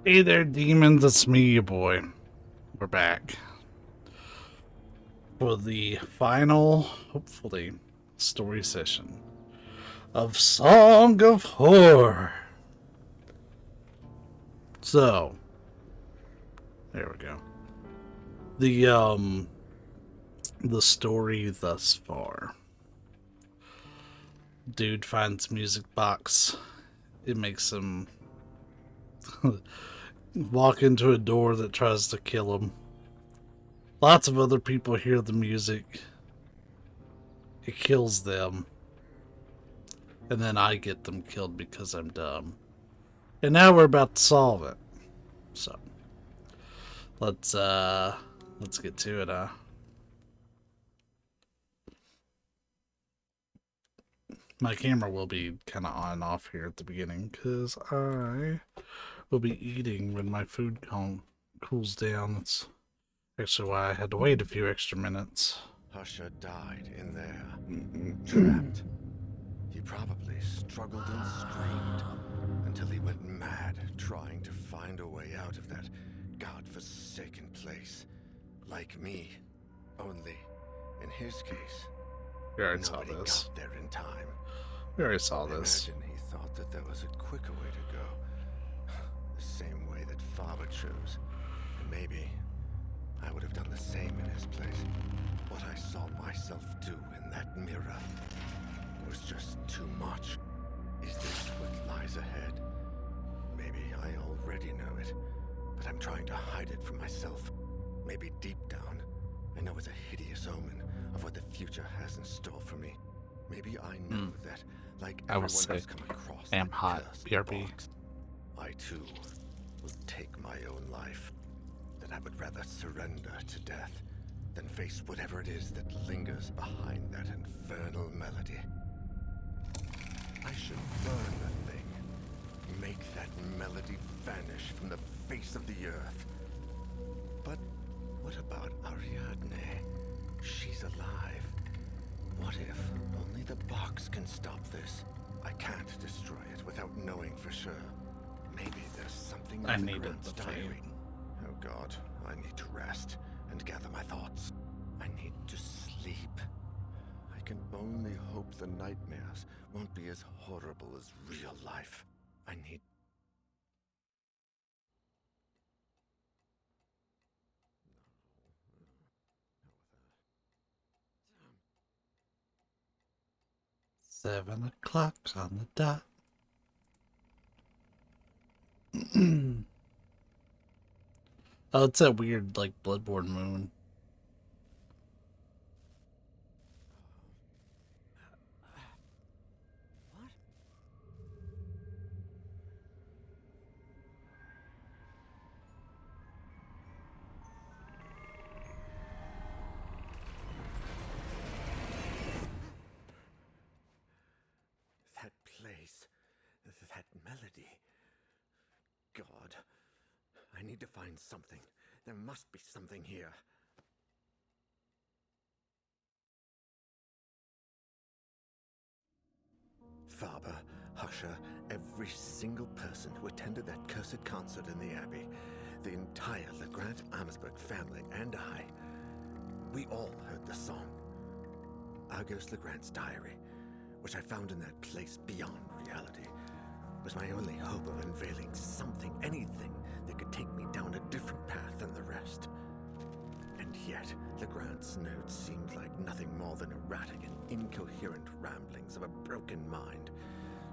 Hey there, demons. It's me, your boy. We're back for the final, hopefully, story session of Song of Horror. So, there we go. The story thus far. Dude finds music box. It makes him walk into a door that tries to kill him. Lots of other people hear the music. It kills them. And then I get them killed because I'm dumb. And now we're about to solve it. So let's get to it. My camera will be kind of on and off here at the beginning because I will be eating when my food cools down. That's actually why I had to wait a few extra minutes. Husher died in there, trapped. He probably struggled and screamed until he went mad trying to find a way out of that godforsaken place. Like me, only in his case, We already saw nobody this. got there in time. We already saw this. Imagine he thought that there was a quicker way to go. The same way that Faber chose. And maybe I would have done the same in his place. What I saw myself do in that mirror was just too much. Is this what lies ahead? Maybe I already know it, but I'm trying to hide it from myself. Maybe deep down, I know it's a hideous omen of what the future has in store for me. Maybe I know that, like I everyone was sick. who's come across Am that hot. cursed BRB. box, I too will take my own life. That I would rather surrender to death than face whatever it is that lingers behind that infernal melody. I should burn the thing. Make that melody vanish from the face of the earth. But what about Ariadne? She's alive. What if only the box can stop this? I can't destroy it without knowing for sure. Maybe there's something I in needed Legrand's the diary. fame. Oh God, I need to rest and gather my thoughts. I need to sleep. I can only hope the nightmares won't be as horrible as real life. I need... 7 o'clock on the dot. Oh, it's that weird, like, bloodborne moon. What? That place, that melody. God, I need to find something. There must be something here. Faber, Husher, every single person who attended that cursed concert in the Abbey, the entire Legrand-Amersberg family and I, we all heard the song. Auguste Legrand's diary, which I found in that place beyond reality, was my only hope of unveiling something, anything that could take me down a different path than the rest. And yet, Legrand's notes seemed like nothing more than erratic and incoherent ramblings of a broken mind,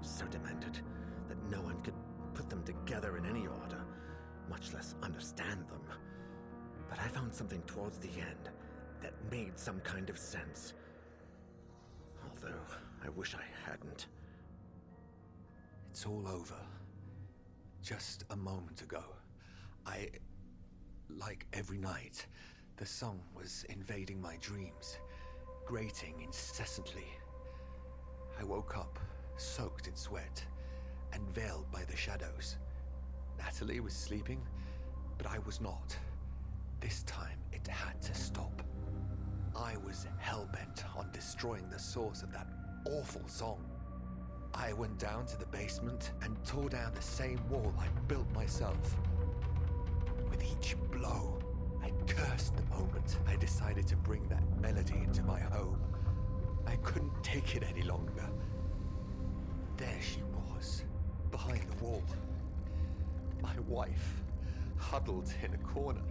so demented that no one could put them together in any order, much less understand them. But I found something towards the end that made some kind of sense. Although, I wish I hadn't. It's all over. Just a moment ago, like every night, the song was invading my dreams, grating incessantly. I woke up, soaked in sweat, and veiled by the shadows. Natalie was sleeping, but I was not. This time, it had to stop. I was hell-bent on destroying the source of that awful song. I went down to the basement and tore down the same wall I built myself. With each blow, I cursed the moment I decided to bring that melody into my home. I couldn't take it any longer. There she was, behind the wall. My wife, huddled in a corner,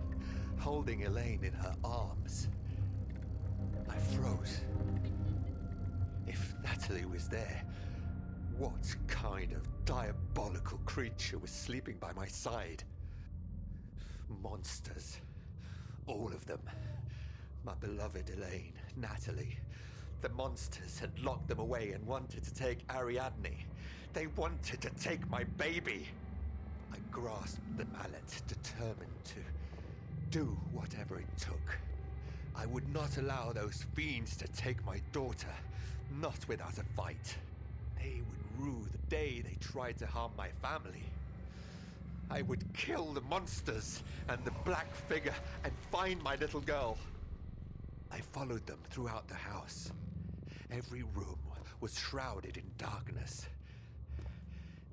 holding Elaine in her arms. I froze. If Natalie was there, what kind of diabolical creature was sleeping by my side? Monsters. All of them. My beloved Elaine, Natalie. The monsters had locked them away and wanted to take Ariadne. They wanted to take my baby. I grasped the mallet, determined to do whatever it took. I would not allow those fiends to take my daughter, not without a fight. They would rue the day they tried to harm my family. I would kill the monsters and the black figure and find my little girl. I followed them throughout the house. Every room was shrouded in darkness.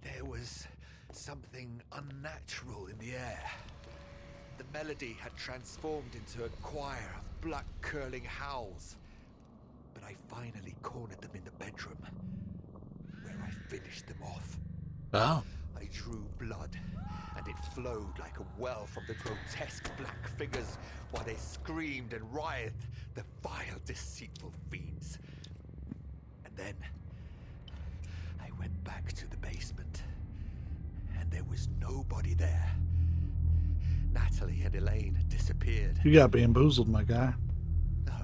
There was something unnatural in the air. The melody had transformed into a choir of blood-curdling howls. But I finally cornered them in the bedroom, where I finished them off. Oh. I drew blood, and it flowed like a well from the grotesque black figures while they screamed and writhed, the vile, deceitful fiends. And then I went back to the basement, and there was nobody there. Natalie and Elaine had disappeared. You got bamboozled, my guy. No.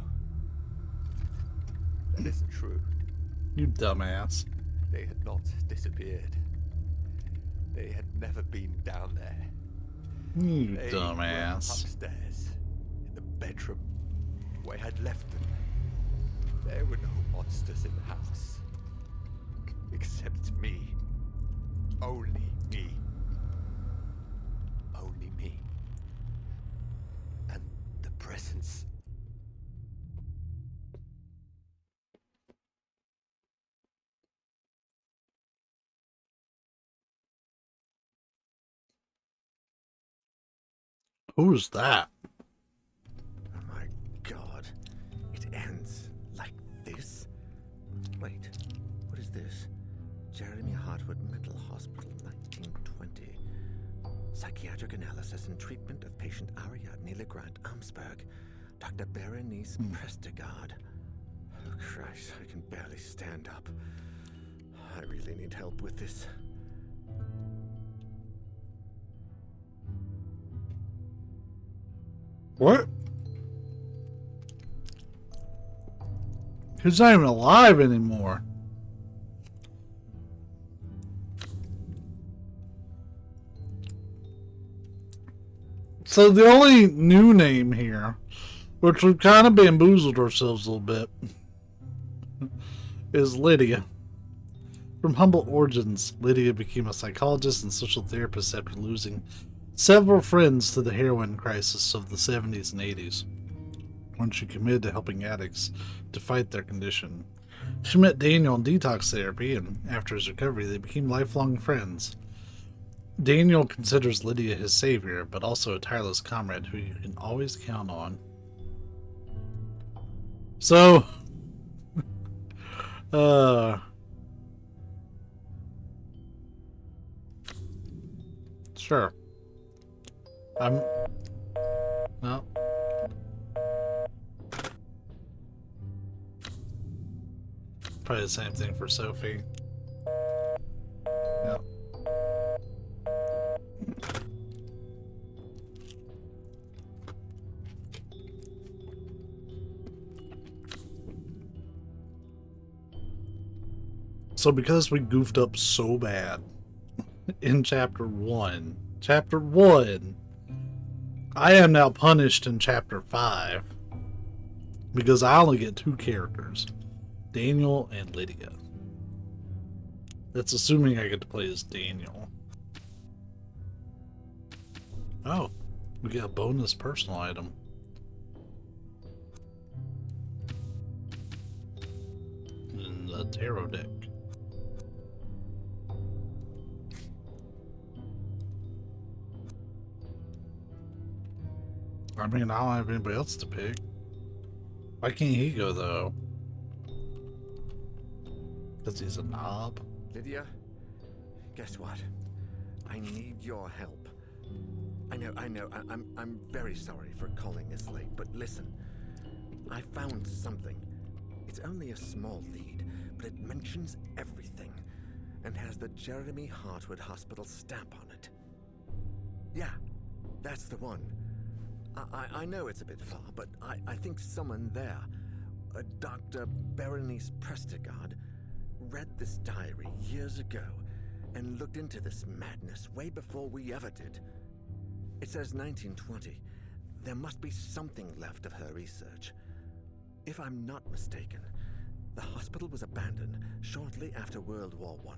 That isn't true. You dumbass. They had not disappeared. They had never been down there. You They dumbass. were upstairs, in the bedroom, where I had left them. There were no monsters in the house. Except me. Only me. Only me. And the presence. Who's that? Oh my god. It ends like this? Wait, what is this? Jeremy Hartwood Mental Hospital, 1920. Psychiatric analysis and treatment of patient Ariadne Legrand Amsberg. Dr. Berenice Prestegard. Oh Christ, I can barely stand up. I really need help with this. What? He's not even alive anymore. So the only new name here, which we've kind of bamboozled ourselves a little bit, is Lydia. From humble origins, Lydia became a psychologist and social therapist after losing several friends to the heroin crisis of the 70s and 80s, when she committed to helping addicts to fight their condition. She met Daniel in detox therapy, and after his recovery, they became lifelong friends. Daniel considers Lydia his savior, but also a tireless comrade who you can always count on. So, sure. No. Probably the same thing for Sophie. Yeah. So because we goofed up so bad in chapter 1, I am now punished in chapter 5 because I only get 2 characters, Daniel and Lydia. That's assuming I get to play as Daniel. Oh, we get a bonus personal item. In the tarot deck. I mean, I don't have anybody else to pick. Why can't he go, though? Because he's a knob? Lydia, guess what? I need your help. I know, I'm very sorry for calling this late, but listen. I found something. It's only a small lead, but it mentions everything and has the Jeremy Hartwood Hospital stamp on it. Yeah, that's the one. I know it's a bit far, but I think someone there, a Dr. Berenice Prestigard, read this diary years ago and looked into this madness way before we ever did. It says 1920. There must be something left of her research. If I'm not mistaken, the hospital was abandoned shortly after World War I.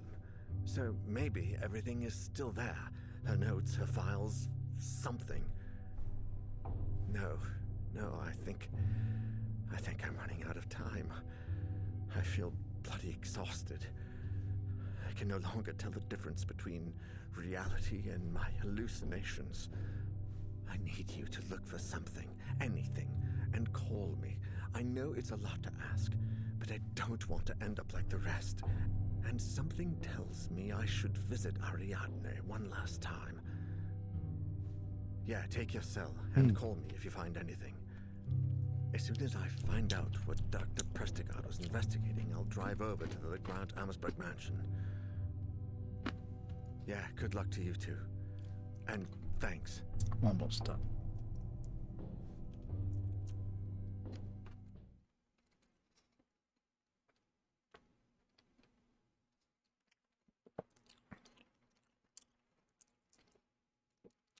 So maybe everything is still there. Her notes, her files, something. No, I think I'm running out of time. I feel bloody exhausted. I can no longer tell the difference between reality and my hallucinations. I need you to look for something, anything, and call me. I know it's a lot to ask, but I don't want to end up like the rest. And something tells me I should visit Ariadne one last time. Yeah, take your cell and call me if you find anything. As soon as I find out what Dr. Prestigard was investigating, I'll drive over to the Grant Ammersburg mansion. Yeah, good luck to you too. And thanks. I'm almost done.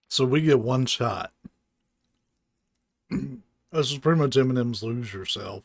So we get one shot. This is pretty much Eminem's Lose Yourself.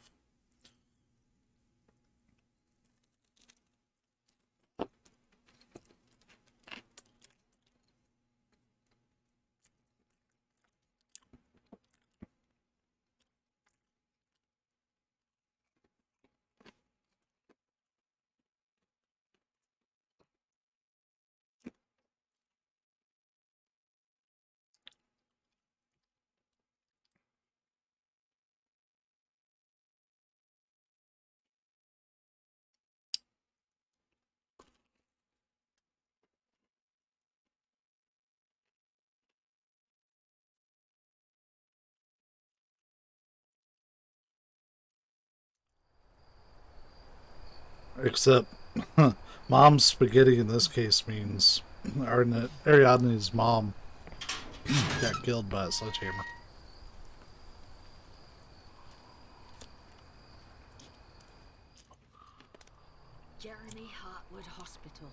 Except, mom's spaghetti in this case means Ariadne's mom got killed by a sledgehammer. Jeremy Hartwood Hospital,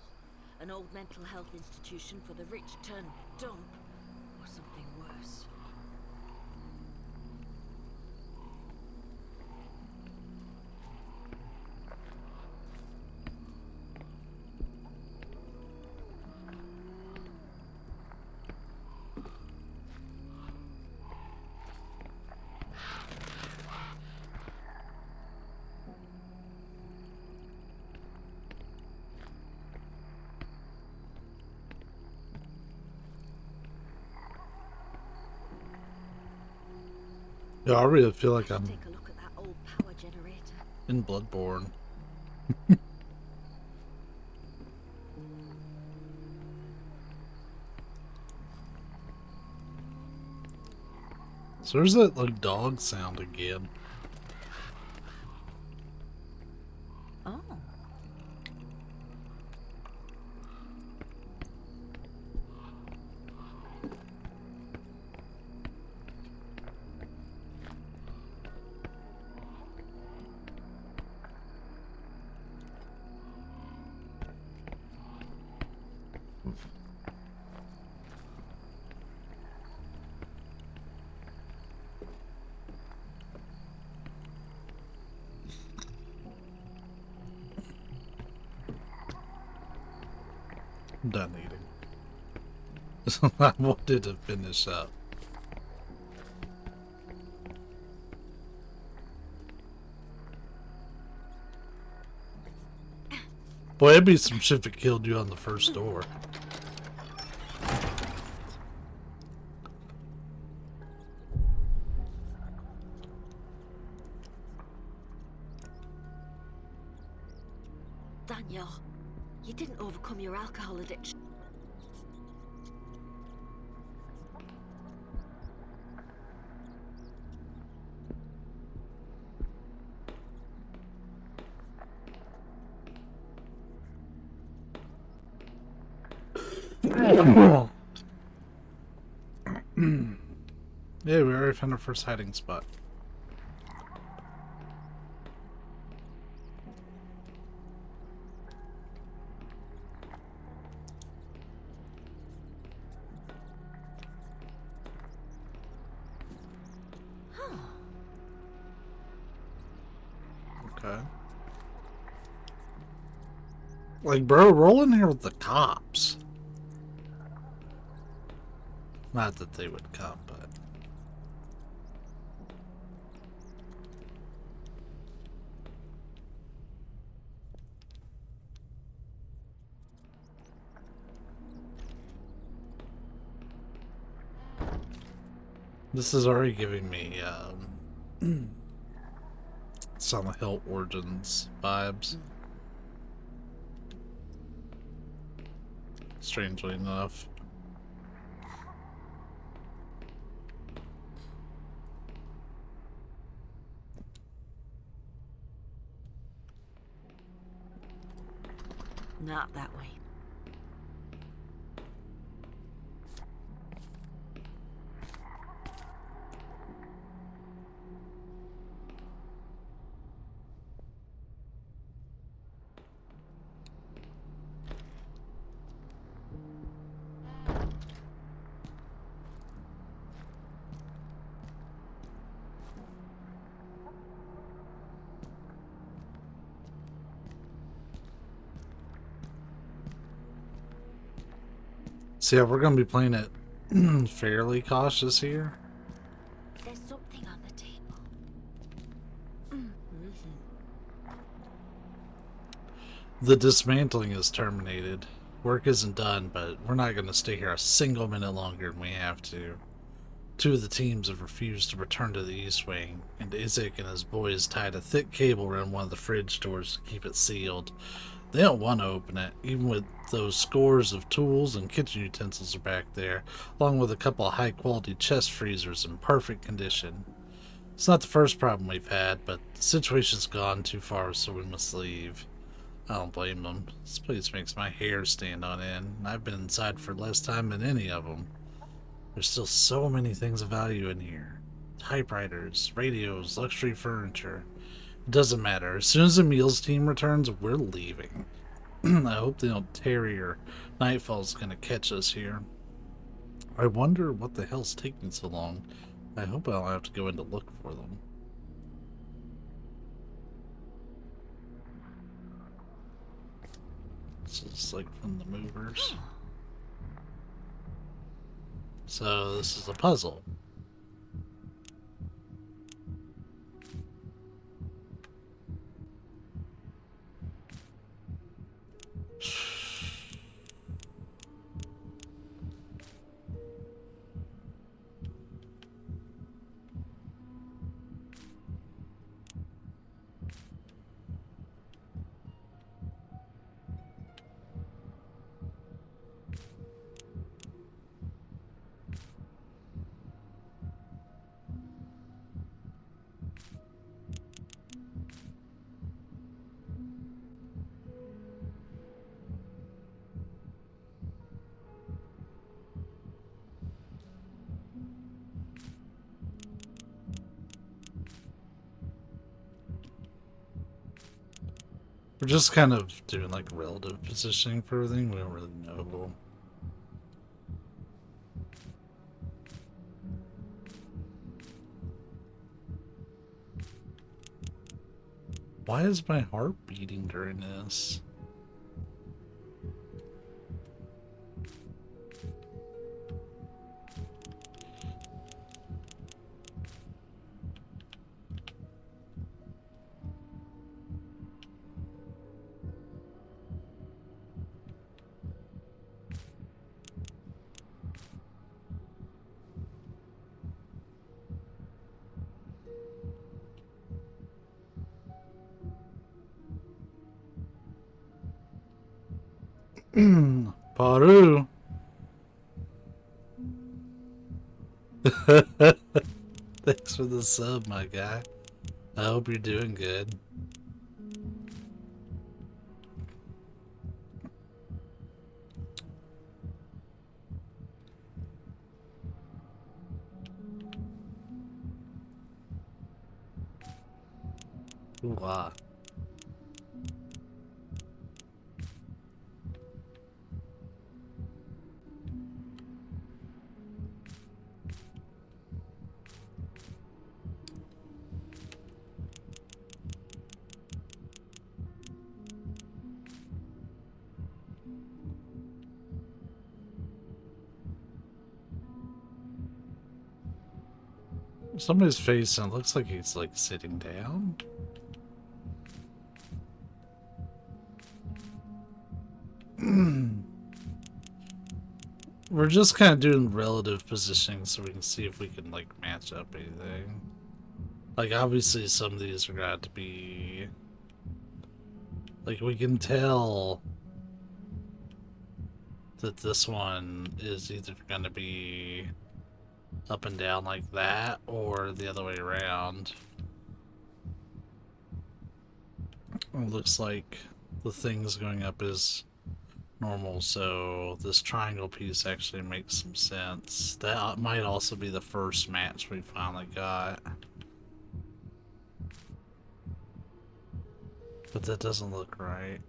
an old mental health institution for the rich turned dump, or something worse. Yeah, I really feel like I'm Take a look at that old power generator. in Bloodborne. So there's that like dog sound again. Oh. I'm done eating. I wanted to finish up. Boy, it'd be some shit that killed you on the first door. Daniel. You didn't overcome your alcohol addiction. Yeah, we already found our first hiding spot. Okay. Like, bro, roll in here with the cops. Not that they would come, but... This is already giving me, Silent Hill Origins vibes. Strangely enough. Not that way. So yeah, we're gonna be playing it fairly cautious here. There's something on the table. The dismantling is terminated. Work isn't done, but we're not gonna stay here a single minute longer than we have to. Two of the teams have refused to return to the East Wing, and Isaac and his boys tied a thick cable around one of the fridge doors to keep it sealed. They don't want to open it, even with those scores of tools and kitchen utensils are back there, along with a couple of high-quality chest freezers in perfect condition. It's not the first problem we've had, but the situation's gone too far, so we must leave. I don't blame them. This place makes my hair stand on end, and I've been inside for less time than any of them. There's still so many things of value in here. Typewriters, radios, luxury furniture. It doesn't matter. As soon as the meals team returns, we're leaving. I hope they don't tarry or Nightfall's gonna catch us here. I wonder what the hell's taking so long. I hope I don't have to go in to look for them. This is like from the movers. So this is a puzzle. We're just kind of doing like relative positioning for everything. We don't really know. Why is my heart beating during this? Paru. Thanks for the sub, my guy. I hope you're doing good. Wow. Somebody's face and it looks like he's like sitting down. We're just kind of doing relative positioning so we can see if we can like match up anything. Like obviously some of these are gonna have to be like we can tell that this one is either gonna be up and down like that or the other way around. It looks like the things going up is normal, so this triangle piece actually makes some sense. That might also be the first match we finally got. But that doesn't look right.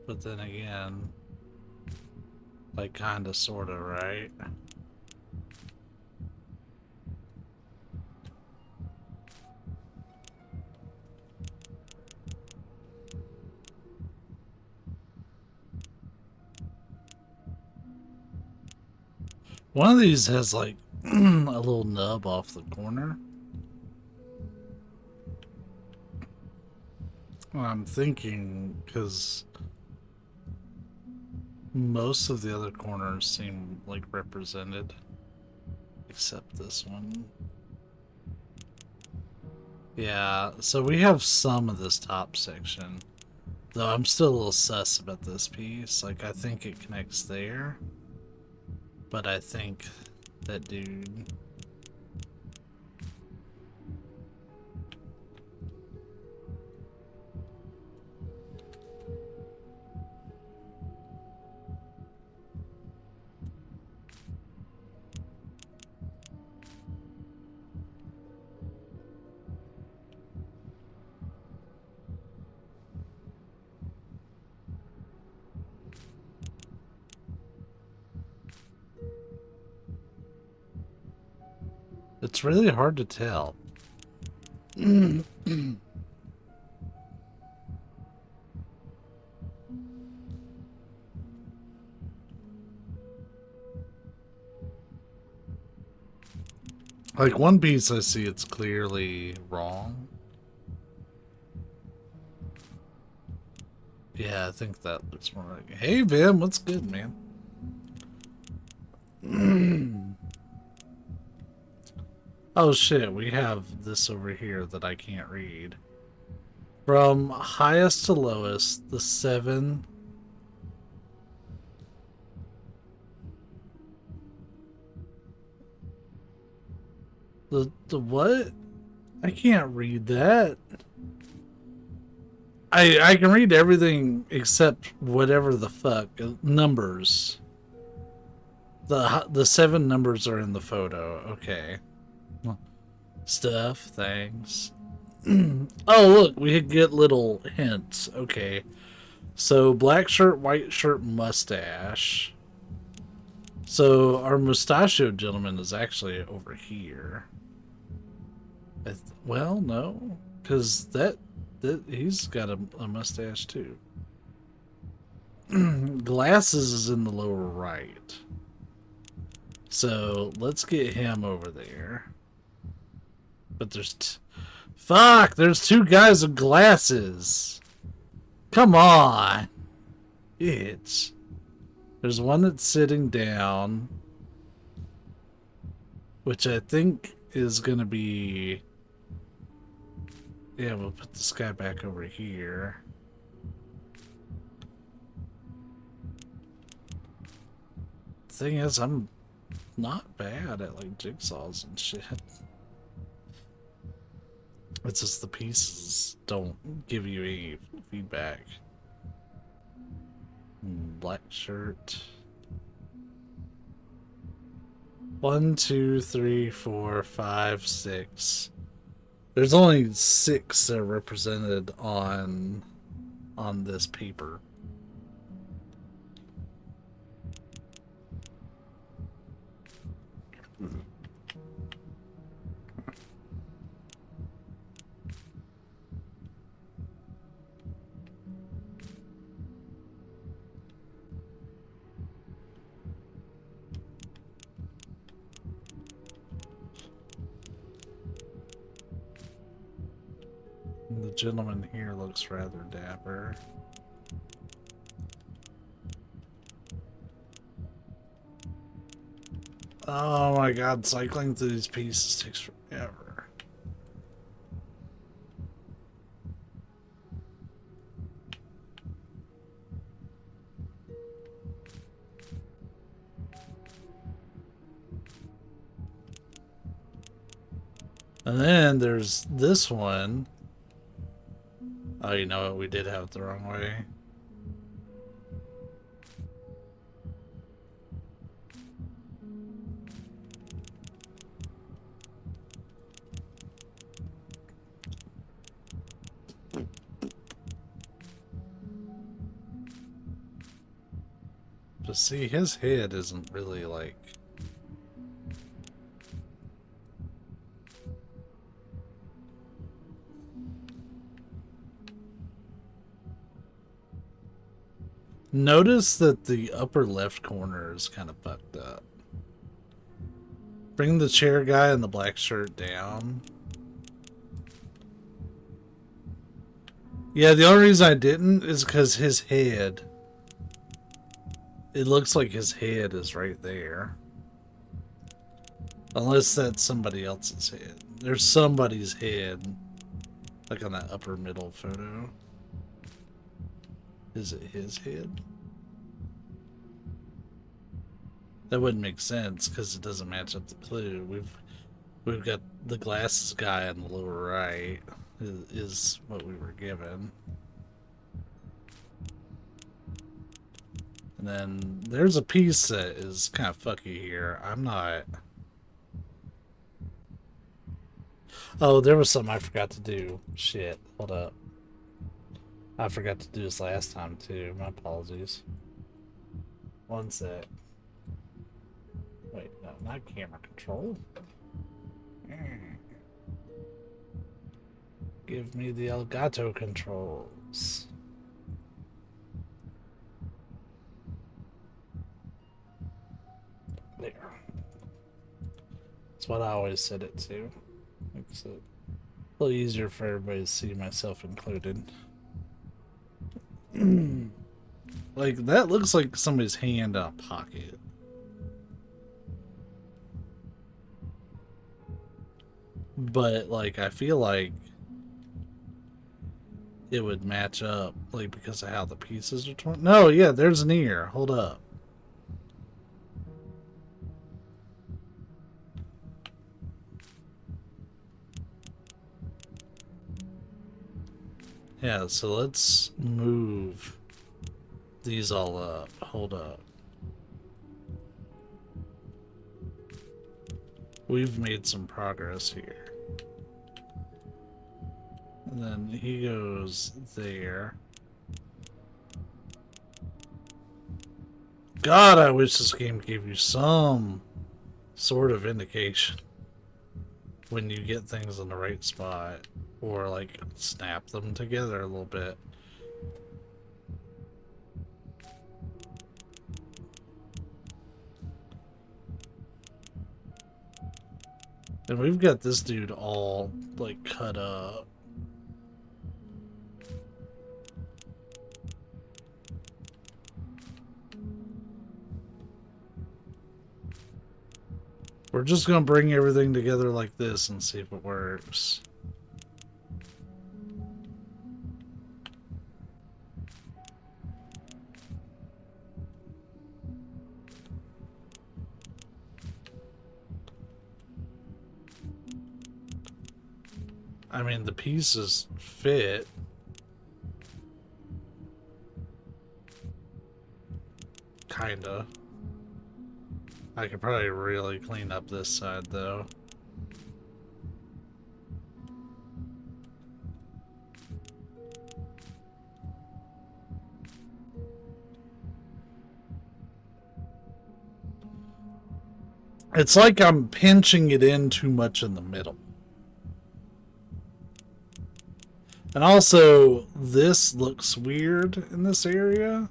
But then again, like kinda sorta, right? One of these has like a little nub off the corner. I'm thinking because most of the other corners seem like represented, except this one. Yeah, so we have some of this top section, though I'm still a little sus about this piece. Like, I think it connects there, but I think that dude... It's really hard to tell. Like, one piece I see it's clearly wrong. Yeah, I think that looks more like... Hey, Vim, what's good, man? Oh, shit, we have this over here that I can't read. From highest to lowest, the 7... The what? I can't read that. I can read everything except whatever the fuck numbers. The 7 numbers are in the photo. Okay. Stuff. Thanks. Oh look, we get little hints. Okay. So black shirt, white shirt, mustache. So our mustachioed gentleman is actually over here. Well, no, because that he's got a mustache too. Glasses is in the lower right. So let's get him over there. But there's fuck, there's 2 guys with glasses. Come on. There's one that's sitting down, which I think is going to be... Yeah, we'll put this guy back over here. thing is, I'm not bad at like jigsaws and shit. It's just the pieces don't give you any feedback. Black shirt. 1, 2, 3, 4, 5, 6. There's only 6 that are represented on this paper. The gentleman here looks rather dapper. Oh my god, cycling through these pieces takes forever. And then there's this one. Oh, you know what? We did have it the wrong way. But see, his head isn't really like... Notice that the upper left corner is kind of fucked up. Bring the chair guy in the black shirt down. Yeah, the only reason I didn't is because his head... It looks like his head is right there. Unless that's somebody else's head. There's somebody's head, like on that upper middle photo. Is it his head? That wouldn't make sense because it doesn't match up the clue. We've got the glasses guy on the lower right is what we were given. And then there's a piece that is kind of fucky here. I'm not... Oh, there was something I forgot to do. Shit, hold up. I forgot to do this last time too. My apologies. One sec. Wait, no, not camera control. Give me the Elgato controls. There. That's what I always set it to. Makes it a little easier for everybody to see, myself included. Like, that looks like somebody's hand in a pocket. But, like, I feel like it would match up, like, because of how the pieces are torn. No, yeah, there's an ear. Hold up. Yeah, so let's move these all up. Hold up. We've made some progress here. And then he goes there. God, I wish this game gave you some sort of indication when you get things in the right spot, or like snap them together a little bit. And we've got this dude all like cut up. We're just gonna bring everything together like this and see if it works. I mean, the pieces fit. Kinda. I could probably really clean up this side, though. It's like I'm pinching it in too much in the middle. And also, this looks weird in this area.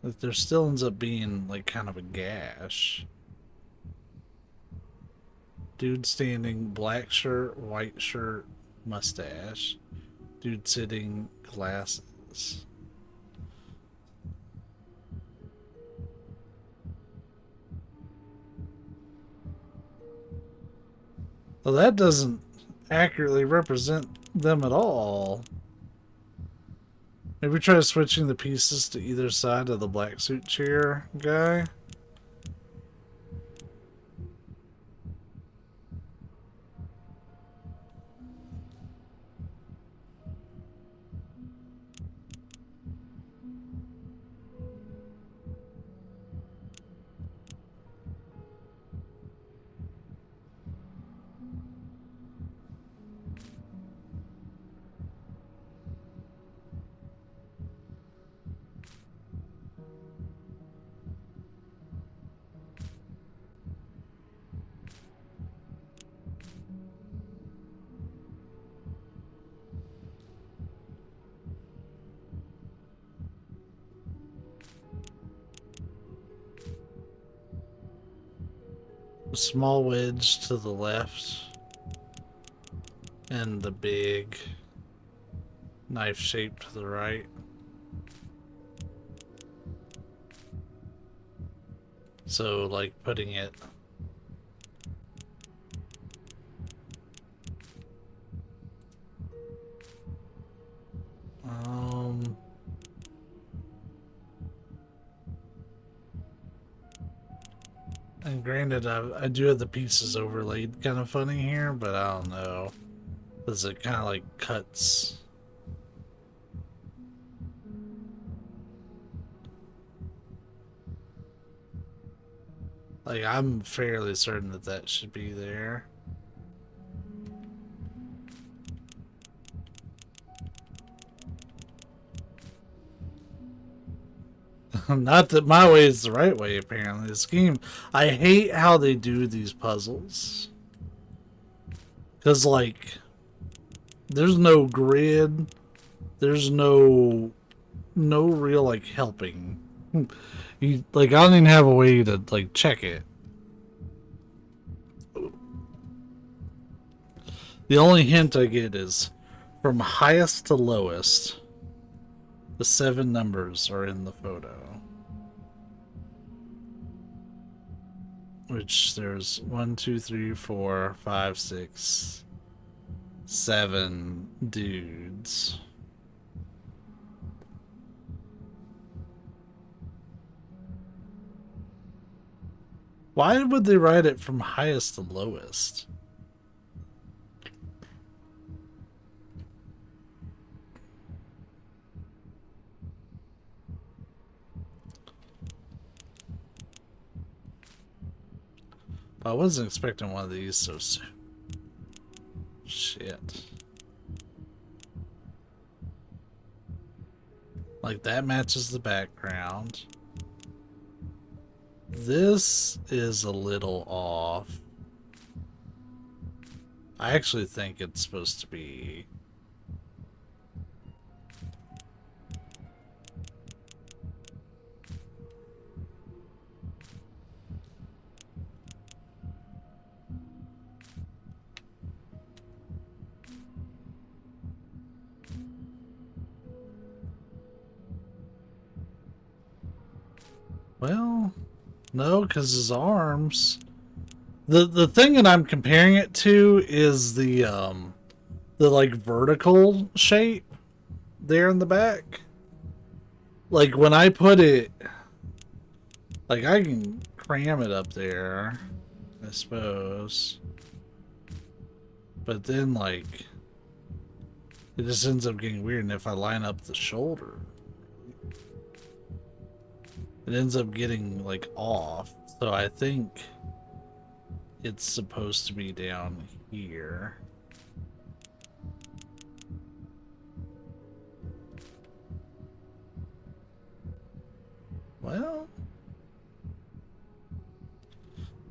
Like, there still ends up being, like, kind of a gash. Dude standing, black shirt, white shirt, mustache. Dude sitting, glasses. Well, that doesn't accurately represent them at all. Maybe try switching the pieces to either side of the black suit chair guy. A small wedge to the left and the big knife shape to the right. So, like, putting it and granted, I do have the pieces overlaid kind of funny here, but I don't know. Because it kind of like cuts. Like, I'm fairly certain that that should be there. Not that my way is the right way, apparently. This game, I hate how they do these puzzles. Because, like, there's no grid. There's no real, like, helping. You, like, I don't even have a way to, like, check it. The only hint I get is from highest to lowest, the 7 numbers are in the photo. Which there's 1, 2, 3, 4, 5, 6, 7 dudes. Why would they write it from highest to lowest? I wasn't expecting one of these so soon. Shit. Like, that matches the background. This is a little off. I actually think it's supposed to be... Well, no, because his arms... The thing that I'm comparing it to is the the like vertical shape there in the back. Like when I put it, like I can cram it up there, I suppose. But then like it just ends up getting weird, and if I line up the shoulder, it ends up getting like off. So I think it's supposed to be down here. Well,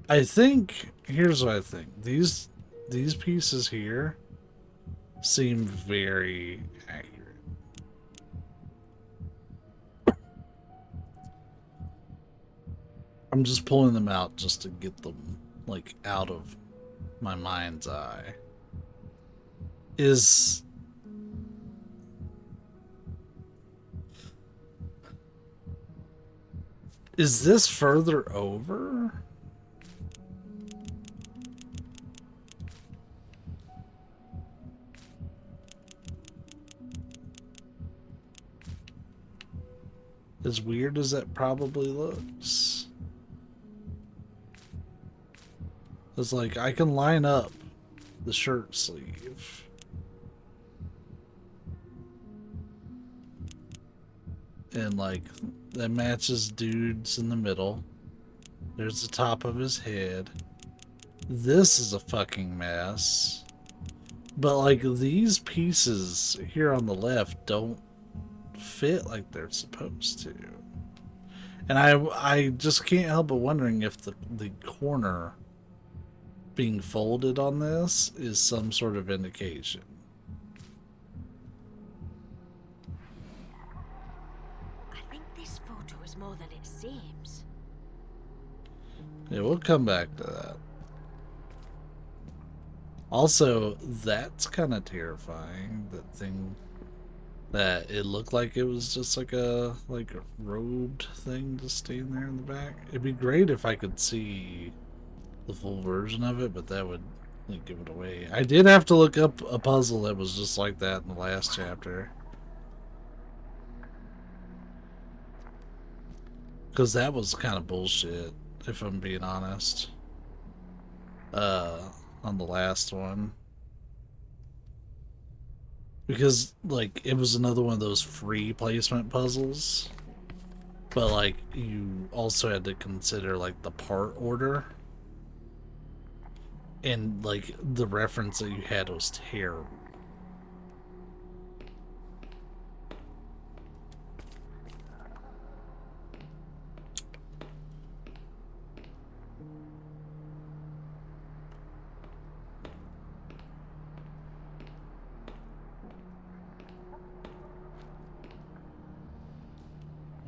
I think here's what I think. These pieces here seem very accurate. I'm just pulling them out just to get them like out of my mind's eye. Is this further over? As weird as that probably looks. It's like I can line up the shirt sleeve. And like that matches dude's in the middle. There's the top of his head. This is a fucking mess. But like these pieces here on the left don't fit like they're supposed to. And I just can't help but wondering if the corner being folded on this is some sort of indication. I think this photo is more than it seems. Yeah, we'll come back to that. Also, that's kind of terrifying. That thing that it looked like it was just like a robed thing just staying there in the back. It'd be great if I could see the full version of it, but that would like give it away. I did have to look up a puzzle that was just like that in the last chapter, because that was kind of bullshit, if I'm being honest. On the last one, because like it was another one of those free placement puzzles, but like you also had to consider like the part order, and like the reference that you had was terrible.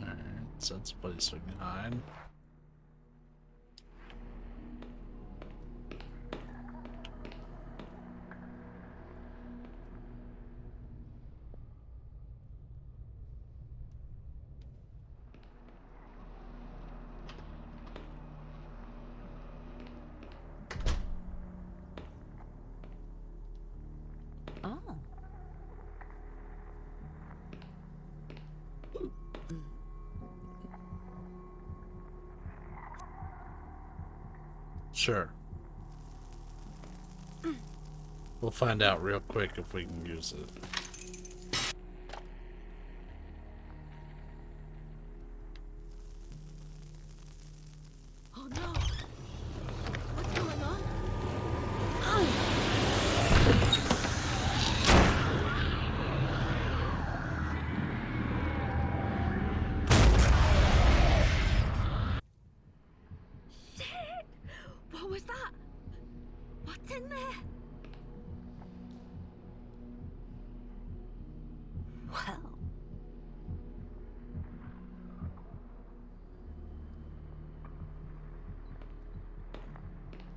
Alright, so that's a place we can hide. Oh. Sure. We'll find out real quick if we can use it. Oh no! What's going on? Shit! What was that? What's in there? Well.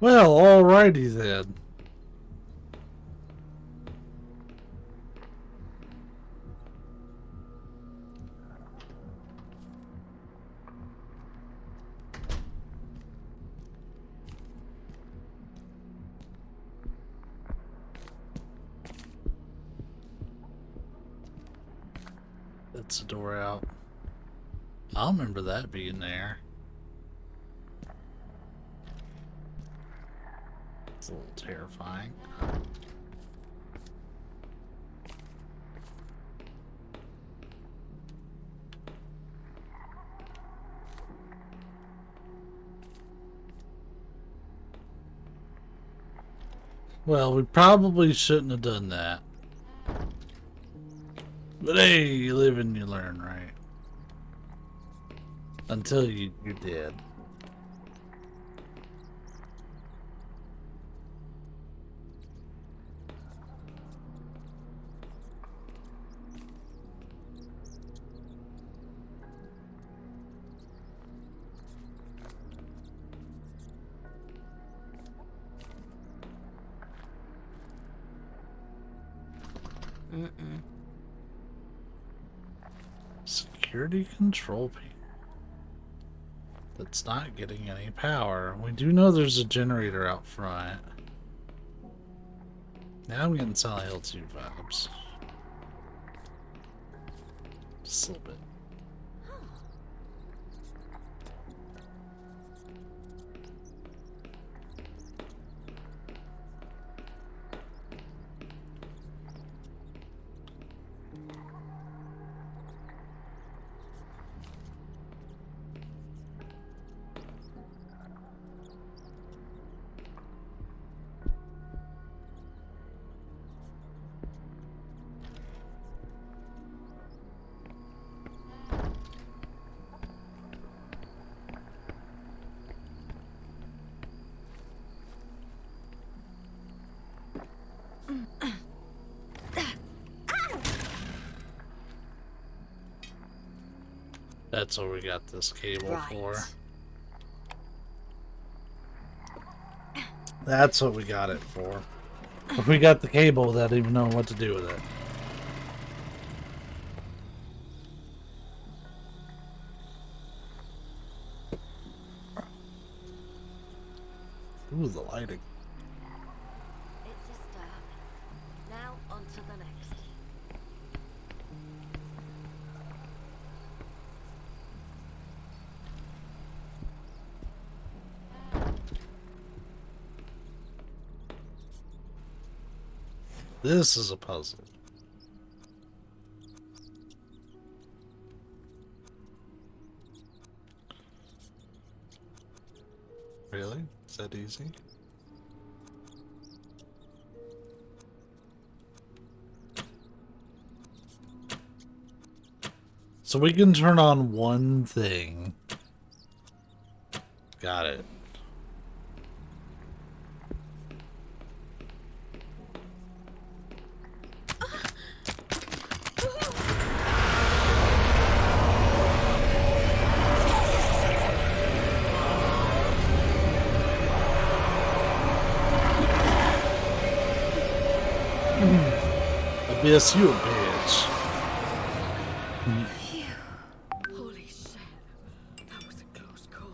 Well, alrighty then. pizza door out. I remember that being there. It's a little terrifying. Well, we probably shouldn't have done that. But hey, you live and you learn, right? Until you're dead. Security control panel. That's not getting any power. We do know there's a generator out front. Now I'm getting Silent Hill 2 vibes. Just a little bit. That's what we got this cable for. That's what we got it for. If we got the cable without even knowing what to do with it. Ooh, the lighting. It's a start. Now on to the next. This is a puzzle. Really? Is that easy? So we can turn on one thing. Got it. Abyss, you a bitch. Holy shit. That was a close call.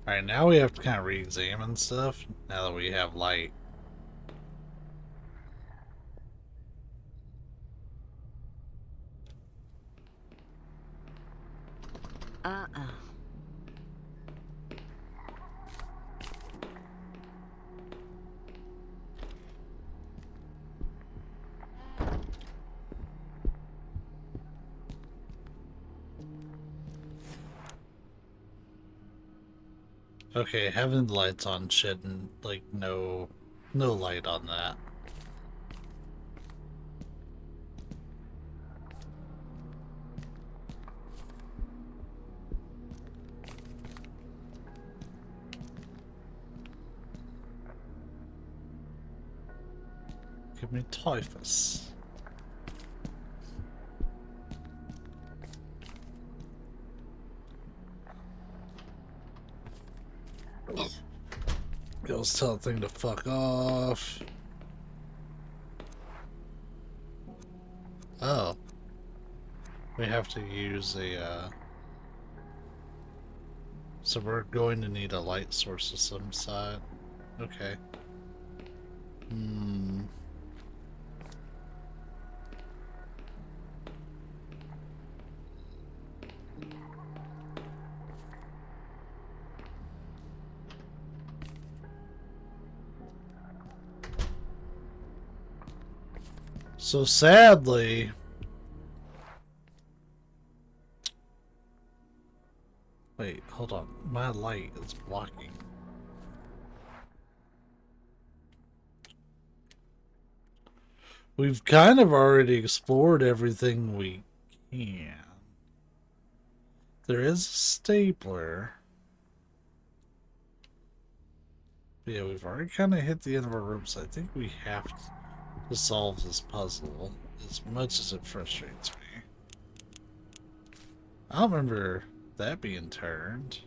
Alright, now we have to kind of re-examine stuff now that we have light. Okay, having the lights on shit and like no light on that. Give me typhus. Let's tell the thing to fuck off. Oh. We have to use a, So we're going to need a light source of some side. Okay. So sadly, wait, hold on. My light is blocking. We've kind of already explored everything we can. There is a stapler. Yeah, we've already kind of hit the end of our rope, so I think we have to solve this puzzle, as much as it frustrates me. I don't remember that being turned.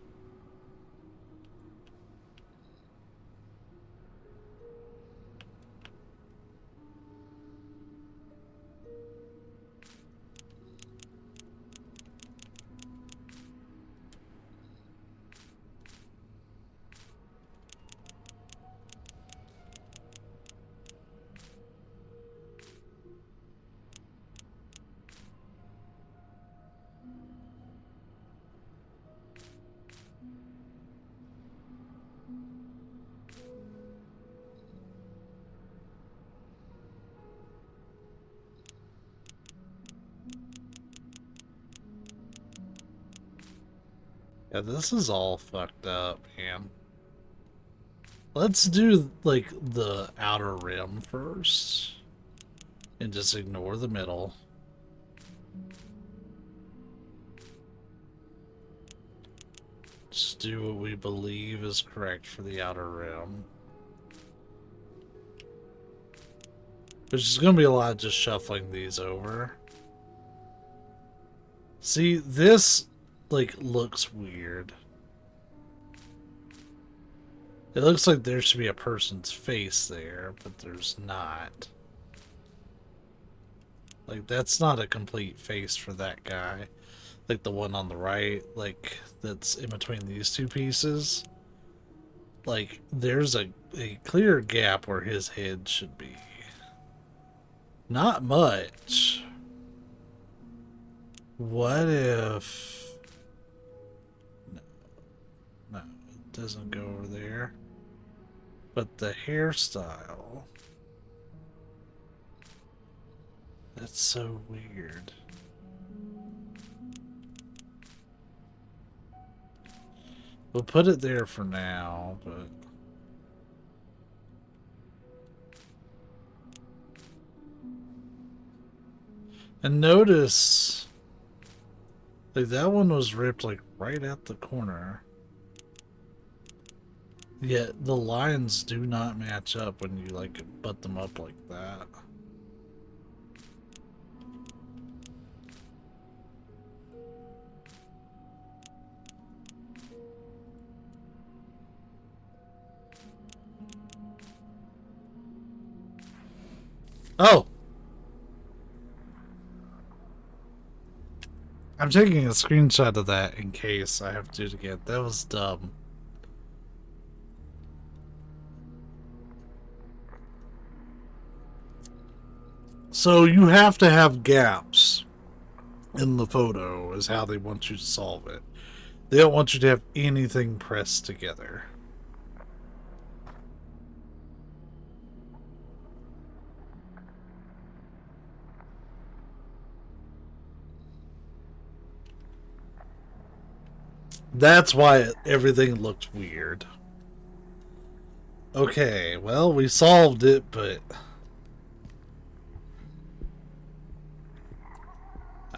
Yeah, this is all fucked up, man. Let's do, like, the outer rim first. And just ignore the middle. Just do what we believe is correct for the outer rim. There's just gonna be a lot of just shuffling these over. See, this, like, looks weird. It looks like there should be a person's face there, but there's not. Like, that's not a complete face for that guy. Like the one on the right, like, that's in between these two pieces. Like, there's a clear gap where his head should be. Not much. What if... No, no, it doesn't go over there. But the hairstyle... That's so weird. We'll put it there for now, but... And notice... Like, that one was ripped, like, right at the corner. Yet, the lines do not match up when you, like, butt them up like that. Oh! I'm taking a screenshot of that in case I have to do it again. That was dumb. So you have to have gaps in the photo is how they want you to solve it. They don't want you to have anything pressed together. That's why everything looked weird. Okay, well, we solved it, but...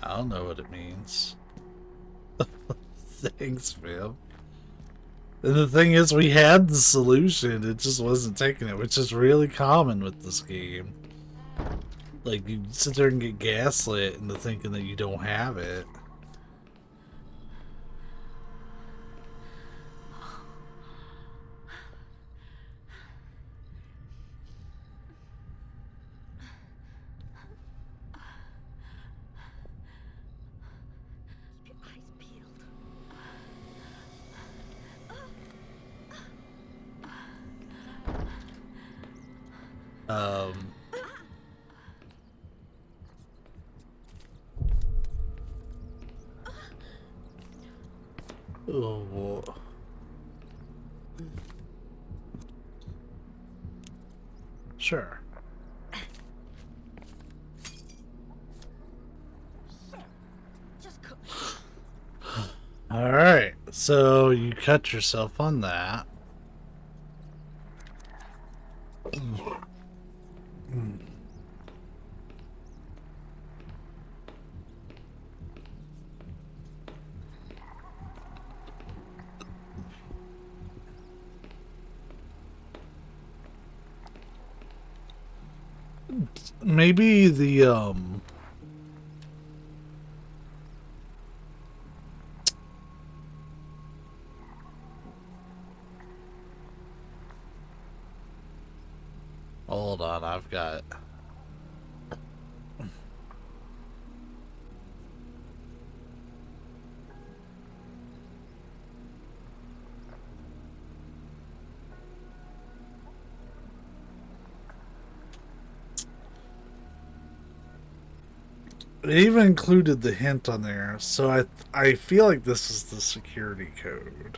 I don't know what it means. Thanks, man. And the thing is, we had the solution, it just wasn't taking it, which is really common with this game. Like, you sit there and get gaslit into thinking that you don't have it. Keep your eyes peeled. Um, oh, sure. Just cut. All right, so you cut yourself on that. Maybe the hold on, I've got it even included the hint on there, so I feel like this is the security code.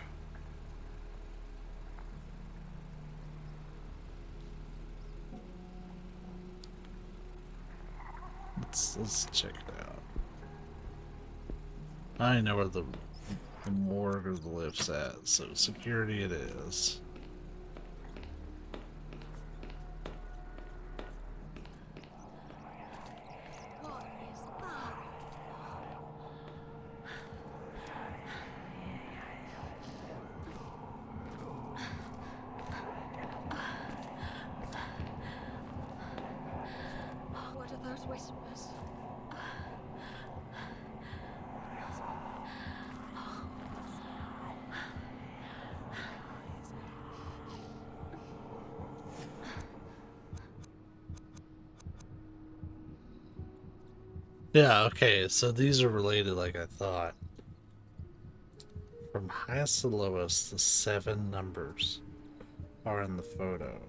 Let's check it out. I know where the morgue or the lift's at, so security it is. What is that? What are those whispers? Yeah, okay, so these are related like I thought. From highest to lowest, the 7 numbers are in the photo.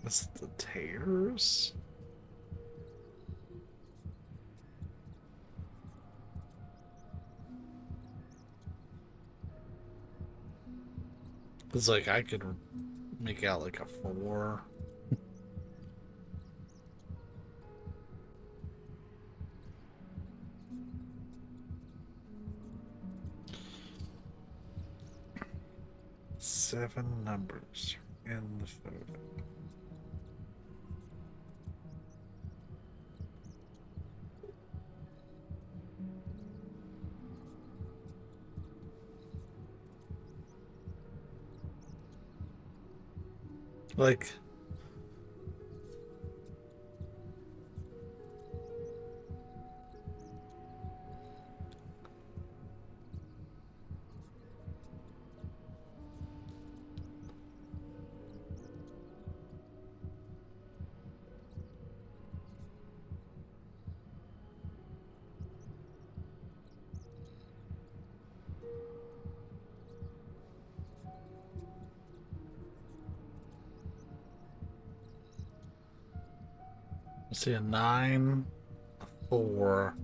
It's the tears? It's like I could make out like a 4. Seven numbers in the photo. Like, I see a 9, a 4.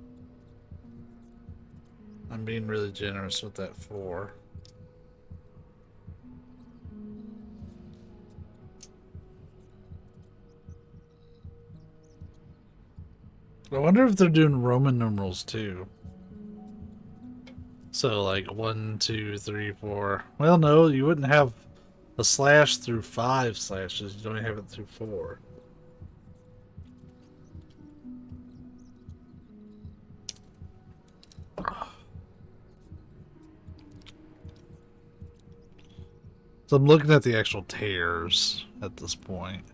I'm being really generous with that 4. I wonder if they're doing Roman numerals too. So like 1, 2, 3, 4. Well, no, you wouldn't have a slash through 5 slashes. You don't have it through 4. So I'm looking at the actual tears at this point.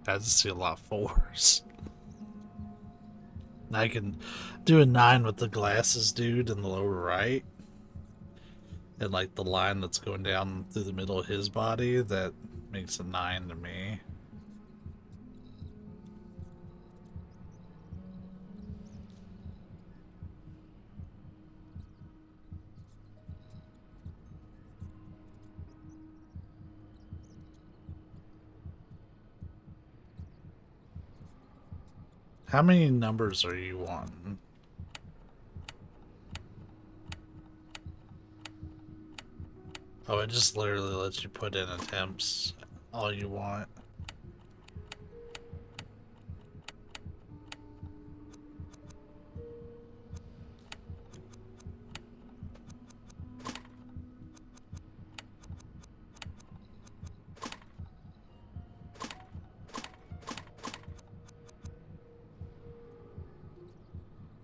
I just see a lot of 4s. I can do a 9 with the glasses dude in the lower right. And like the line that's going down through the middle of his body, that makes a 9 to me. How many numbers are you wanting? Oh, it just literally lets you put in attempts all you want.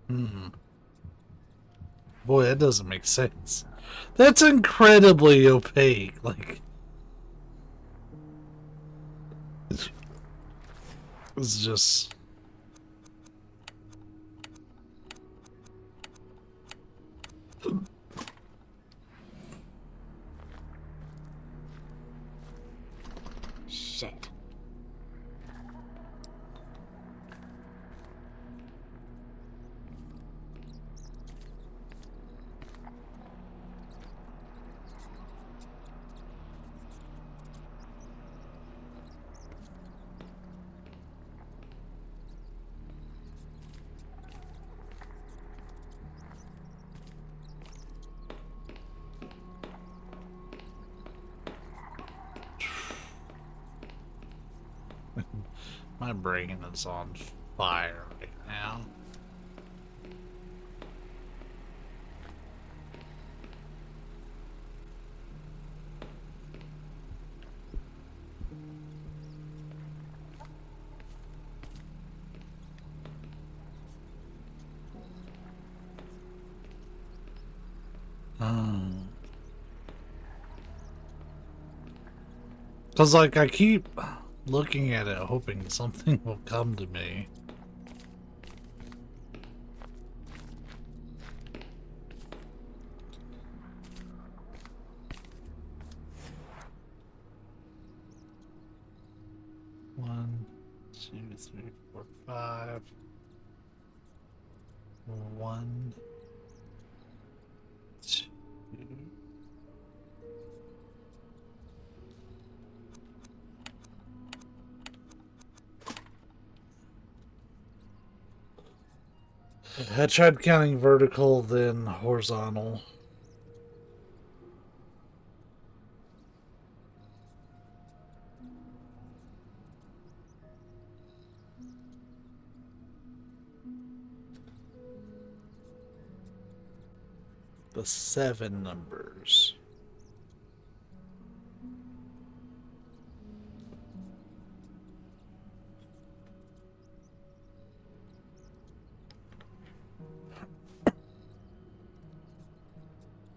Hmm. Boy, that doesn't make sense. That's incredibly opaque. Like, it's just... Shit. My brain is on fire right now. Because, like, I keep looking at it hoping something will come to me. One, two, three, four, five. One, two. I tried counting vertical, then horizontal. The 7 numbers.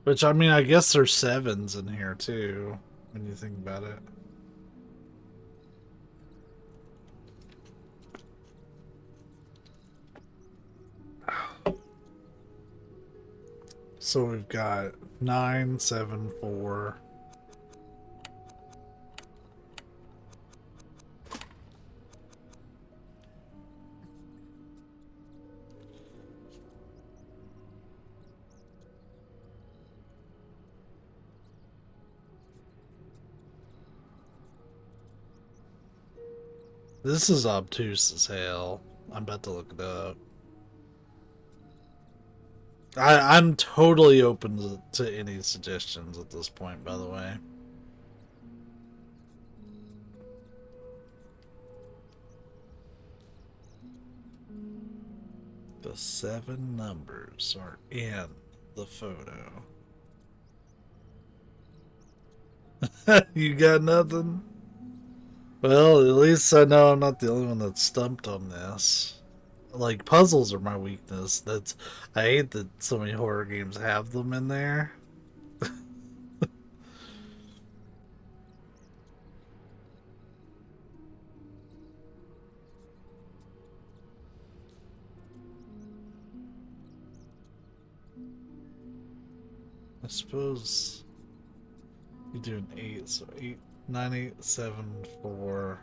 Which, I mean, I guess there's 7s in here too, when you think about it. So we've got 9, 7, 4. This is obtuse as hell. I'm about to look it up. I'm totally open to any suggestions at this point, by the way. The 7 numbers are in the photo. You got nothing? Well, at least I know I'm not the only one that's stumped on this. Like, puzzles are my weakness. I hate that so many horror games have them in there. I suppose You do an 8, so 8, 9, 8, 7, 4.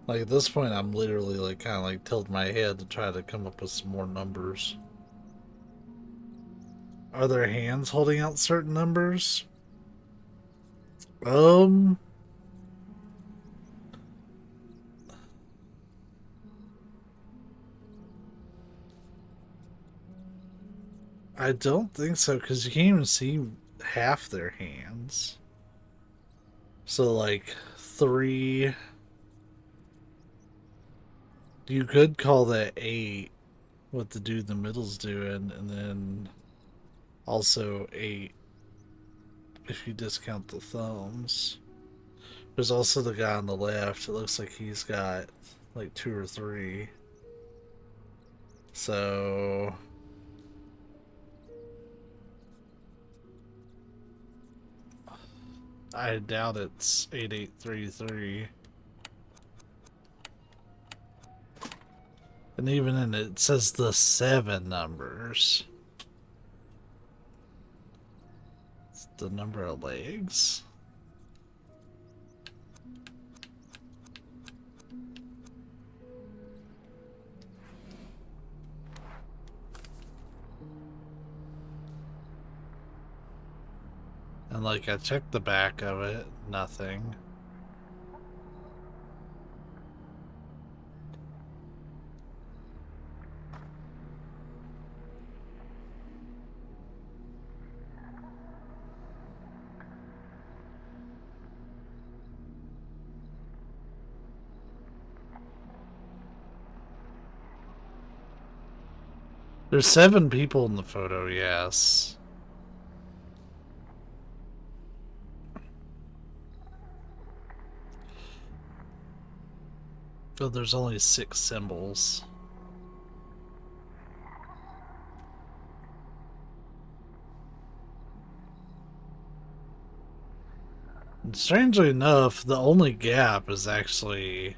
Like at this point, I'm literally like kind of like tilting my head to try to come up with some more numbers. Are there hands holding out certain numbers? I don't think so, because you can't even see half their hands. So like 3. You could call that 8, what the dude in the middle's doing, and then also 8 if you discount the thumbs. There's also the guy on the left. It looks like he's got like 2 or 3. So I doubt it's 8833. And even in it says the 7 numbers. It's the number of legs. And like I checked the back of it, nothing. There's 7 people in the photo, yes. But there's only 6 symbols. And strangely enough, the only gap is actually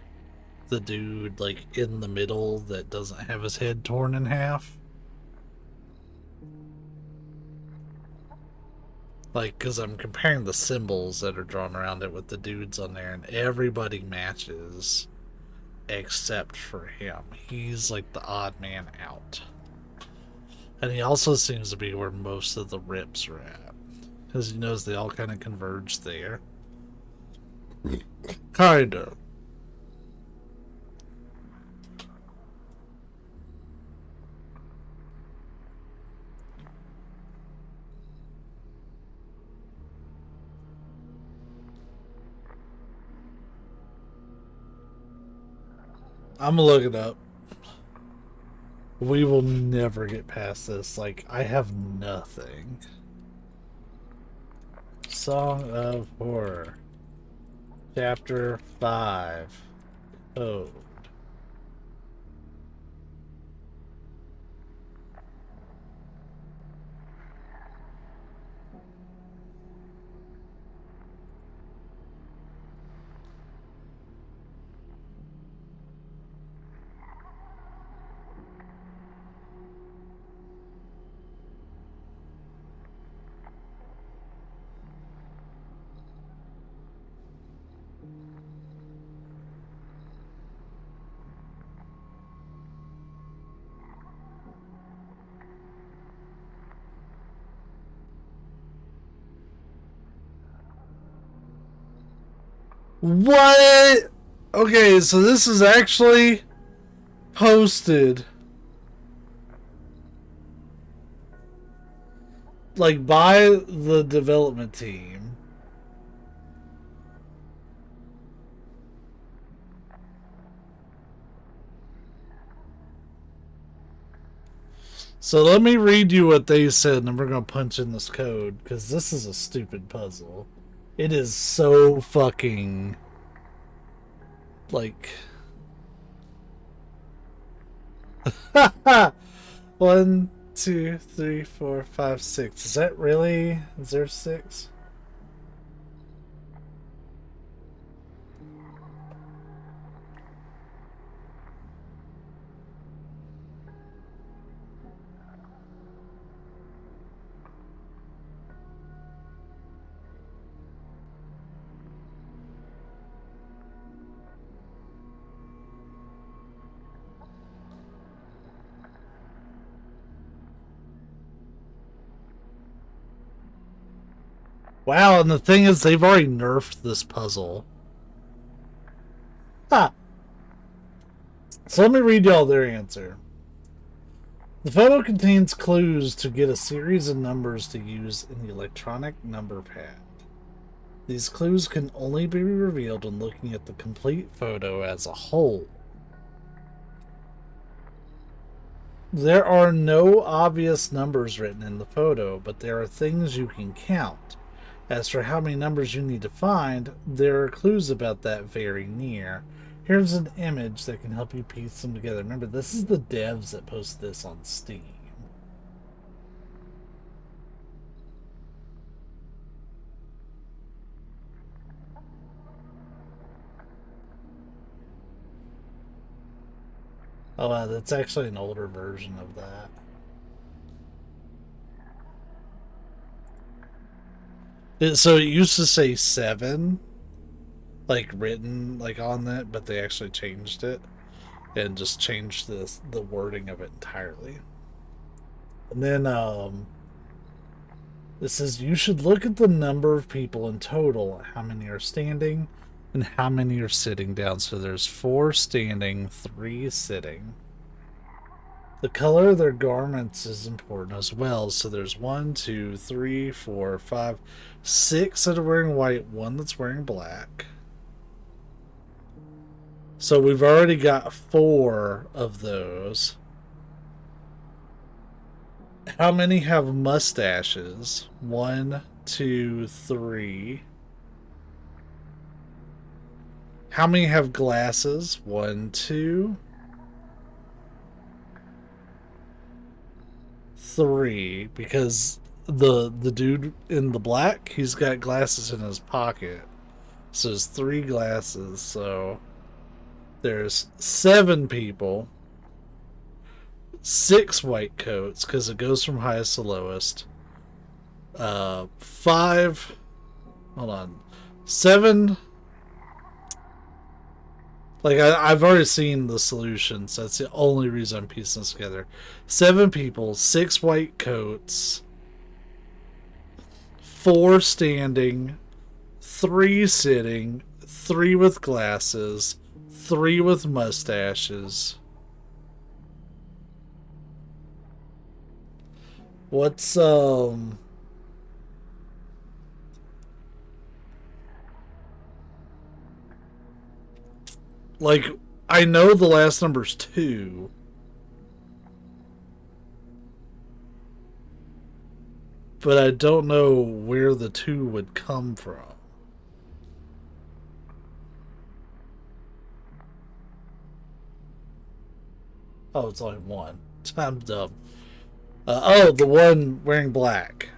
the dude like in the middle that doesn't have his head torn in half. Like, because I'm comparing the symbols that are drawn around it with the dudes on there, and everybody matches except for him. He's like the odd man out. And he also seems to be where most of the rips are at. Because he knows they all kind of converge there. Kind of. I'm gonna look it up. We will never get past this. Like, I have nothing. Song of Horror. Chapter 5. Code. What? Okay, so this is actually posted like by the development team. So let me read you what they said, and then we're going to punch in this code, because this is a stupid puzzle. It is so fucking, like... 1, 2, 3, 4, 5, 6. Is that really... Is there 6? Wow, and the thing is, they've already nerfed this puzzle. Ah. So let me read y'all their answer. The photo contains clues to get a series of numbers to use in the electronic number pad. These clues can only be revealed when looking at the complete photo as a whole. There are no obvious numbers written in the photo, but there are things you can count. As for how many numbers you need to find, there are clues about that very near. Here's an image that can help you piece them together. Remember, this is the devs that post this on Steam. Oh, wow, that's actually an older version of that. So it used to say 7, like written like on that, but they actually changed it and just changed the wording of it entirely. And then it says you should look at the number of people in total, how many are standing and how many are sitting down. So there's 4 standing, 3 sitting. The color of their garments is important as well. So there's 1, 2, 3, 4, 5, 6 that are wearing white, 1 that's wearing black. So we've already got 4 of those. How many have mustaches? 1, 2, 3. How many have glasses? 1, 2, 3. Because the dude in the black, he's got glasses in his pocket. So there's 3 glasses. So there's 7 people. 6 white coats, because it goes from highest to lowest. 5. Hold on. 7. Like, I've already seen the solutions. That's the only reason I'm piecing this together. 7 people, 6 white coats, 4 standing, 3 sitting, 3 with glasses, 3 with mustaches. What's like, I know the last number's 2. But I don't know where the 2 would come from. Oh, it's only 1. I'm dumb. Oh, the one wearing black.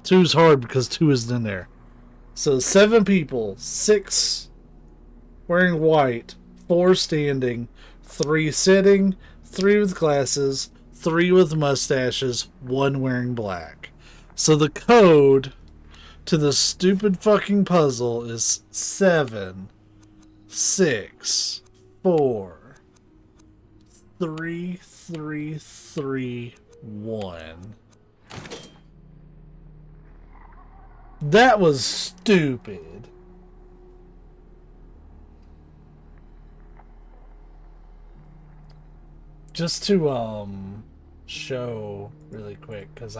2's hard because 2 isn't in there. So 7 people, 6 wearing white, 4 standing, 3 sitting, 3 with glasses, 3 with mustaches, 1 wearing black. So the code to the stupid fucking puzzle is 7, 6, 4, 3, 3, 3, 1. That was stupid. Just to show really quick, because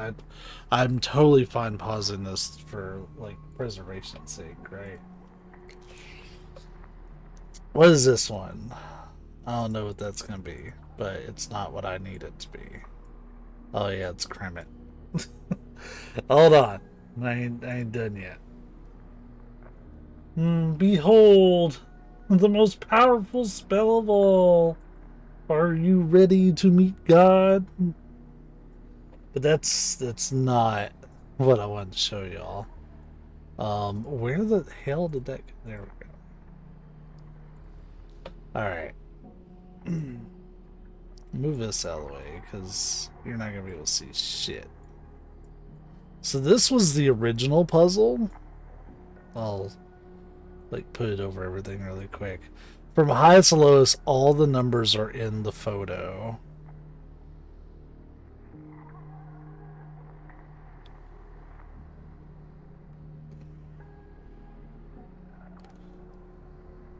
I'm totally fine pausing this for like preservation's sake, right? What is this one? I don't know what that's gonna be, but it's not what I need it to be. Oh yeah, it's Kremet. Hold on. I ain't done yet. Behold, the most powerful spell of all. Are you ready to meet God? But that's not what I wanted to show y'all. Where the hell did that go? There we go. Alright. Move this out of the way, because you're not going to be able to see shit. So this was the original puzzle. I'll like put it over everything really quick. From highest to lowest, all the numbers are in the photo.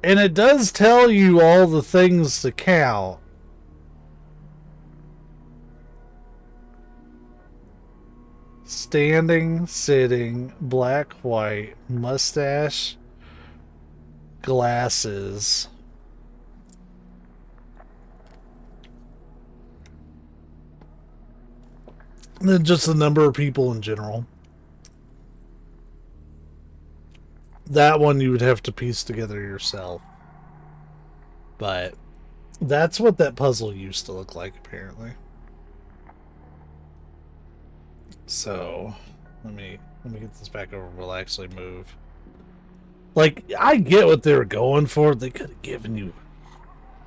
And it does tell you all the things to count. Standing, sitting, black, white, mustache, glasses. And then just the number of people in general. That one you would have to piece together yourself. But that's what that puzzle used to look like, apparently. So, let me get this back over. We'll actually move. Like, I get what they were going for. They could have given you...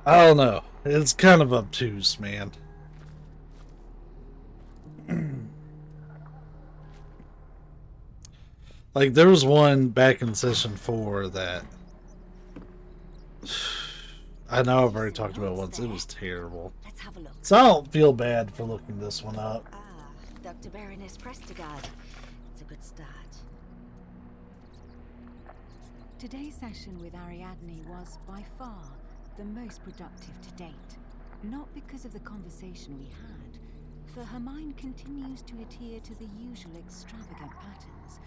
I don't know. It's kind of obtuse, man. Like, there was one back in session 4 that... I know I've already talked about once. It was terrible. Let's have a look. So I don't feel bad for looking this one up. Ah, Dr. Baroness Prestigard. It's a good start. Today's session with Ariadne was by far the most productive to date. Not because of the conversation we had, for her mind continues to adhere to the usual extravagant patterns,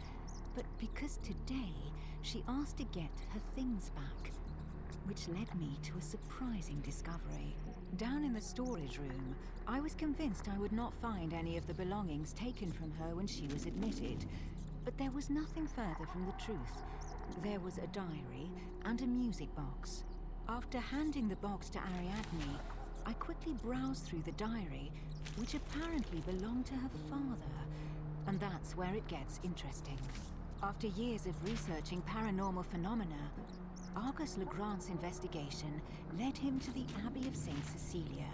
but because today she asked to get her things back, which led me to a surprising discovery. Down in the storage room, I was convinced I would not find any of the belongings taken from her when she was admitted, but there was nothing further from the truth. There was a diary and a music box. After handing the box to Ariadne, I quickly browsed through the diary, which apparently belonged to her father, and that's where it gets interesting. After years of researching paranormal phenomena, Argus Legrand's investigation led him to the Abbey of St. Cecilia,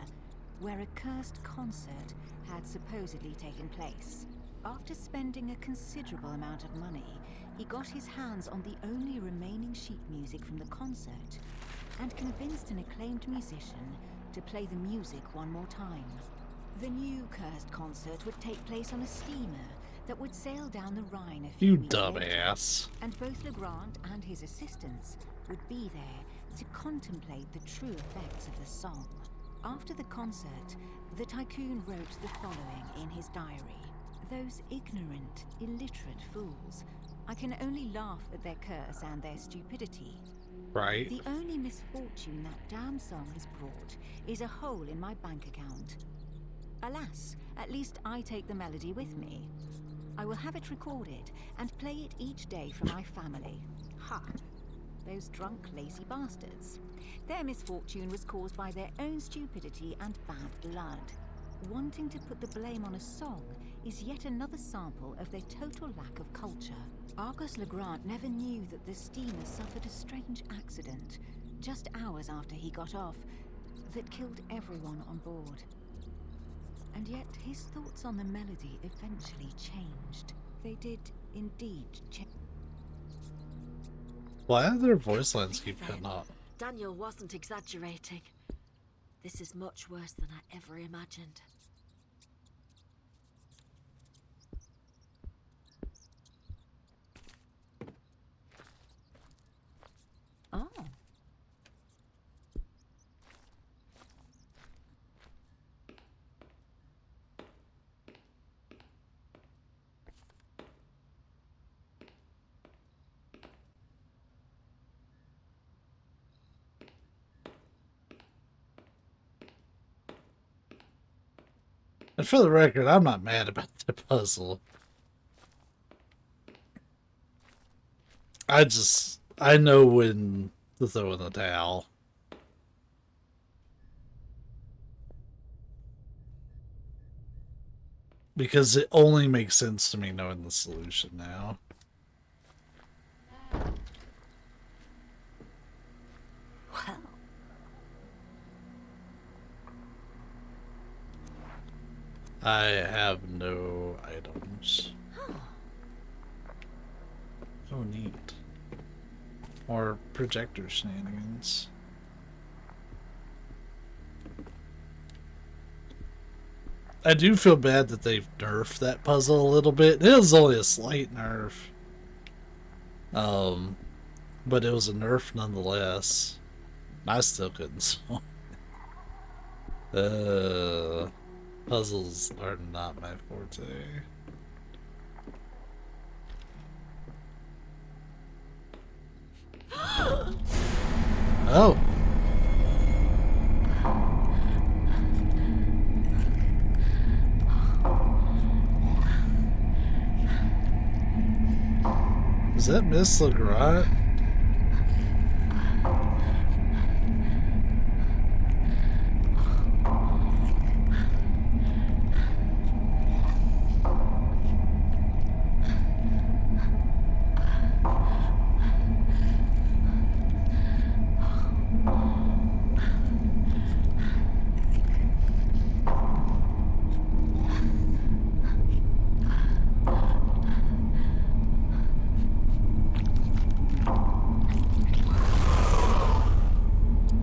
where a cursed concert had supposedly taken place. After spending a considerable amount of money, he got his hands on the only remaining sheet music from the concert, and convinced an acclaimed musician to play the music one more time. The new cursed concert would take place on a steamer that would sail down the Rhine a few You weeks later, dumbass. and both Legrand and his assistants would be there to contemplate the true effects of the song. After the concert, the tycoon wrote the following in his diary. Those ignorant, illiterate fools. I can only laugh at their curse and their stupidity. Right? The only misfortune that damn song has brought is a hole in my bank account. Alas, at least I take the melody with me. I will have it recorded and play it each day for my family. Ha! Those drunk, lazy bastards. Their misfortune was caused by their own stupidity and bad blood. Wanting to put the blame on a song is yet another sample of their total lack of culture. Argus Legrand never knew that the steamer suffered a strange accident just hours after he got off that killed everyone on board. And yet his thoughts on the melody eventually changed. They did indeed change. Why do their voice lines keep cutting off? Daniel wasn't exaggerating. This is much worse than I ever imagined. Oh. And for the record, I'm not mad about the puzzle. I know when to throw in the towel. Because it only makes sense to me knowing the solution now. Well, I have no items. Oh, neat. More projector shenanigans. I do feel bad that they've nerfed that puzzle a little bit. It was only a slight nerf. But it was a nerf nonetheless. I still couldn't solve. Puzzles are not my forte. Oh. Does that Miss Legrand?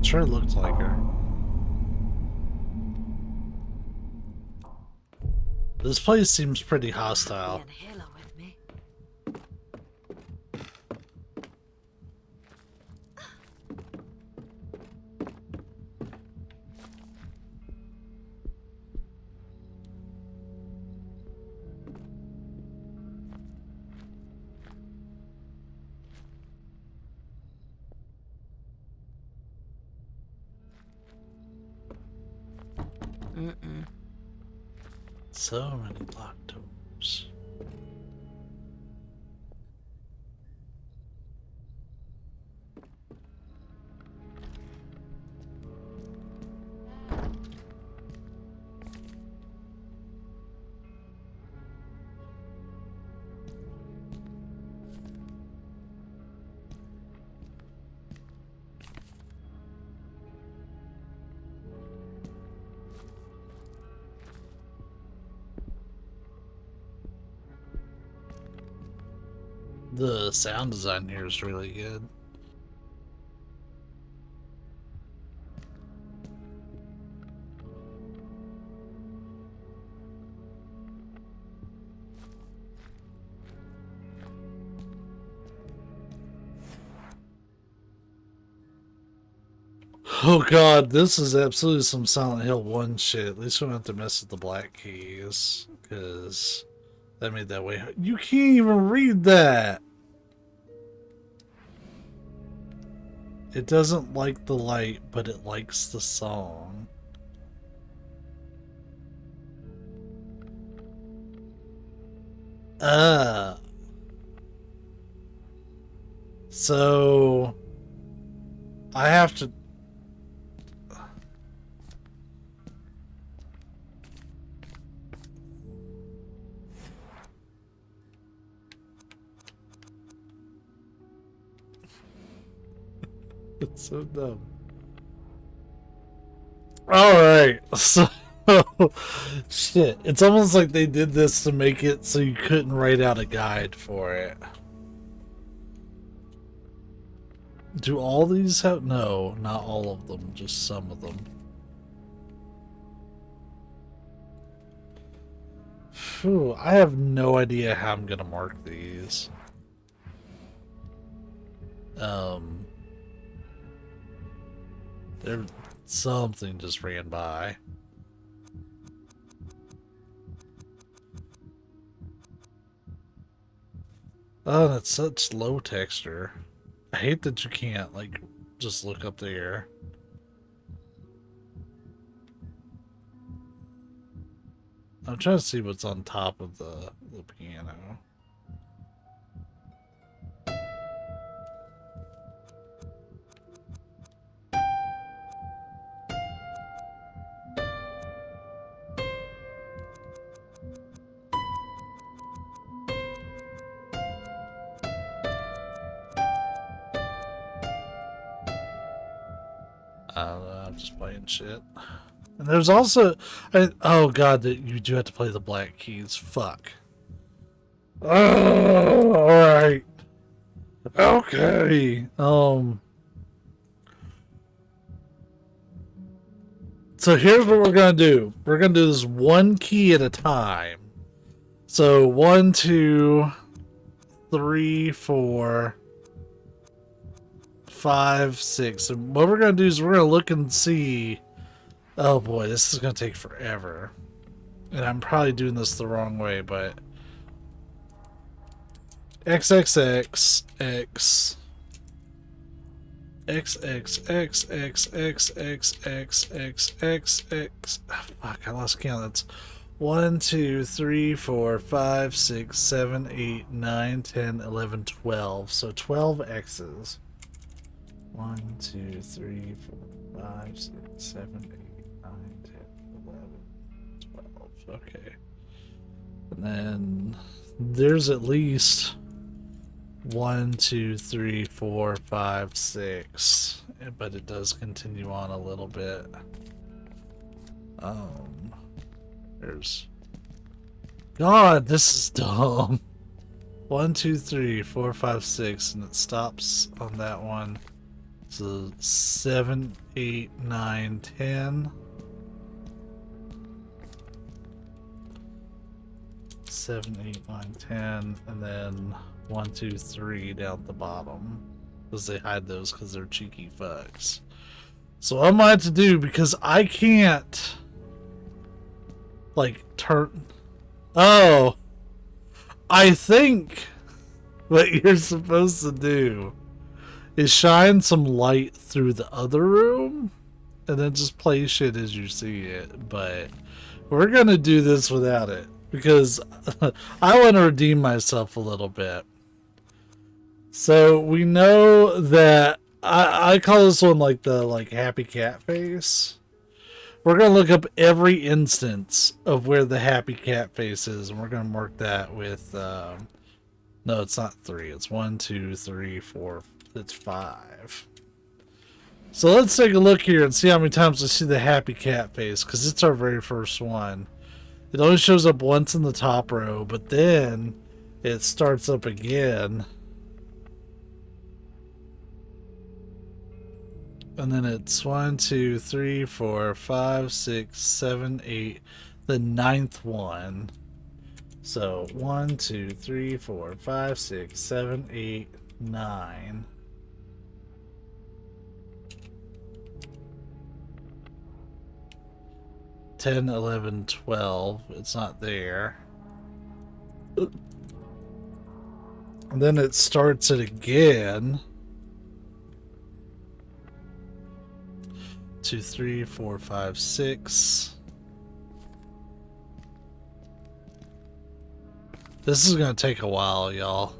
Sure looked like her. This place seems pretty hostile. Be an halo with me. So many locked doors. The sound design here is really good. Oh god, this is absolutely some Silent Hill 1 shit. At least we don't have to mess with the black keys, because that made that way. You can't even read that! It doesn't like the light, but it likes the song. So I have to. It's so dumb. Alright, so shit. It's almost like they did this to make it so you couldn't write out a guide for it. Do all these have? No, not all of them, just some of them. Phew, I have no idea how I'm gonna mark these. There, something just ran by. Oh, that's such low texture. I hate that you can't, like, just look up there. I'm trying to see what's on top of the piano. I'm just playing shit. And there's also, oh god, that you do have to play the black keys. Fuck. Oh, all right. Okay. So here's what we're gonna do. We're gonna do this one key at a time. So 1, 2, 3, 4, 5, 6. And what we're going to do is we're going to look and see. Oh boy, this is going to take forever. And I'm probably doing this the wrong way, but XXX, X, XXXXXXXXX. Fuck, I lost count. That's 1, 2, 3, 4, 5, 6, 7, 8, 9, 10, 11, 12. So 12 X's. 1, 2, 3, 4, 5, 6, 7, 8, 9, 10, 11, 12. Okay. And then there's at least 1, 2, 3, 4, 5, 6. But it does continue on a little bit. There's. God, this is dumb. 1, 2, 3, 4, 5, 6, and it stops on that one. So 7, 8, 9, 10. 7, 8, 9, 10, and then 1, 2, 3 down at the bottom. Because they hide those because they're cheeky fucks. So what I'm going to have to do, because I can't like turn. Oh, I think what you're supposed to do is shine some light through the other room and then just play shit as you see it. But we're gonna do this without it because I want to redeem myself a little bit. So we know that I call this one like the happy cat face. We're going to look up every instance of where the happy cat face is, and we're going to mark that with, no, it's not 3. It's 1, 2, 3, 4. It's 5. So let's take a look here and see how many times we see the happy cat face, because it's our very first one. It only shows up once in the top row, but then it starts up again. And then it's 1, 2, 3, 4, 5, 6, 7, 8. The 9th one. So 1, 2, 3, 4, 5, 6, 7, 8, 9. $10, $11, $12. It's not there. And then it starts it again. 2, 3, 4, 5, 6. This is going to take a while, y'all.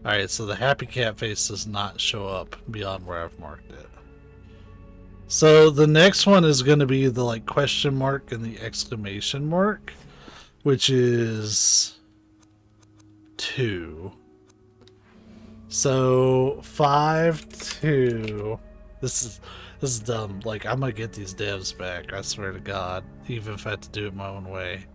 Alright, so the happy cat face does not show up beyond where I've marked it. So the next one is going to be the question mark and the exclamation mark, which is 2. So 5, 2. This is dumb. I'm gonna get these devs back, I swear to God, even if I have to do it my own way.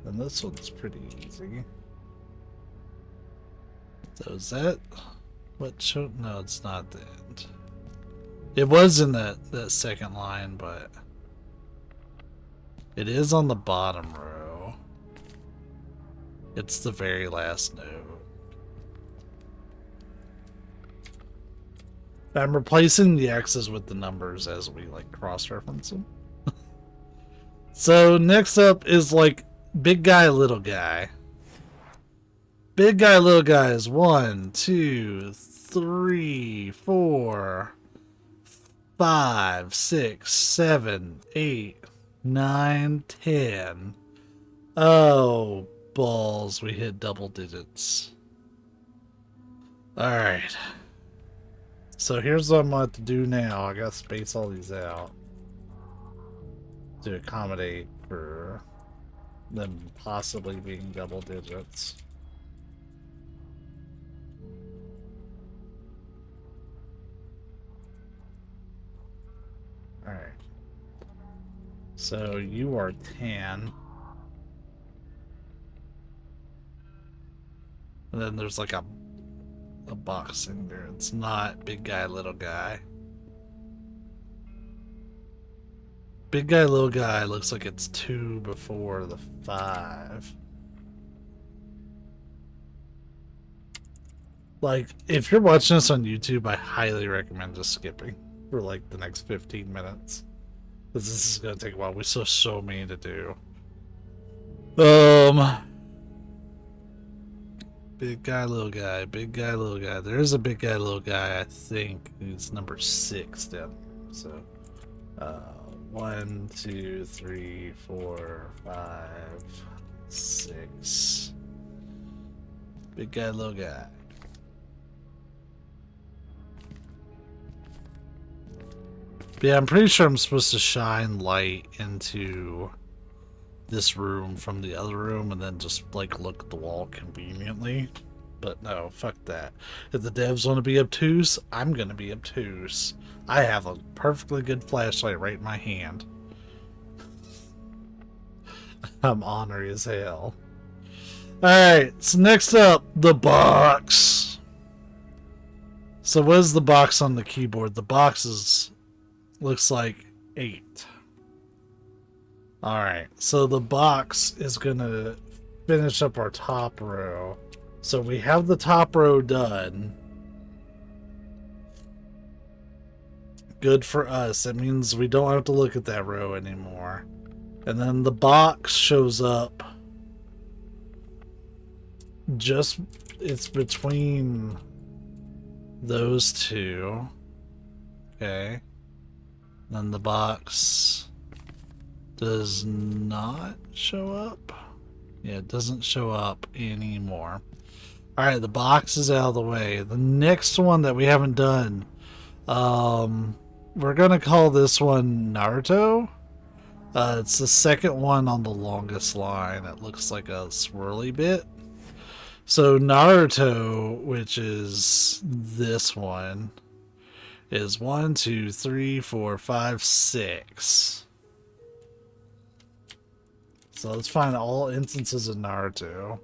And this one's pretty easy. So is that what show? No, it's not that. It was in that second line, but it is on the bottom row. It's the very last note. I'm replacing the X's with the numbers as we cross-reference them. So next up is big guy, little guy. Big guy, little guy is 1, 2, 3, 4, 5, 6, 7, 8, 9, 10. Oh, balls. We hit double digits. Alright. So here's what I'm going to do now. I gotta space all these out to accommodate for them possibly being double digits. Alright. So you are 10. And then there's a box in there. It's not big guy, little guy. Big guy, little guy looks like it's 2 before the 5. Like, if you're watching this on YouTube, I highly recommend just skipping for like the next 15 minutes. Because this is going to take a while. We still have so many to do. Big guy, little guy. Big guy, little guy. There is a big guy, little guy, I think. He's number 6 down here. So, 1, 2, 3, 4, 5, 6. Big guy, little guy. But yeah, I'm pretty sure I'm supposed to shine light into this room from the other room and then just like look at the wall conveniently. But no, fuck that. If the devs want to be obtuse, I'm gonna be obtuse. I have a perfectly good flashlight right in my hand. I'm ornery as hell. Alright, so next up, the box. So what is the box on the keyboard? The box is looks like 8. Alright, so the box is gonna finish up our top row. So we have the top row done. Good for us. It means we don't have to look at that row anymore. And then the box shows up just, it's between those two. Okay. Then the box does not show up. Yeah, it doesn't show up anymore. Alright, the box is out of the way. The next one that we haven't done, we're gonna call this one Naruto. It's the second one on the longest line. It looks like a swirly bit. So Naruto, which is this one, is 1, 2, 3, 4, 5, 6. So let's find all instances of Naruto.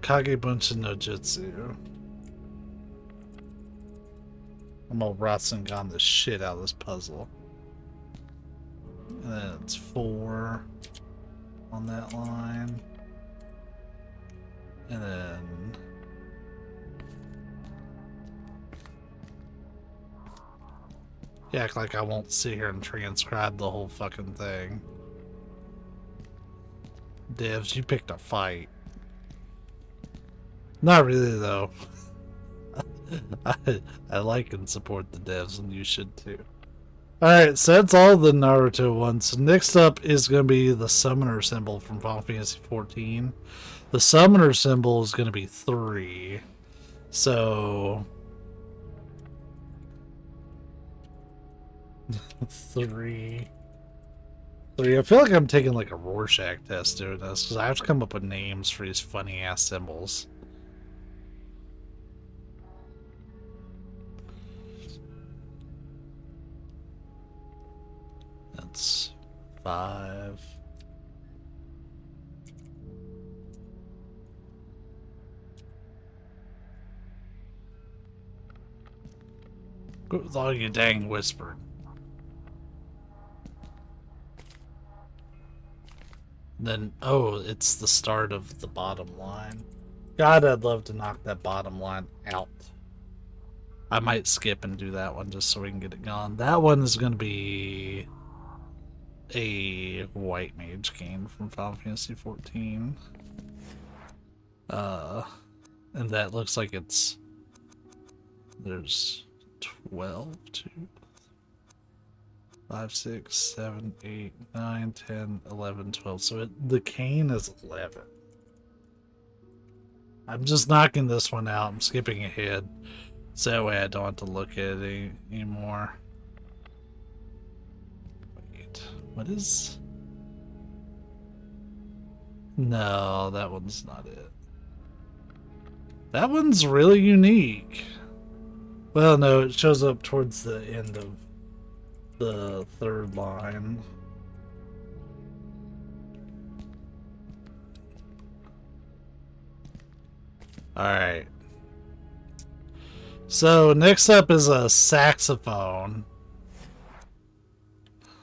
Kagebunshin no Jutsu. I'm gonna Rasengan the shit out of this puzzle. And then it's 4 on that line. And then you act like I won't sit here and transcribe the whole fucking thing. Devs, you picked a fight. Not really though. I like and support the devs, and you should too. Alright, so that's all the Naruto ones. So next up is going to be the summoner symbol from Final Fantasy XIV. The summoner symbol is going to be 3. So 3. I feel like I'm taking like a Rorschach test doing this, because I have to come up with names for these funny ass symbols. That's 5. With all you dang whispered. Then, oh, it's the start of the bottom line. God, I'd love to knock that bottom line out. I might skip and do that one just so we can get it gone. That one is going to be a white mage cane from Final Fantasy XIV. And that looks like it's... There's 12, 2, 5, 6, 7, 8, 9, 10, 11, 12. So the cane is 11. I'm just knocking this one out. I'm skipping ahead. So that way I don't have to look at it anymore. Wait, what is... No, that one's not it. That one's really unique. Well, no, it shows up towards the end of the third line. Alright. So, next up is a saxophone.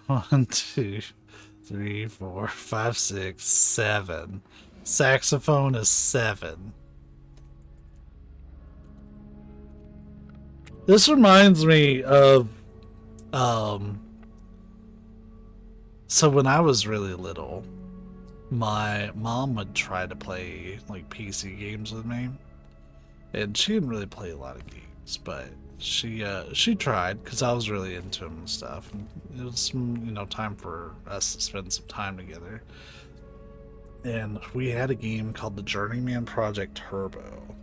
1, 2, 3, 4, 5, 6, 7. Saxophone is 7. This reminds me of, so when I was really little, my mom would try to play like PC games with me, and she didn't really play a lot of games, but she tried because I was really into them and stuff. And it was, time for us to spend some time together. And we had a game called the Journeyman Project Turbo,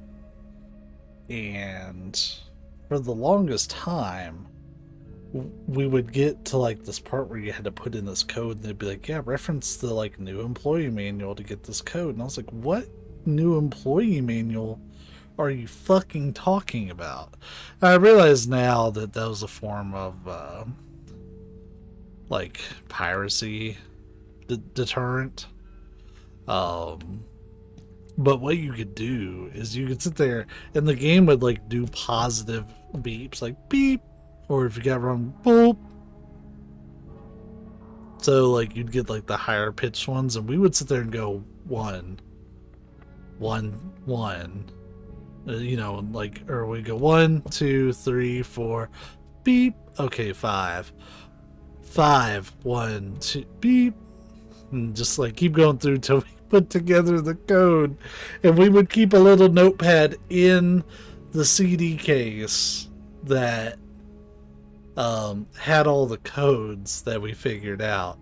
and for the longest time, we would get to like this part where you had to put in this code, and they'd be like, yeah, reference the like new employee manual to get this code. And I was like, what new employee manual are you fucking talking about? And I realize now that that was a form of like piracy deterrent. But what you could do is you could sit there and the game would like do positive beeps, like beep, or if you got wrong, boop. So like you'd get like the higher pitched ones, and we would sit there and go 1, 1, 1. Like, or we go 1, 2, 3, 4, beep. Okay, 5, 5, 1, 2, beep, and just like keep going through till we put together the code. And we would keep a little notepad in the CD case that had all the codes that we figured out.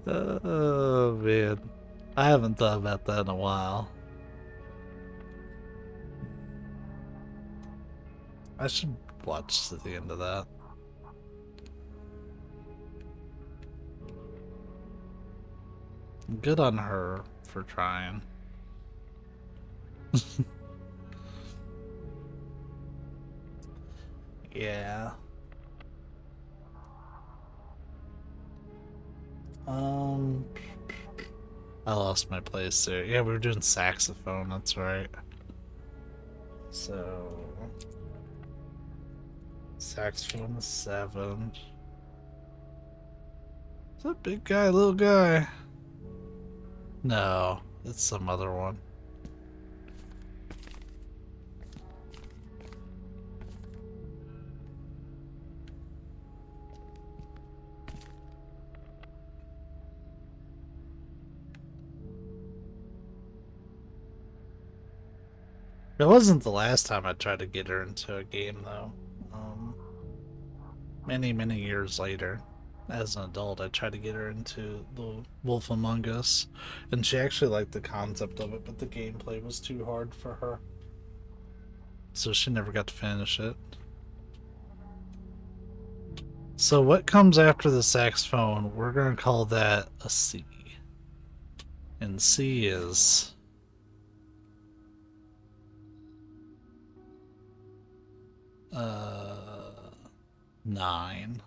Oh man, I haven't thought about that in a while. I should watch to the end of that. Good on her for trying. Yeah. I lost my place there. Yeah, we were doing saxophone, that's right. So saxophone is 7. Is that big guy, little guy? No, it's some other one. It wasn't the last time I tried to get her into a game, though. Many, many years later, as an adult, I tried to get her into the Wolf Among Us, and she actually liked the concept of it, but the gameplay was too hard for her. So she never got to finish it. So what comes after the saxophone, we're going to call that a C. And C is... 9.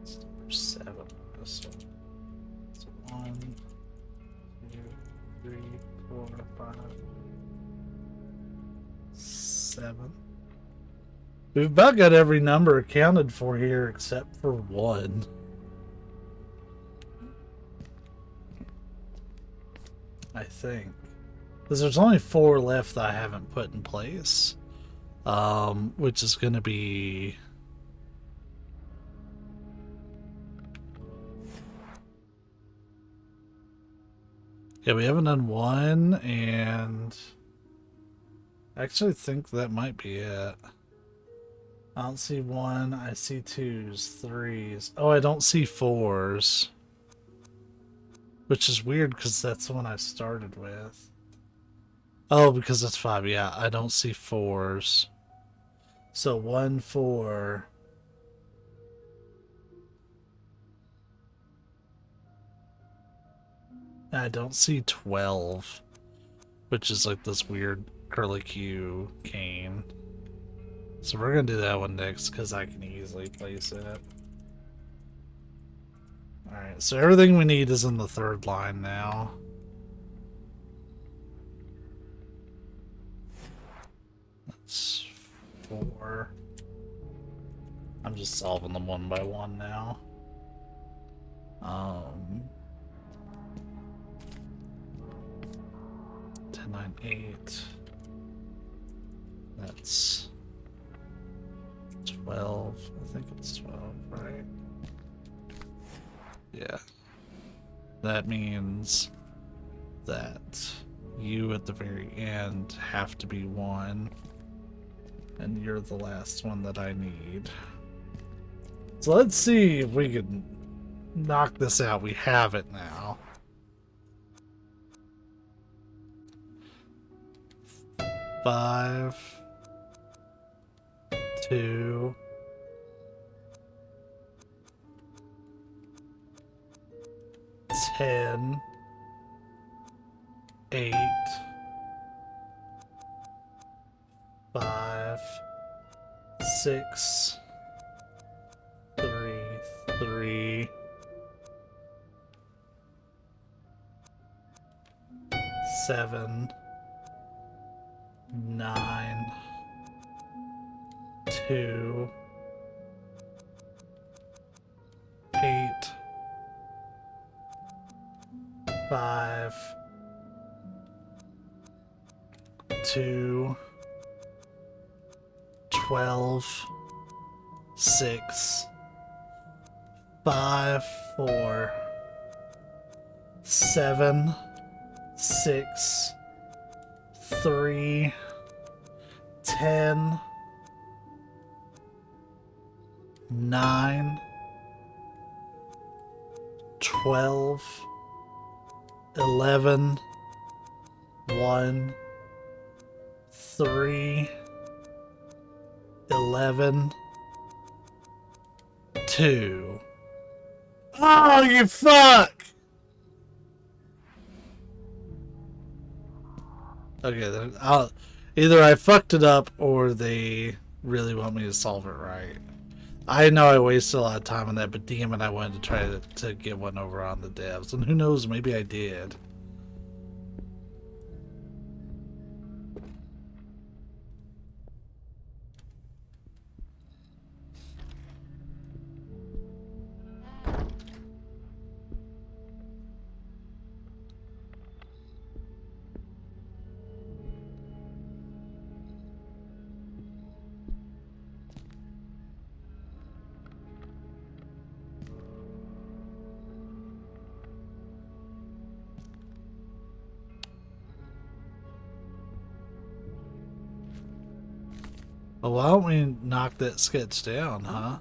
It's number 7. This one. It's 1, 2, 3, 4, 5, 7. We've about got every number accounted for here except for 1. I think. Because there's only 4 left that I haven't put in place. Which is going to be... Yeah, we haven't done 1, and I actually think that might be it. I don't see 1, I see 2s, 3s. Oh, I don't see 4s. Which is weird, because that's the one I started with. Oh, because that's 5, yeah, I don't see 4s. So 1, 4... I don't see 12, which is like this weird curlicue cane. So we're gonna do that one next because I can easily place it. Alright, so everything we need is in the third line now. That's 4. I'm just solving them one by one now. 10, 9, 8. That's 12. I think it's 12, right? Yeah. That means that you at the very end have to be 1. And you're the last one that I need. So let's see if we can knock this out. We have it now. Five, 2, 10, 8, 5, 6, 3, 3, 7, 9, 2, 8, 5, 2, 12, 6, 5, 4, 7, 6, 3, 10, 9, 12, 11, 1, 3, 11, 2. Oh, you fuck! Okay, then either I fucked it up or they really want me to solve it right. I know I wasted a lot of time on that, but damn it, I wanted to try to get one over on the devs. And who knows, maybe I did. Well, why don't we knock that sketch down, huh?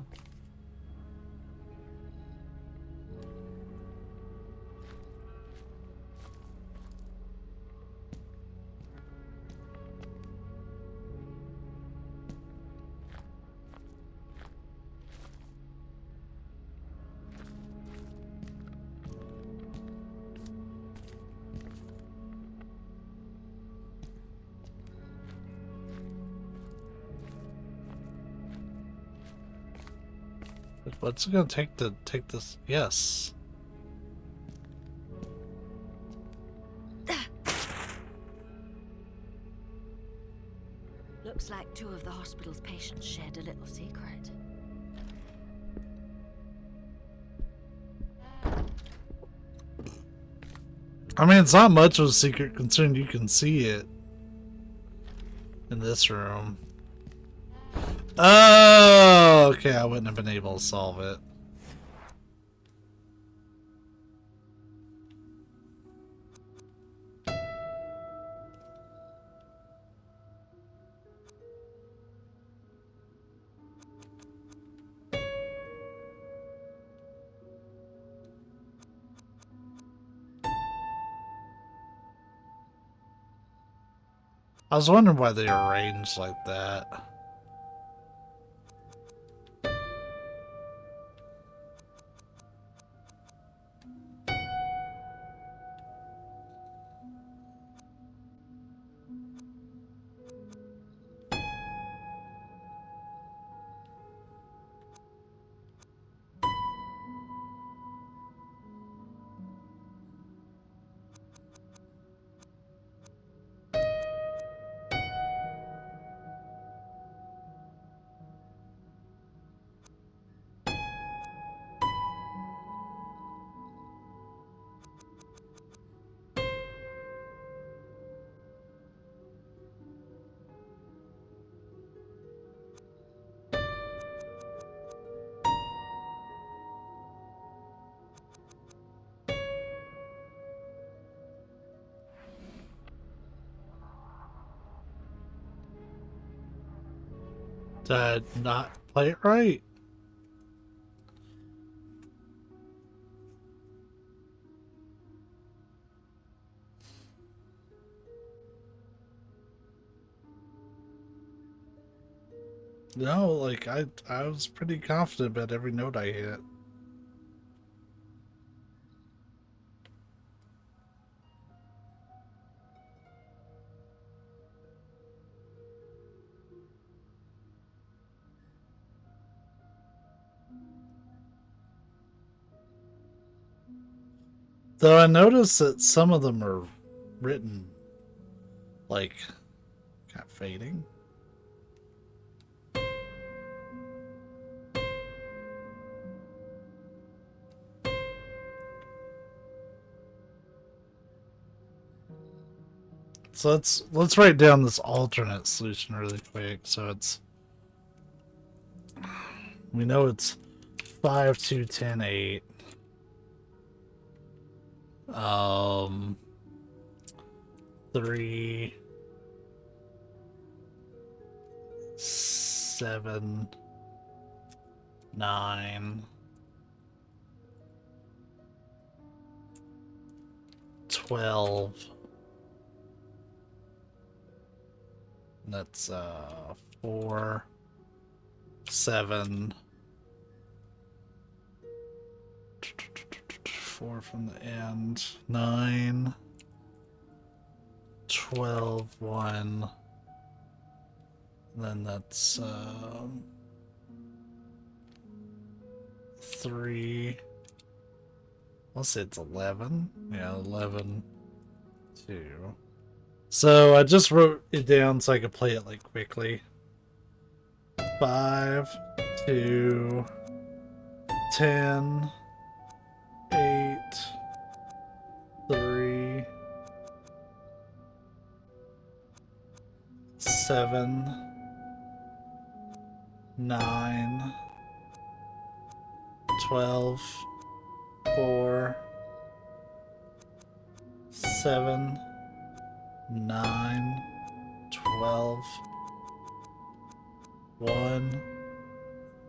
What's it gonna take to take this? Yes. Looks like 2 of the hospital's patients shared a little secret. I mean, it's not much of a secret considering you can see it in this room. Oh, okay, I wouldn't have been able to solve it. I was wondering why they arranged like that. Did I not play it right? No, like I was pretty confident about every note I hit. Though I noticed that some of them are written like kind of fading. So let's write down this alternate solution really quick. So we know it's 5, 2, 10, 8. 3, 7, 9, 12. That's 4, 7. 4 from the end. 9, 12, 1. And then that's 3. Let's say it's 11. Yeah, 11, 2. So I just wrote it down so I could play it like quickly. 5, 2, 10, 8, 3, 7, 9, 12, 4, 7, 9, 12, 1,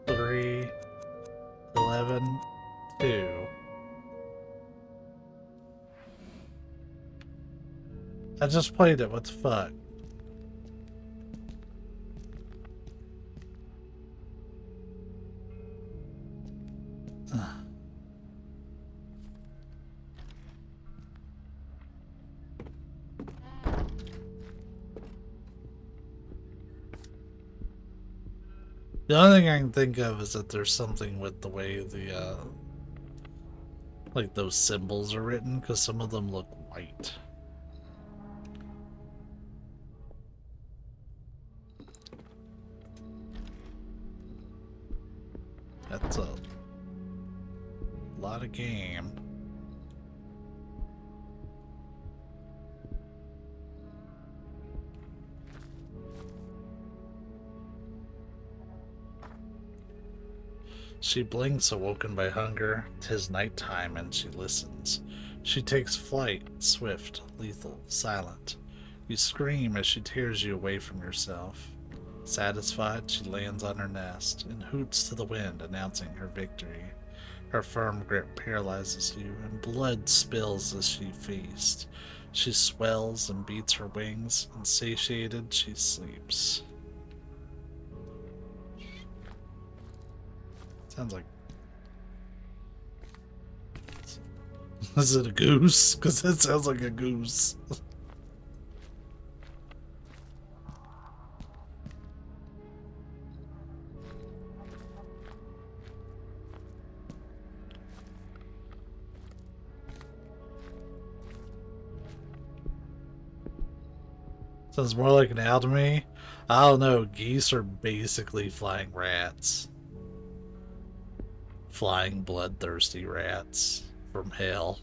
3, 11, 2. I just played it, what the fuck? The only thing I can think of is that there's something with the way the, like those symbols are written, because some of them look white. That's a lot of game. She blinks, awoken by hunger. 'Tis nighttime, and she listens. She takes flight, swift, lethal, silent. You scream as she tears you away from yourself. Satisfied, she lands on her nest and hoots to the wind, announcing her victory. Her firm grip paralyzes you, and blood spills as she feasts. She swells and beats her wings, and satiated, she sleeps. Sounds like... Is it a goose? Because that sounds like a goose. Sounds more like an owl to me. I don't know, geese are basically flying rats. Flying bloodthirsty rats from hell.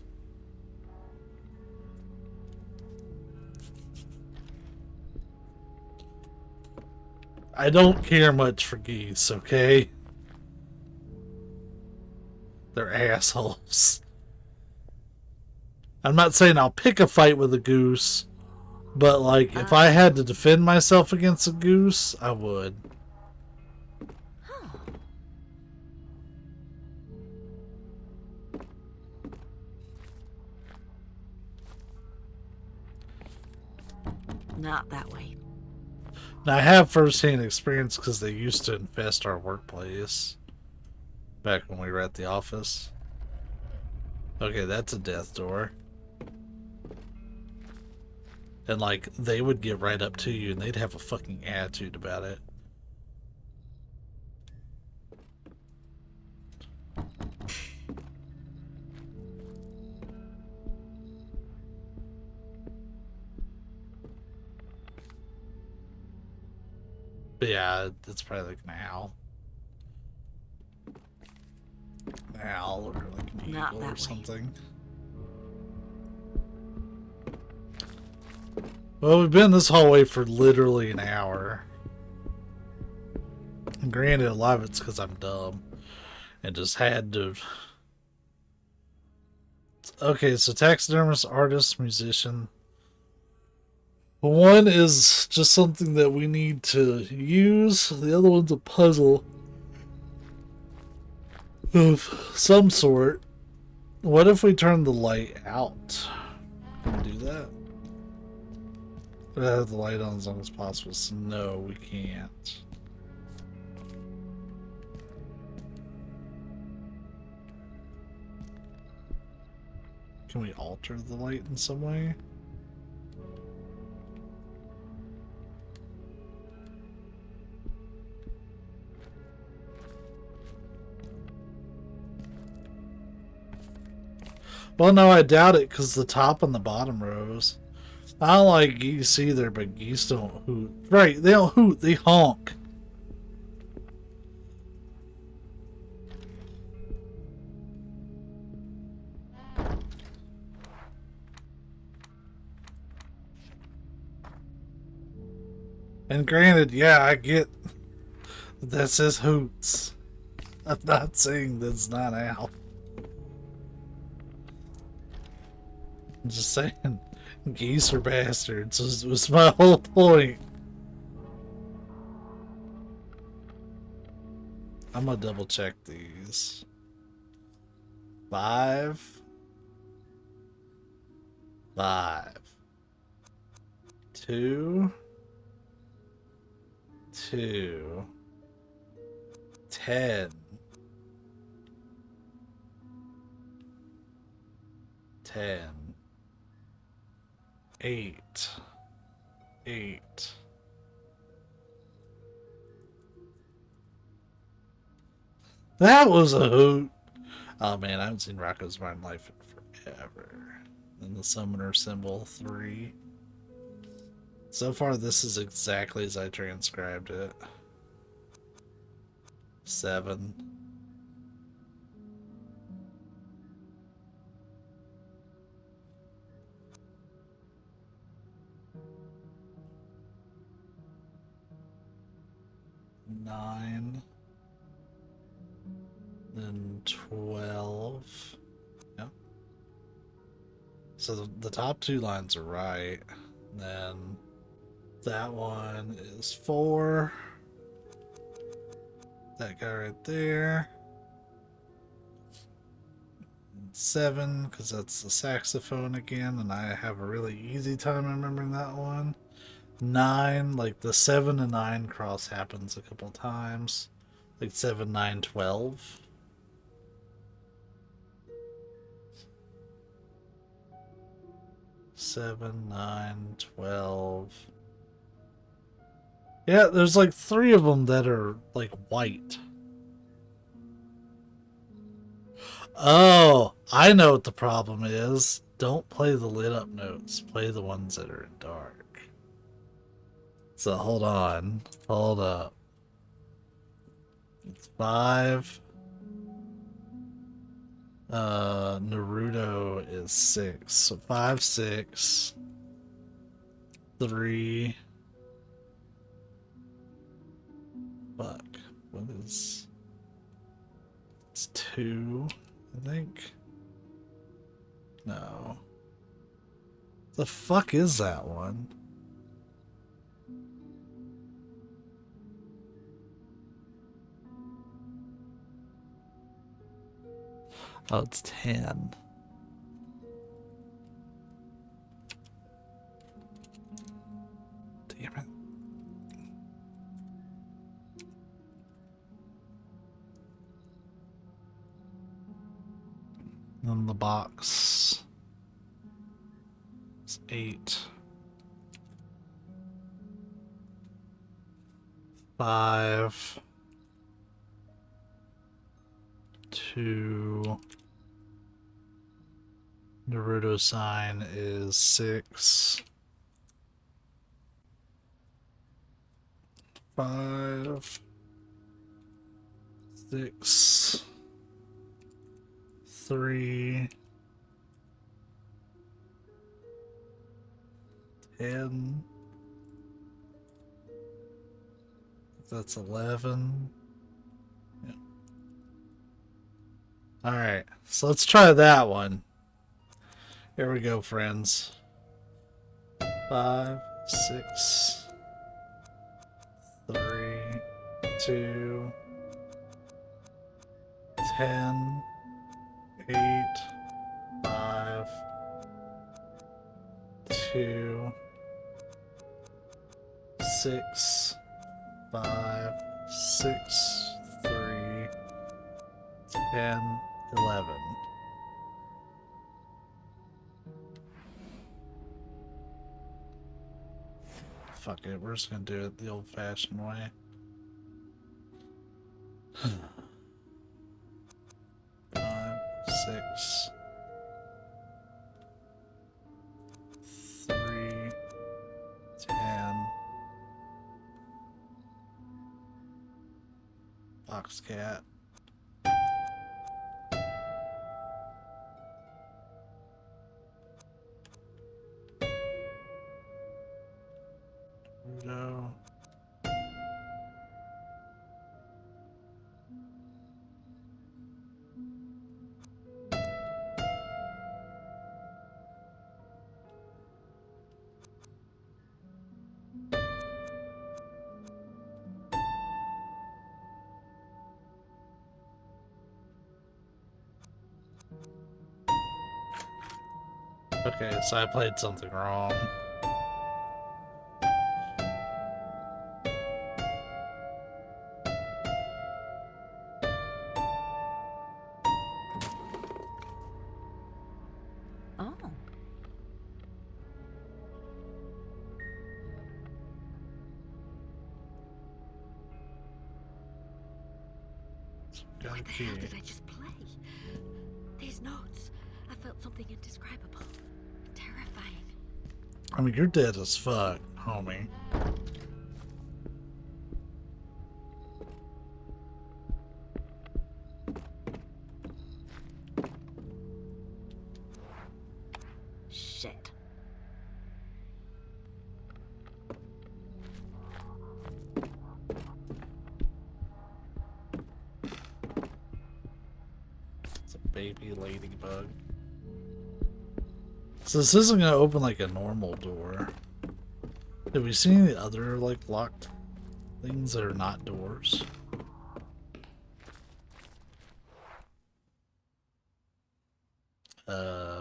I don't care much for geese, okay? They're assholes. I'm not saying I'll pick a fight with a goose, but like if I had to defend myself against a goose, I would. Not that way. Now, I have first-hand experience because they used to infest our workplace back when we were at the office. Okay, that's a death door. And, like, they would get right up to you and they'd have a fucking attitude about it. But yeah, it's probably like an owl. An owl or like an Not eagle that or way. something. Well, we've been in this hallway for literally an hour. And granted, a lot of it's because I'm dumb. And just had to... Okay, so taxidermist, artist, musician. One is just something that we need to use. The other one's a puzzle of some sort. What if we turn the light out? Can we do that? Have the light on as long as possible. So no, we can't. Can we alter the light in some way? Well, no, I doubt it because the top and the bottom rows. I don't like geese either, but geese don't hoot. Right, they don't hoot, they honk. And granted, yeah, I get that says hoots. I'm not saying that's not out. I'm just saying geese are bastards was my whole point. I'm gonna double check these. 5, 5, 2, 2, 10, 10, 8, 8. That was a hoot. Oh man, I haven't seen Rocco's Modern Life in forever. And the summoner symbol 3. So far, this is exactly as I transcribed it. 7. Nine. Then 12. Yeah. So the top two lines are right. Then that one is 4. That guy right there. 7, because that's the saxophone again, and I have a really easy time remembering that one. 9, like the 7 and 9 cross happens a couple times. Like 7, 9, 12. Seven, 9, 12. Yeah, there's like 3 of them that are like white. Oh, I know what the problem is. Don't play the lit up notes. Play the ones that are in dark. So hold on. Hold up. It's 5. Naruto is 6. So 5, 6, 3. Fuck. What is... It's 2, I think. No. The fuck is that one? Oh, it's 10. And the box is 8. 5. 2. Naruto sign is 6. 5. 6. 3. 10. That's 11. Yeah. Alright, so let's try that one. Here we go, friends. 5, 6, 3, 2, 10, 8, 5, 2, 6, 5, 6, 3, 10, 11. Fuck it, we're just gonna do it the old-fashioned way. 5, 6, 3, 10. Box cat. No. Okay, so I played something wrong. Oh. Got a What the key. hell did I just play? These notes. I felt something indescribable. Terrifying. I mean, you're dead as fuck, homie. Shit. It's a baby ladybug. So this isn't gonna open like a normal door. Have we seen any other like locked things that are not doors?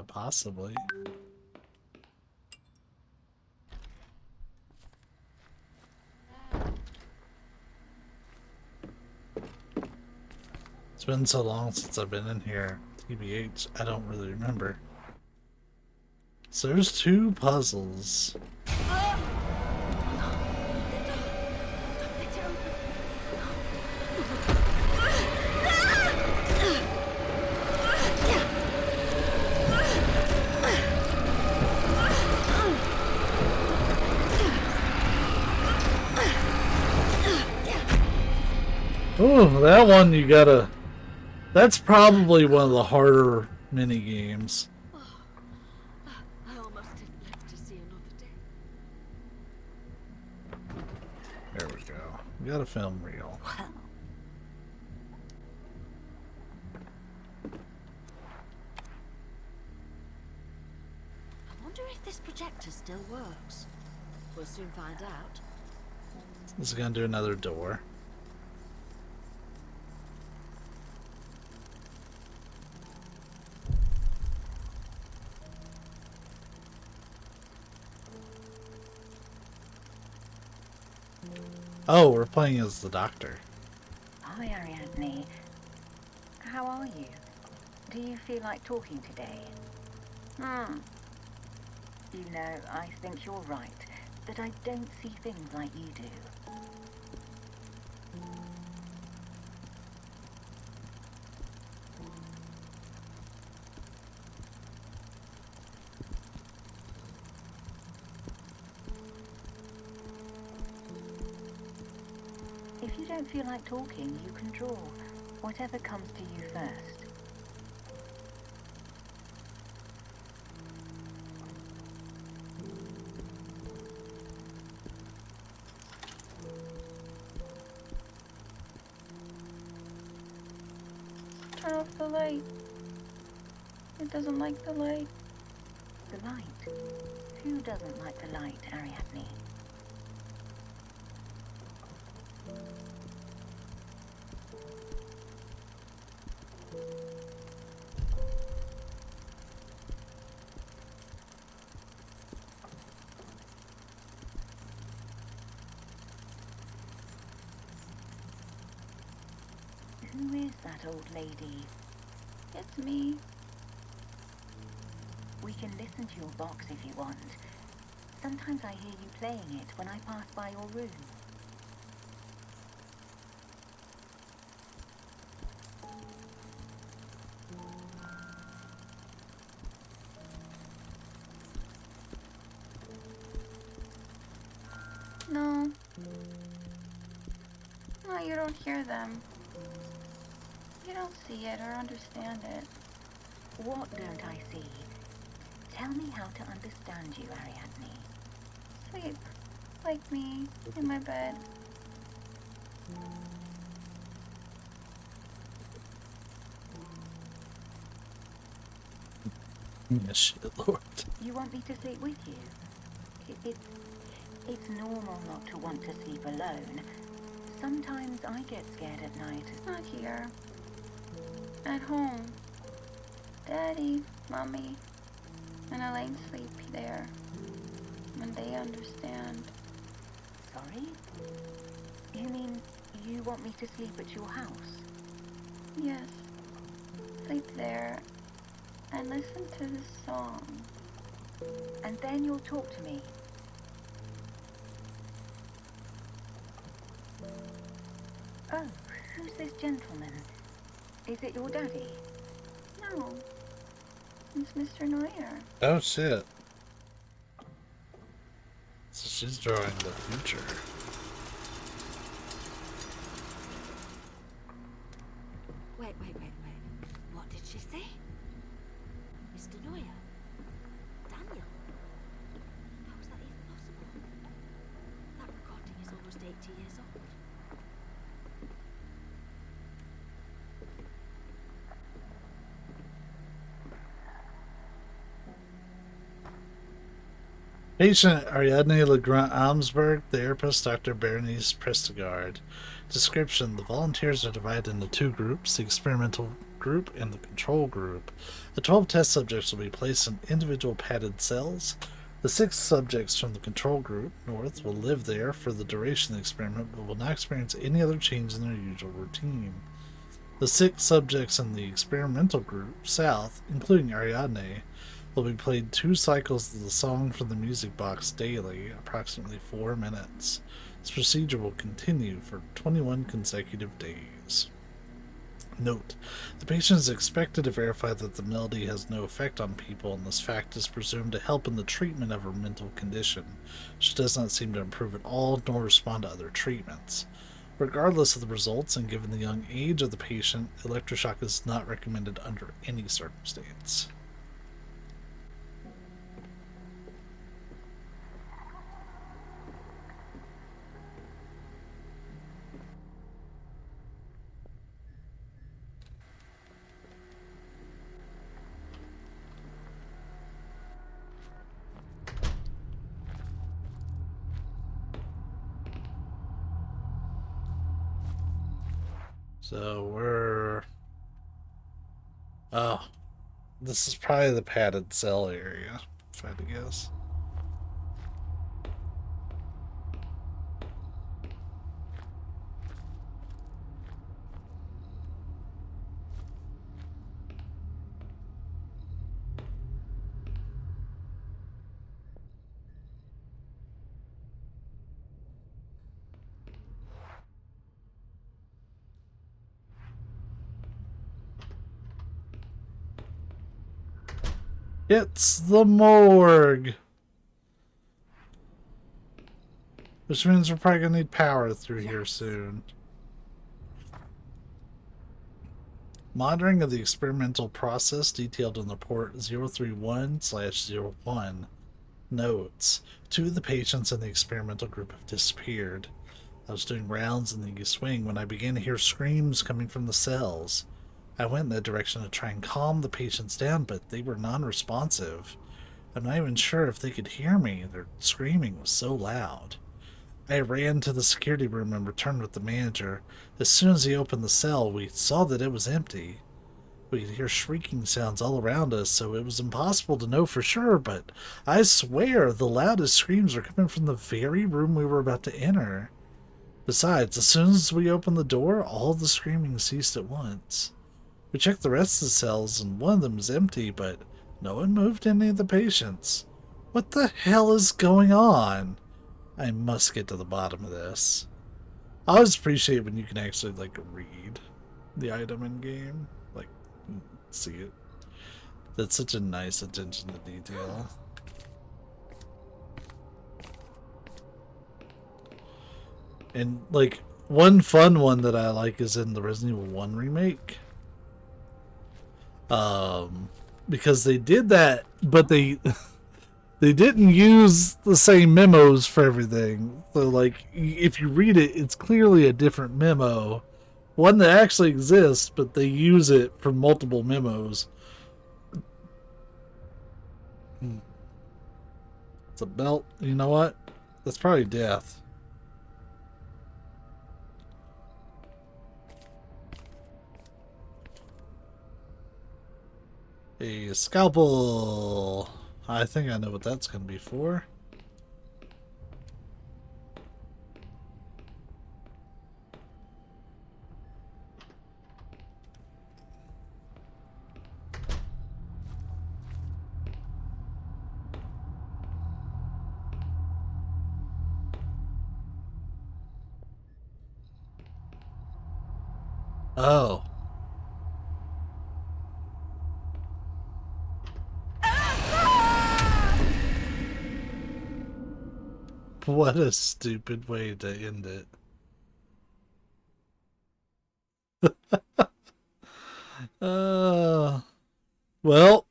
Possibly. It's been so long since I've been in here. TBH, I don't really remember. So there's 2 puzzles. Oh, that one you gotta... That's probably one of the harder mini games. I almost didn't live to see another day. There we go. We got a film reel. Well, I wonder if this projector still works. We'll soon find out. This is gonna do another door. Oh, we're playing as the doctor. Hi, Ariadne. How are you? Do you feel like talking today? You know, I think you're right, that I don't see things like you do. If you don't feel like talking, you can draw. Whatever comes to you first. Turn off the light. It doesn't like the light. The light? Who doesn't like the light, Ariadne? Who is that old lady? It's me. We can listen to your box if you want. Sometimes I hear you playing it when I pass by your room. No. No, you don't hear them. You don't see it or understand it. What don't I see? Tell me how to understand you, Ariadne. Sleep. Like me. In my bed. Yes, shit, Lord. You want me to sleep with you? It's normal not to want to sleep alone. Sometimes I get scared at night. Not here. At home. Daddy, Mommy, and Elaine sleep there. When they understand. Sorry? You mean you want me to sleep at your house? Yes. Sleep there. And listen to the song. And then you'll talk to me. Oh, who's this gentleman? Is it your daddy? No. It's Mr. Neuer. Oh, shit. So she's drawing the future. Wait. What did she say? Mr. Neuer? Daniel? How is that even possible? That recording is almost 80 years old. Patient Ariadne Legrand-Amsberg, therapist Dr. Bernice Prestegard. Description: the volunteers are divided into two groups, the experimental group and the control group. The 12 test subjects will be placed in individual padded cells. The 6 subjects from the control group, North, will live there for the duration of the experiment but will not experience any other change in their usual routine. The 6 subjects in the experimental group, South, including Ariadne, will be played 2 cycles of the song from the music box daily, approximately 4 minutes. This procedure will continue for 21 consecutive days. Note: the patient is expected to verify that the melody has no effect on people, and this fact is presumed to help in the treatment of her mental condition. She does not seem to improve at all, nor respond to other treatments. Regardless of the results, and given the young age of the patient, electroshock is not recommended under any circumstance. So we're... Oh. This is probably the padded cell area, if I had to guess. It's the morgue. Which means we're probably gonna need power through here soon. Monitoring of the experimental process detailed in the report 031/01. Notes. 2 of the patients in the experimental group have disappeared. I was doing rounds in the east wing when I began to hear screams coming from the cells. I went in that direction to try and calm the patients down, but they were non-responsive. I'm not even sure if they could hear me. Their screaming was so loud. I ran to the security room and returned with the manager. As soon as he opened the cell, we saw that it was empty. We could hear shrieking sounds all around us, so it was impossible to know for sure, but I swear the loudest screams were coming from the very room we were about to enter. Besides, as soon as we opened the door, all the screaming ceased at once. We checked the rest of the cells, and one of them was empty, but no one moved any of the patients. What the hell is going on? I must get to the bottom of this. I always appreciate when you can actually, like, read the item in game. Like, see it. That's such a nice attention to detail. And, like, one fun one that I like is in the Resident Evil 1 remake. Because they did that, but they didn't use the same memos for everything. So, like, if you read it, it's clearly a different memo. One that actually exists, but they use it for multiple memos. It's a belt. You know what? That's probably death. A scalpel. I think I know what that's going to be for. Oh. What a stupid way to end it. Well,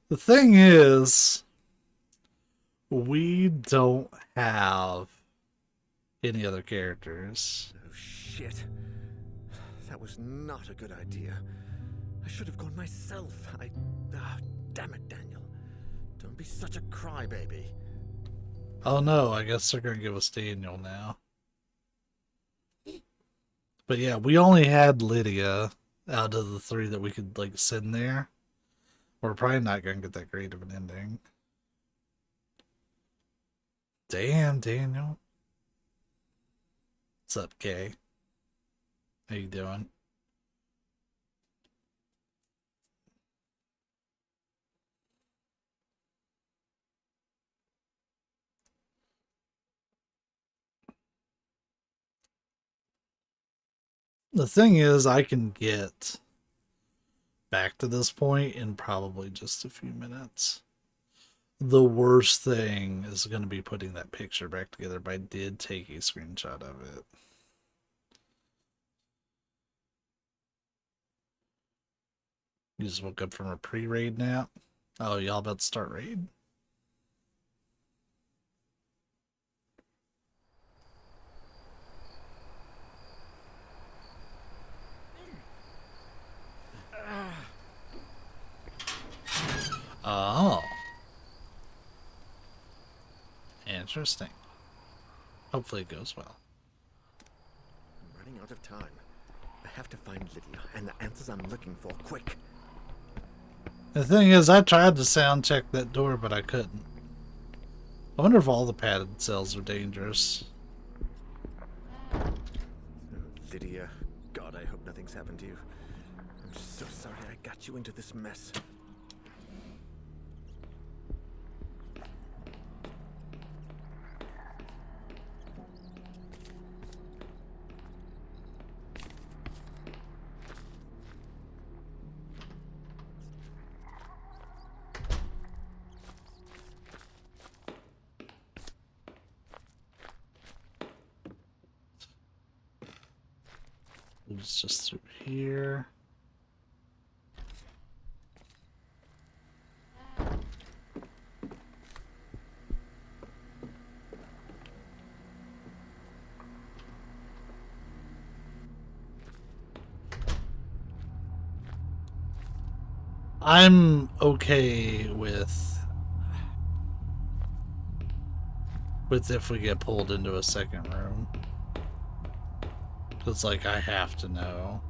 the thing is, we don't have any other characters. Oh, shit. That was not a good idea. I should have gone myself. Damn it, Daniel. Don't be such a crybaby. Oh no, I guess they're gonna give us Daniel now. But yeah, we only had Lydia out of the 3 that we could, like, send there. We're probably not gonna get that great of an ending. Damn, Daniel. What's up, Kay? How you doing? The thing is, I can get back to this point in probably just a few minutes. The worst thing is going to be putting that picture back together, but I did take a screenshot of it. You just woke up from a pre-raid nap? Oh, y'all about to start raid? Oh. Interesting. Hopefully it goes well. I'm running out of time. I have to find Lydia and the answers I'm looking for quick. The thing is, I tried to sound check that door, but I couldn't. I wonder if all the padded cells are dangerous. Oh, Lydia. God, I hope nothing's happened to you. I'm so sorry I got you into this mess. It's just through here. I'm okay with if we get pulled into a second room. It's like I have to know.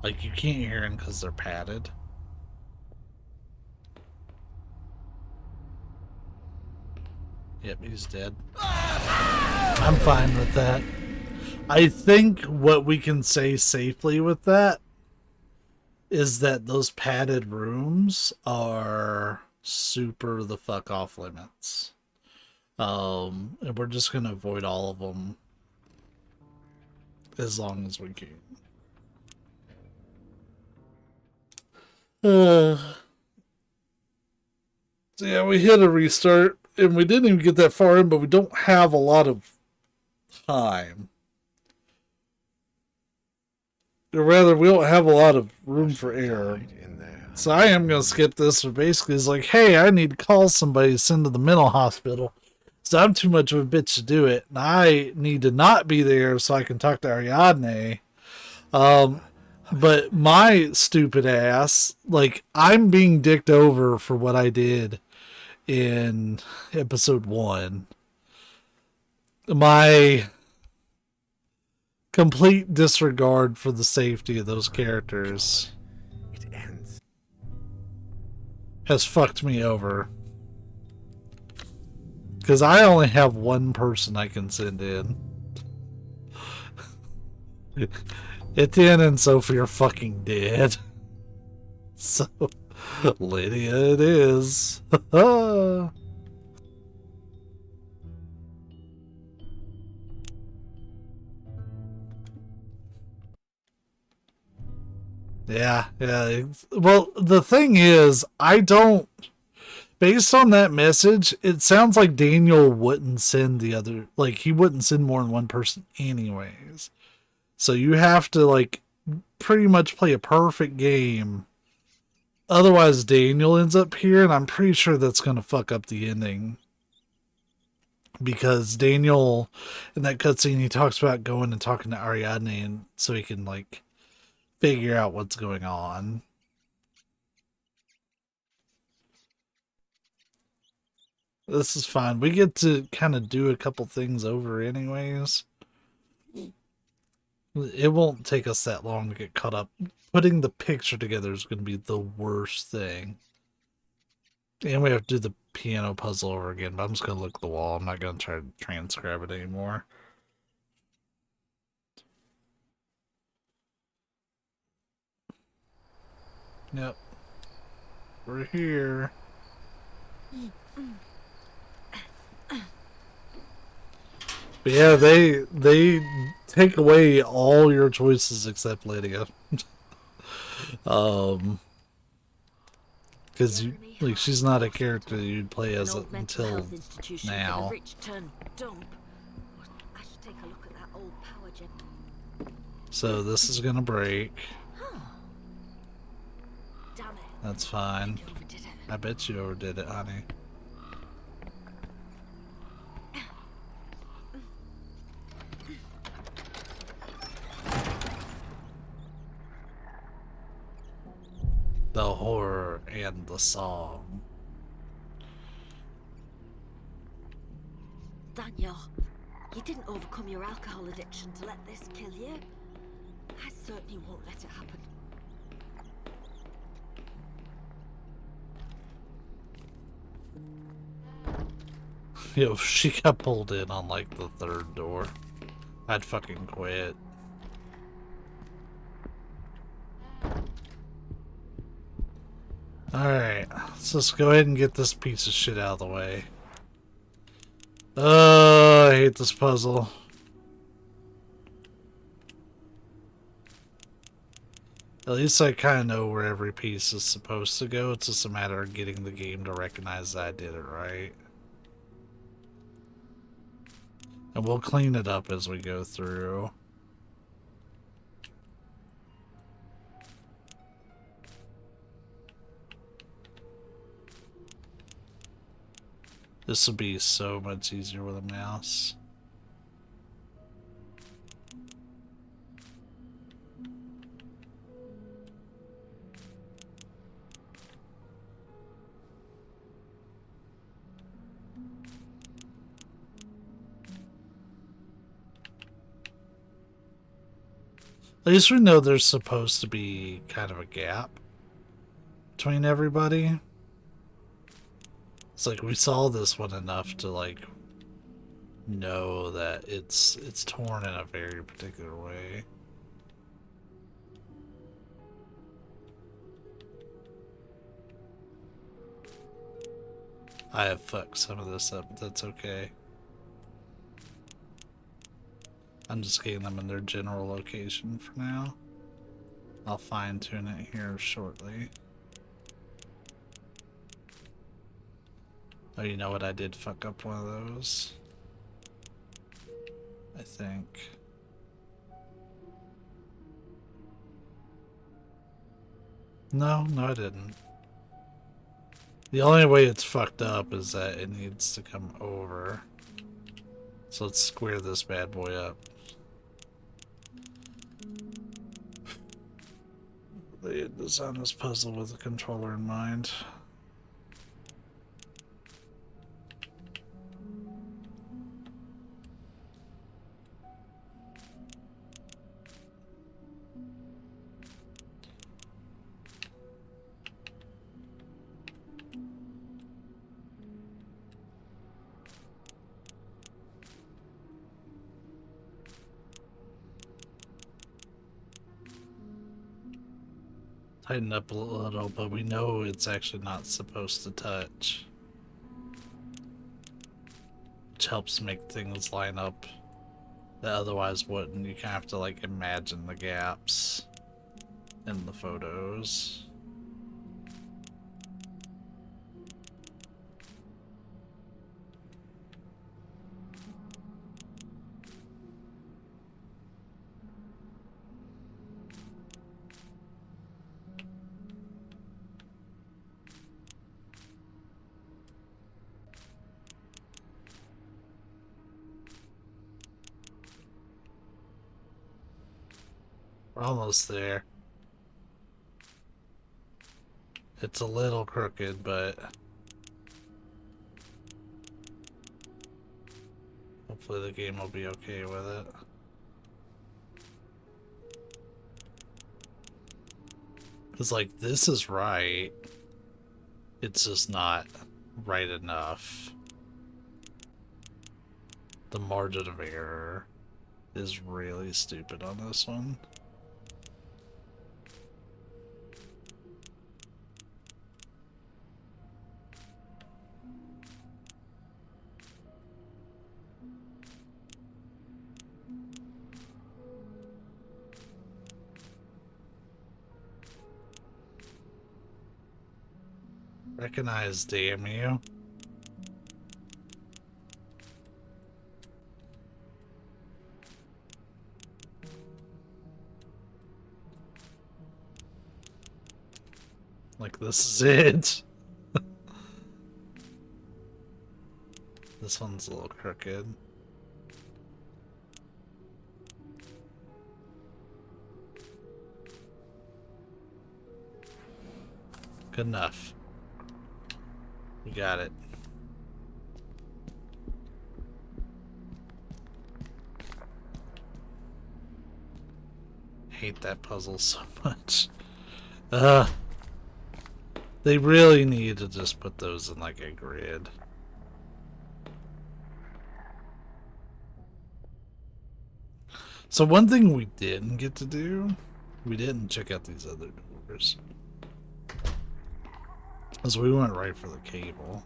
Like you can't hear them because they're padded. Yep, he's dead. I'm fine with that. I think what we can say safely with that is that those padded rooms are super the fuck off limits. And we're just gonna avoid all of them as long as we can. So yeah, we hit a restart, and we didn't even get that far in, but we don't have a lot of time. Or rather, we don't have a lot of room for error. So I am going to skip this. So basically, it's like, hey, I need to call somebody to send to the mental hospital. So I'm too much of a bitch to do it. And I need to not be there so I can talk to Ariadne. But my stupid ass, like, I'm being dicked over for what I did in episode 1. My complete disregard for the safety of those characters has fucked me over. Because I only have one person I can send in. Etienne and Sophie are fucking dead. So, Lydia it is. Yeah. Well, the thing is, based on that message, it sounds like Daniel wouldn't send he wouldn't send more than one person anyways. So you have to, like, pretty much play a perfect game. Otherwise, Daniel ends up here, and I'm pretty sure that's going to fuck up the ending. Because Daniel, in that cutscene, he talks about going and talking to Ariadne, and so he can, like, figure out what's going on. This is fine. We get to kind of do a couple things over anyways. It won't take us that long to get caught up. Putting the picture together is going to be the worst thing. And we have to do the piano puzzle over again, but I'm just going to look at the wall. I'm not going to try to transcribe it anymore. Yep. We're here. But yeah, they take away all your choices except Lydia. Because she's not a character you'd play as until now. So this is gonna break. That's fine. I bet you overdid it, honey. The horror and the song. Daniel, you didn't overcome your alcohol addiction to let this kill you. I certainly won't let it happen. Yo, she got pulled in on like the 3rd door. I'd fucking quit. Alright, let's just go ahead and get this piece of shit out of the way. I hate this puzzle. At least I kind of know where every piece is supposed to go. It's just a matter of getting the game to recognize that I did it right. And we'll clean it up as we go through. This would be so much easier with a mouse. At least we know there's supposed to be kind of a gap between everybody. It's like we saw this one enough to like know that it's torn in a very particular way. I have fucked some of this up, but that's okay. I'm just getting them in their general location for now. I'll fine tune it here shortly. Oh, you know what? I did fuck up one of those. I think. No, I didn't. The only way it's fucked up is that it needs to come over. So let's square this bad boy up. They designed this puzzle with a controller in mind. Tighten up a little, but we know it's actually not supposed to touch. Which helps make things line up that otherwise wouldn't. You kind of have to like imagine the gaps in the photos. We're almost there. It's a little crooked, but hopefully the game will be okay with it. It's like, this is right. It's just not right enough. The margin of error is really stupid on this one. Recognize, damn you. Like, this is it. This one's a little crooked. Good enough. You got it. Hate that puzzle so much. They really need to just put those in like a grid. So one thing we didn't get to do, we didn't check out these other doors. Because we went right for the cable.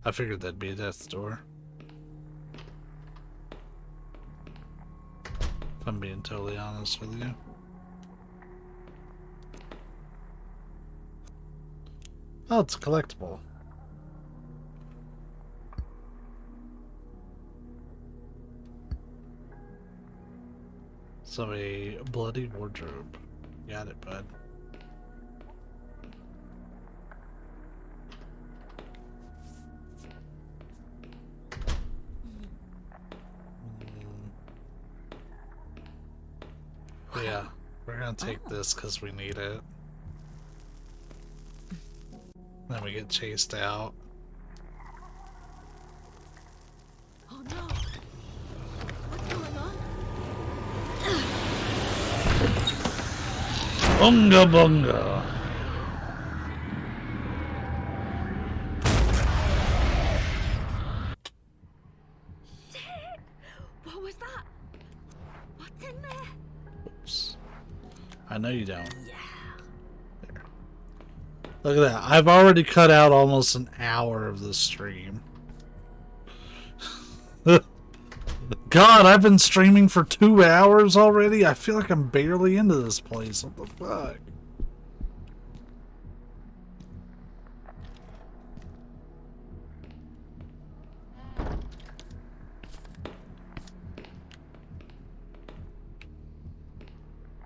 I figured that'd be a death door. If I'm being totally honest with you. Oh, it's collectible. So a bloody wardrobe. got it, bud. Yeah, we're gonna take this because we need it. Then we get chased out. Oh no! What's going on? Bunga bunga! Shit! What was that? What's in there? Oops. I know you don't. Yeah. There. Look at that. I've already cut out almost an hour of the stream. God, I've been streaming for 2 hours already. I feel like I'm barely into this place. What the fuck?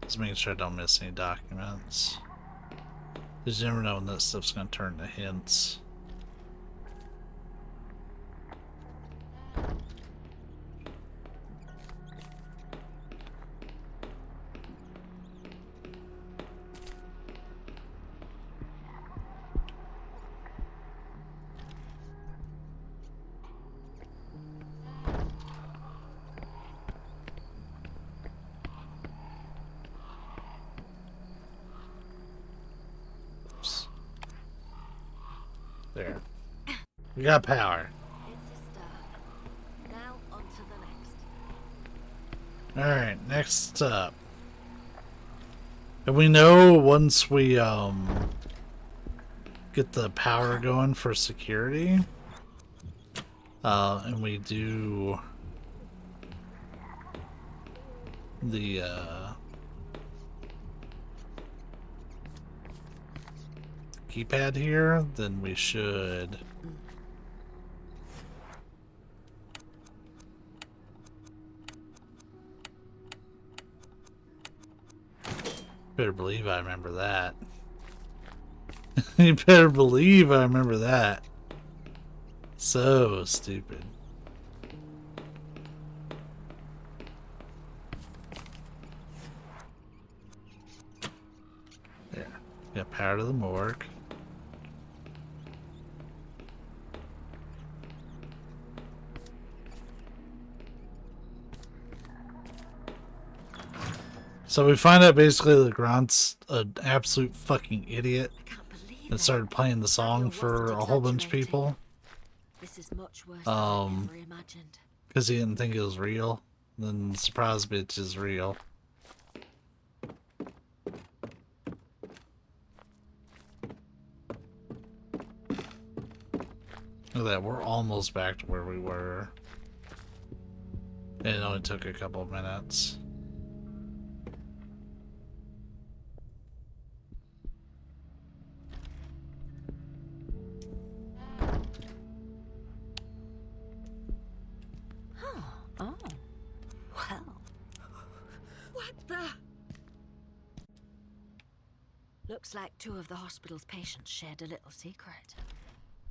Just making sure I don't miss any documents. Because you never know when that stuff's going to turn to hints. Oops. There. We got power. It's a start. Now on to the next. Alright, next up. And we know once we get the power going for security, and we do the keypad here, then we should better believe I remember that. You better believe I remember that. So stupid. There. Got power to the morgue. So we find out basically Legrand's an absolute fucking idiot I can't believe and it. started playing the song Daniel for wasn't a whole bunch of exaggerating. people This is much worse than I ever imagined. because he didn't think it was real. Then surprise bitch is real. Look at that, we're almost back to where we were. And it only took a couple of minutes. Oh. Well. What the? Looks like two of the hospital's patients shared a little secret.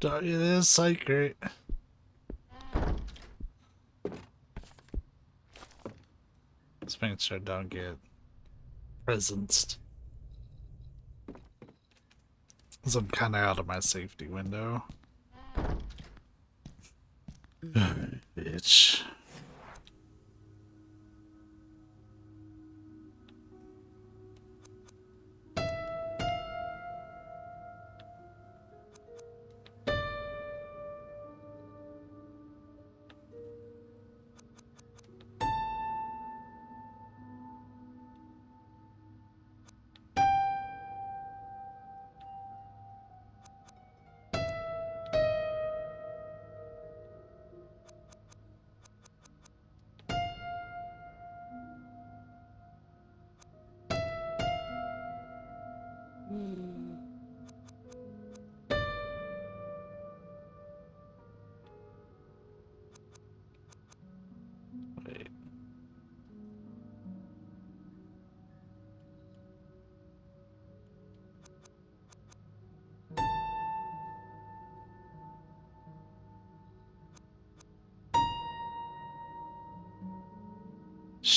It is secret. Just making sure I don't get presenced. Because I'm kind of out of my safety window. Bitch. Wait.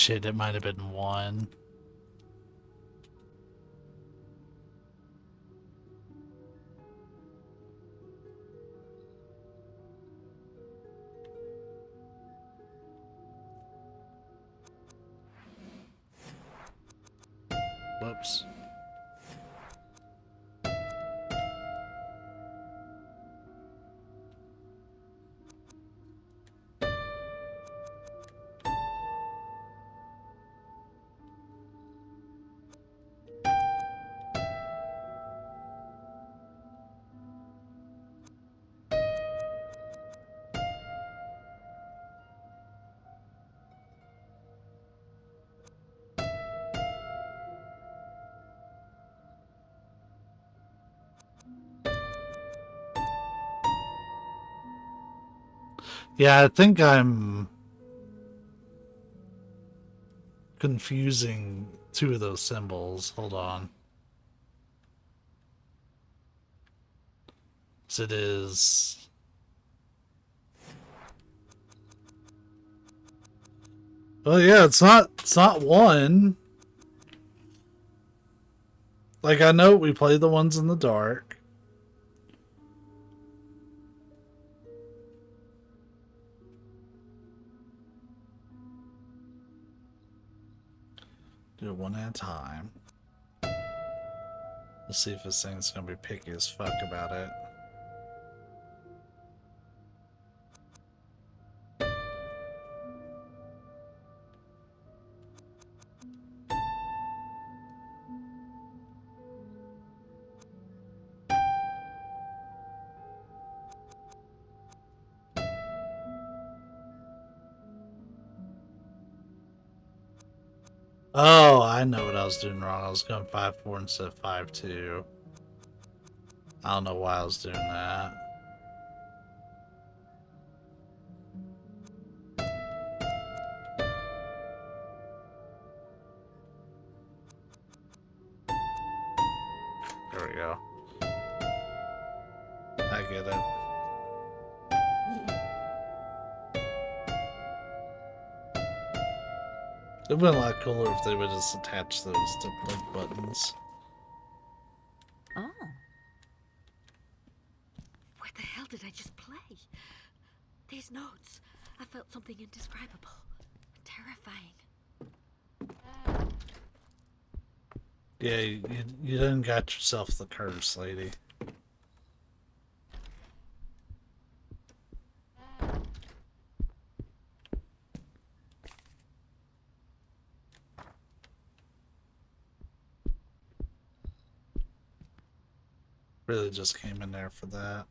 Shit, it might have been 1. Whoops. Yeah, I think I'm confusing 2 of those symbols. Hold on. So it is... Oh yeah, it's not 1. Like, I know we play the ones in the dark. Do it one at a time. Let's see if this thing's gonna be picky as fuck about it. Oh, I know what I was doing wrong. I was going 5-4 instead of 5-2. I don't know why I was doing that. There we go. I get it. It would have been a lot cooler if they would just attach those to blink buttons. Oh. What the hell did I just play? These notes. I felt something indescribable. Terrifying. Yeah, you done got yourself the curse, lady. Really just came in there for that.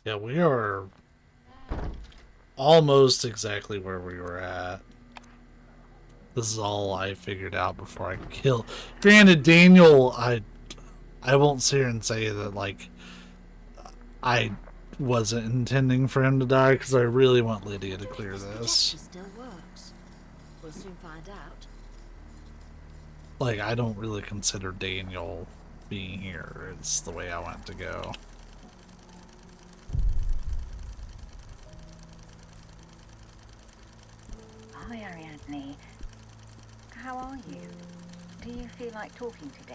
Yeah, we are almost exactly where we were at. This is all I figured out before I killed. Granted, Daniel, I won't sit here and say that, like, I wasn't intending for him to die, because I really want Lydia to clear this. Still works. We'll soon find out. Like, I don't really consider Daniel being here. It's the way I want to go. Hi, Ariadne. How are you? Do you feel like talking today?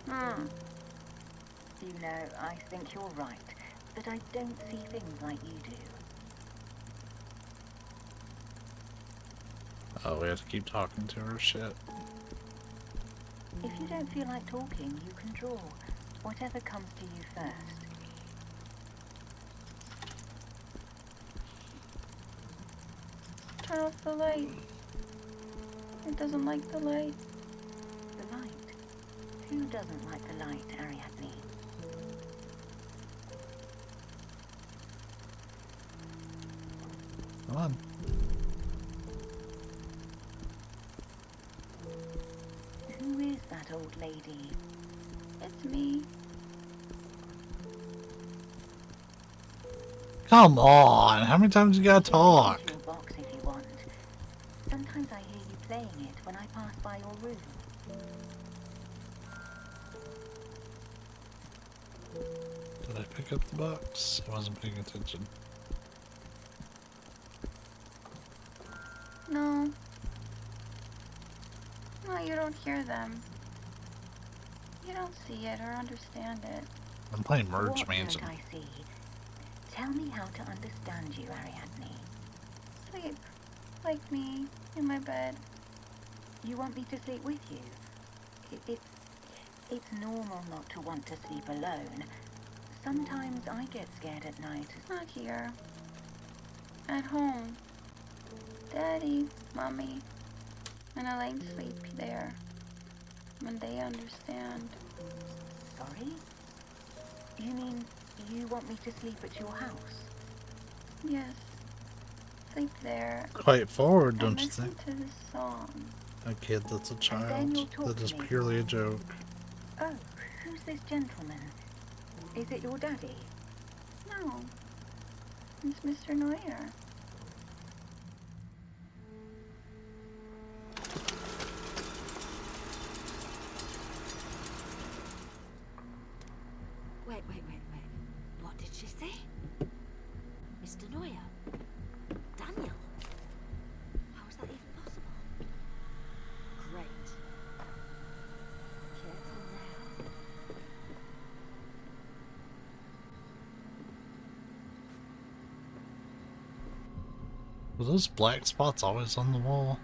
You know, I think you're right, that I don't see things like you do. Oh, we have to keep talking to her? Shit. If you don't feel like talking, you can draw. Whatever comes to you first. Turn off the light. It doesn't like the light. The light? Who doesn't like the light, Ariadne? Come on. Who is that old lady? It's me. Come on, how many times you gotta talk? Your box if you want. Sometimes I hear you playing it when I pass by your room. Did I pick up the box? I wasn't paying attention. No. No, you don't hear them. You don't see it or understand it. I'm playing Merge What Mansion. don't I see? Tell me how to understand you, Ariadne. Sleep. Like me. In my bed. You want me to sleep with you? It's normal not to want to sleep alone. Sometimes I get scared at night. Not here. At home. Daddy, Mommy, and Elaine sleep there. When they understand. Sorry? You mean you want me to sleep at your house? Yes. Sleep there. Quite forward, And don't you listen think? to this song. A kid that's a then you'll child. talk That to is me. purely a joke. Oh, who's this gentleman? Is it your daddy? No. It's Mr. Neuer. Wait. What did she say? Mr. Neuer? Daniel? How is that even possible? Great. Careful now. Were those black spots always on the wall?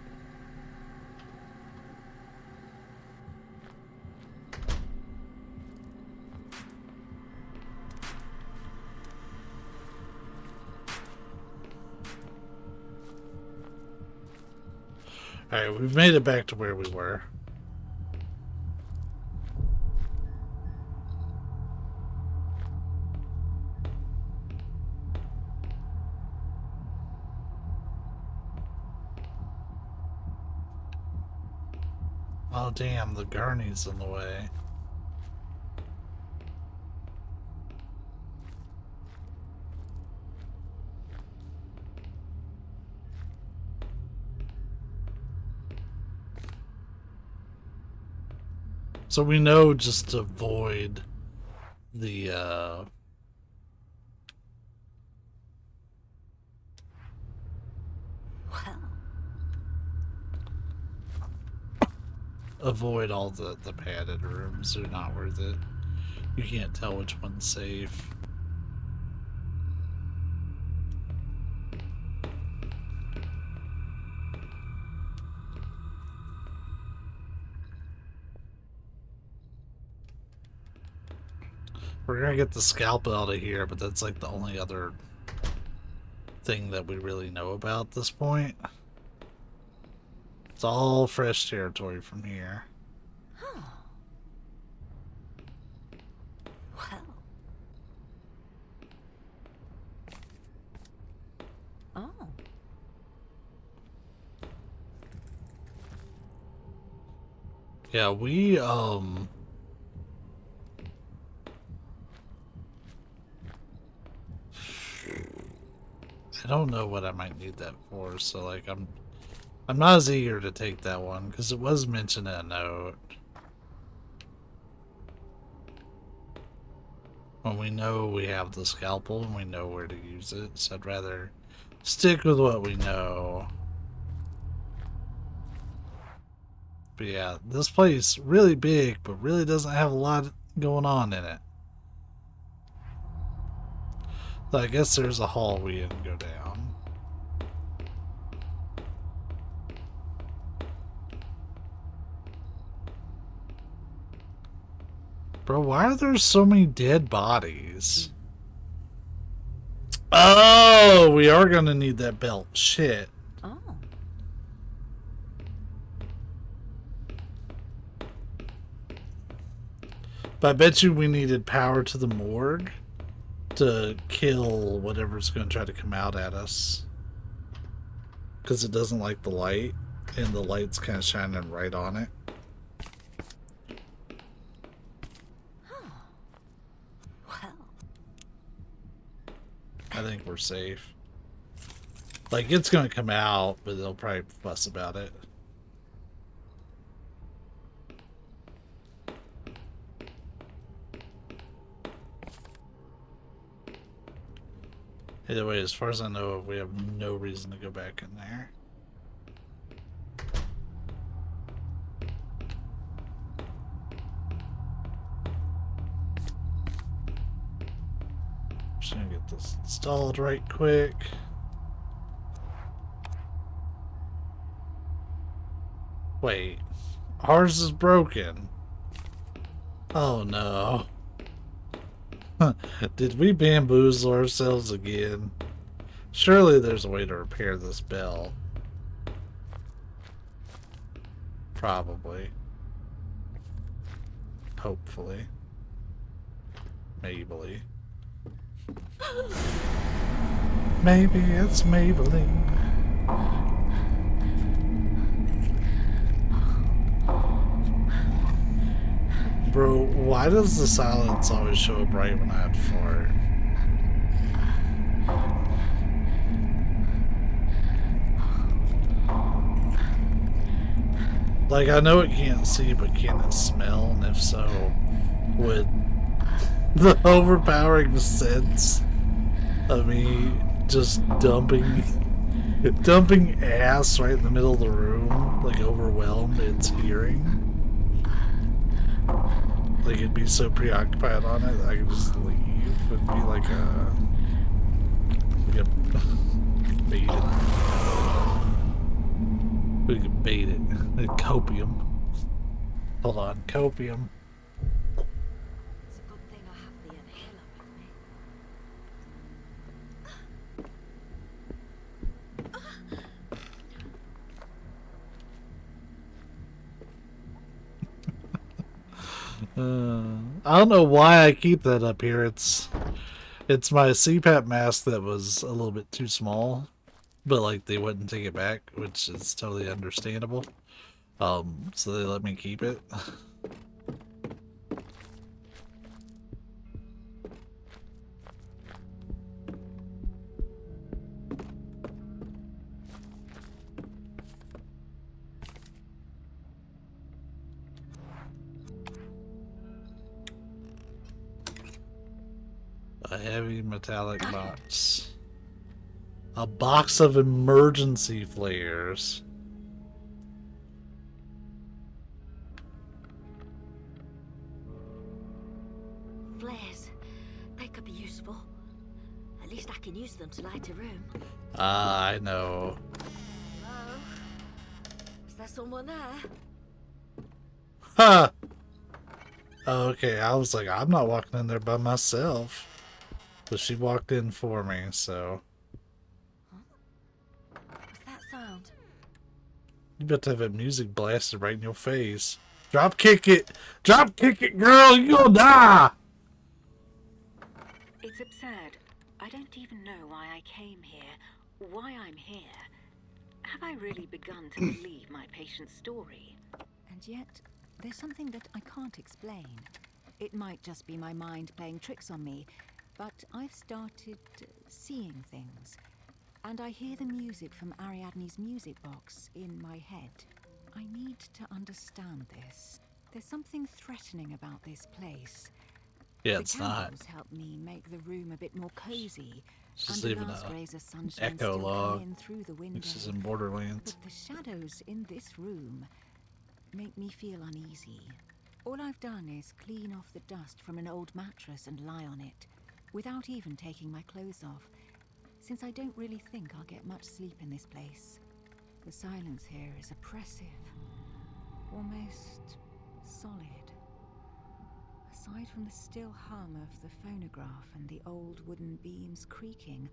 Alright, we've made it back to where we were. Oh damn, the gurney's in the way. So we know just to avoid the Well, avoid all the padded rooms. They're not worth it. You can't tell which one's safe. We're gonna get the scalpel out of here, but that's like the only other thing that we really know about at this point. It's all fresh territory from here. huh. Well. Oh. Yeah, we I don't know what I might need that for, so like I'm not as eager to take that one because it was mentioned in a note. When we know we have the scalpel and we know where to use it, so I'd rather stick with what we know. But yeah, this place really big, but really doesn't have a lot going on in it. So I guess there's a hall we didn't go down. Bro, why are there so many dead bodies? Oh, we are gonna need that belt. Shit. Oh. But I bet you we needed power to the morgue to kill whatever's going to try to come out at us. Because it doesn't like the light, and the light's kind of shining right on it. Well. I think we're safe. Like, it's gonna come out, but they'll probably fuss about it. Either way, as far as I know, we have no reason to go back in there. Just gonna get this installed right quick. Wait, ours is broken. Oh no. Did we bamboozle ourselves again? Surely there's a way to repair this bell. Probably. Hopefully. Maybe. Maybe it's Maybelline. Bro, why does the silence always show up right when I have to fart? Like, I know it can't see, but can it smell? And if so, would the overpowering sense of me just dumping ass right in the middle of the room, like, overwhelmed its hearing? Like, it'd be so preoccupied on it that I could just leave. It'd be like a baited. We could bait it. Copium. Hold on, copium. It's a good thing I have the inhaler with me. I don't know why I keep that up here. It's my CPAP mask that was a little bit too small, but like they wouldn't take it back, which is totally understandable. So they let me keep it. A heavy metallic box. A box of emergency flares. Flares. They could be useful. At least I can use them to light a room. Ah, I know. Hello? Is there someone there? Ha! Okay, I was like, I'm not walking in there by myself. But she walked in for me, so. What's that sound? You better have that music blasted right in your face. Drop kick it! Drop kick it, girl! You'll die! It's absurd. I don't even know why I came here, why I'm here. Have I really begun to believe my patient's story? And yet, there's something that I can't explain. It might just be my mind playing tricks on me, but I've started seeing things. And I hear the music from Ariadne's music box in my head. I need to understand this. There's something threatening about this place. Yeah, it's the not. candles help me make the room a bit more cozy. It's just and leaving the last a rays of sunshine echo still log, come in through the window. which is in Borderlands. But the shadows in this room make me feel uneasy. All I've done is clean off the dust from an old mattress and lie on it, without even taking my clothes off, since I don't really think I'll get much sleep in this place. The silence here is oppressive, almost solid. Aside from the still hum of the phonograph and the old wooden beams creaking,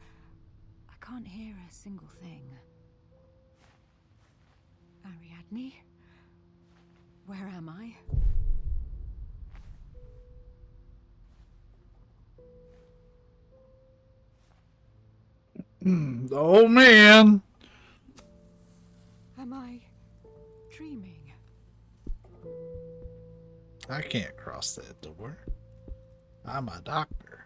I can't hear a single thing. Ariadne? Where am I? Oh man! Am I dreaming? I can't cross that door. I'm a doctor.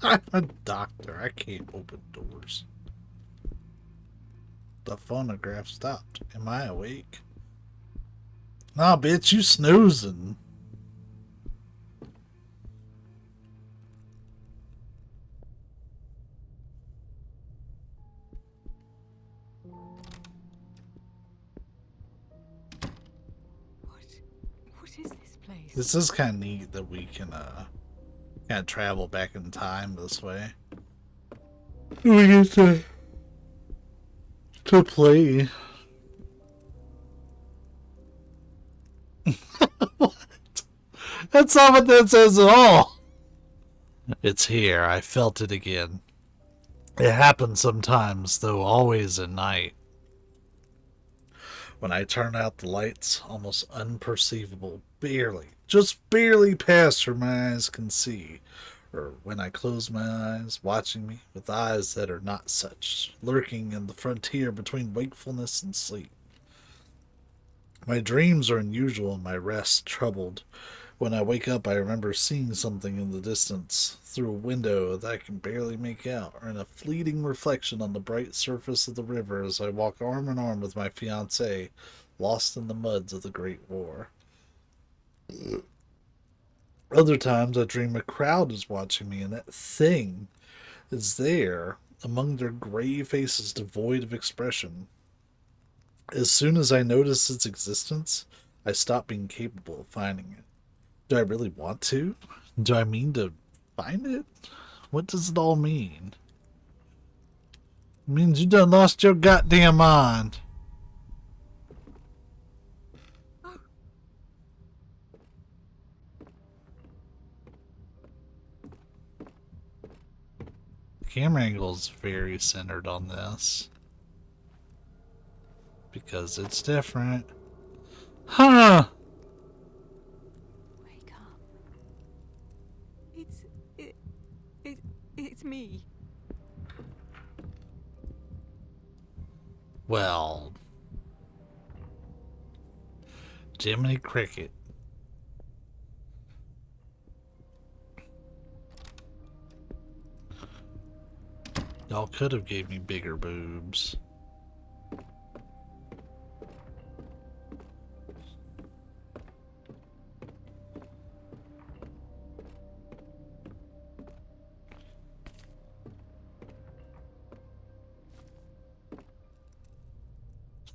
I'm a doctor. I can't open doors. The phonograph stopped. Am I awake? Nah, bitch, you snoozing. What is this place? This is kind of neat that we can kind of travel back in time this way. We get to play. What? That's not what that says at all. It's here. I felt it again. It happens sometimes, though always at night. When I turn out the lights, almost unperceivable, barely, just barely past where my eyes can see. Or when I close my eyes, watching me with eyes that are not such, lurking in the frontier between wakefulness and sleep. My dreams are unusual and my rest troubled. When I wake up, I remember seeing something in the distance, through a window that I can barely make out, or in a fleeting reflection on the bright surface of the river as I walk arm in arm with my fiancée, lost in the muds of the Great War. Other times, I dream a crowd is watching me, and that thing is there, among their grave faces devoid of expression. As soon as I notice its existence, I stop being capable of finding it. Do I really want to? Do I mean to find it? What does it all mean? It means you done lost your goddamn mind. The camera angle is very centered on this. Because it's different. Huh! Wake up. It's me. Well, Jiminy Cricket. Y'all could have gave me bigger boobs.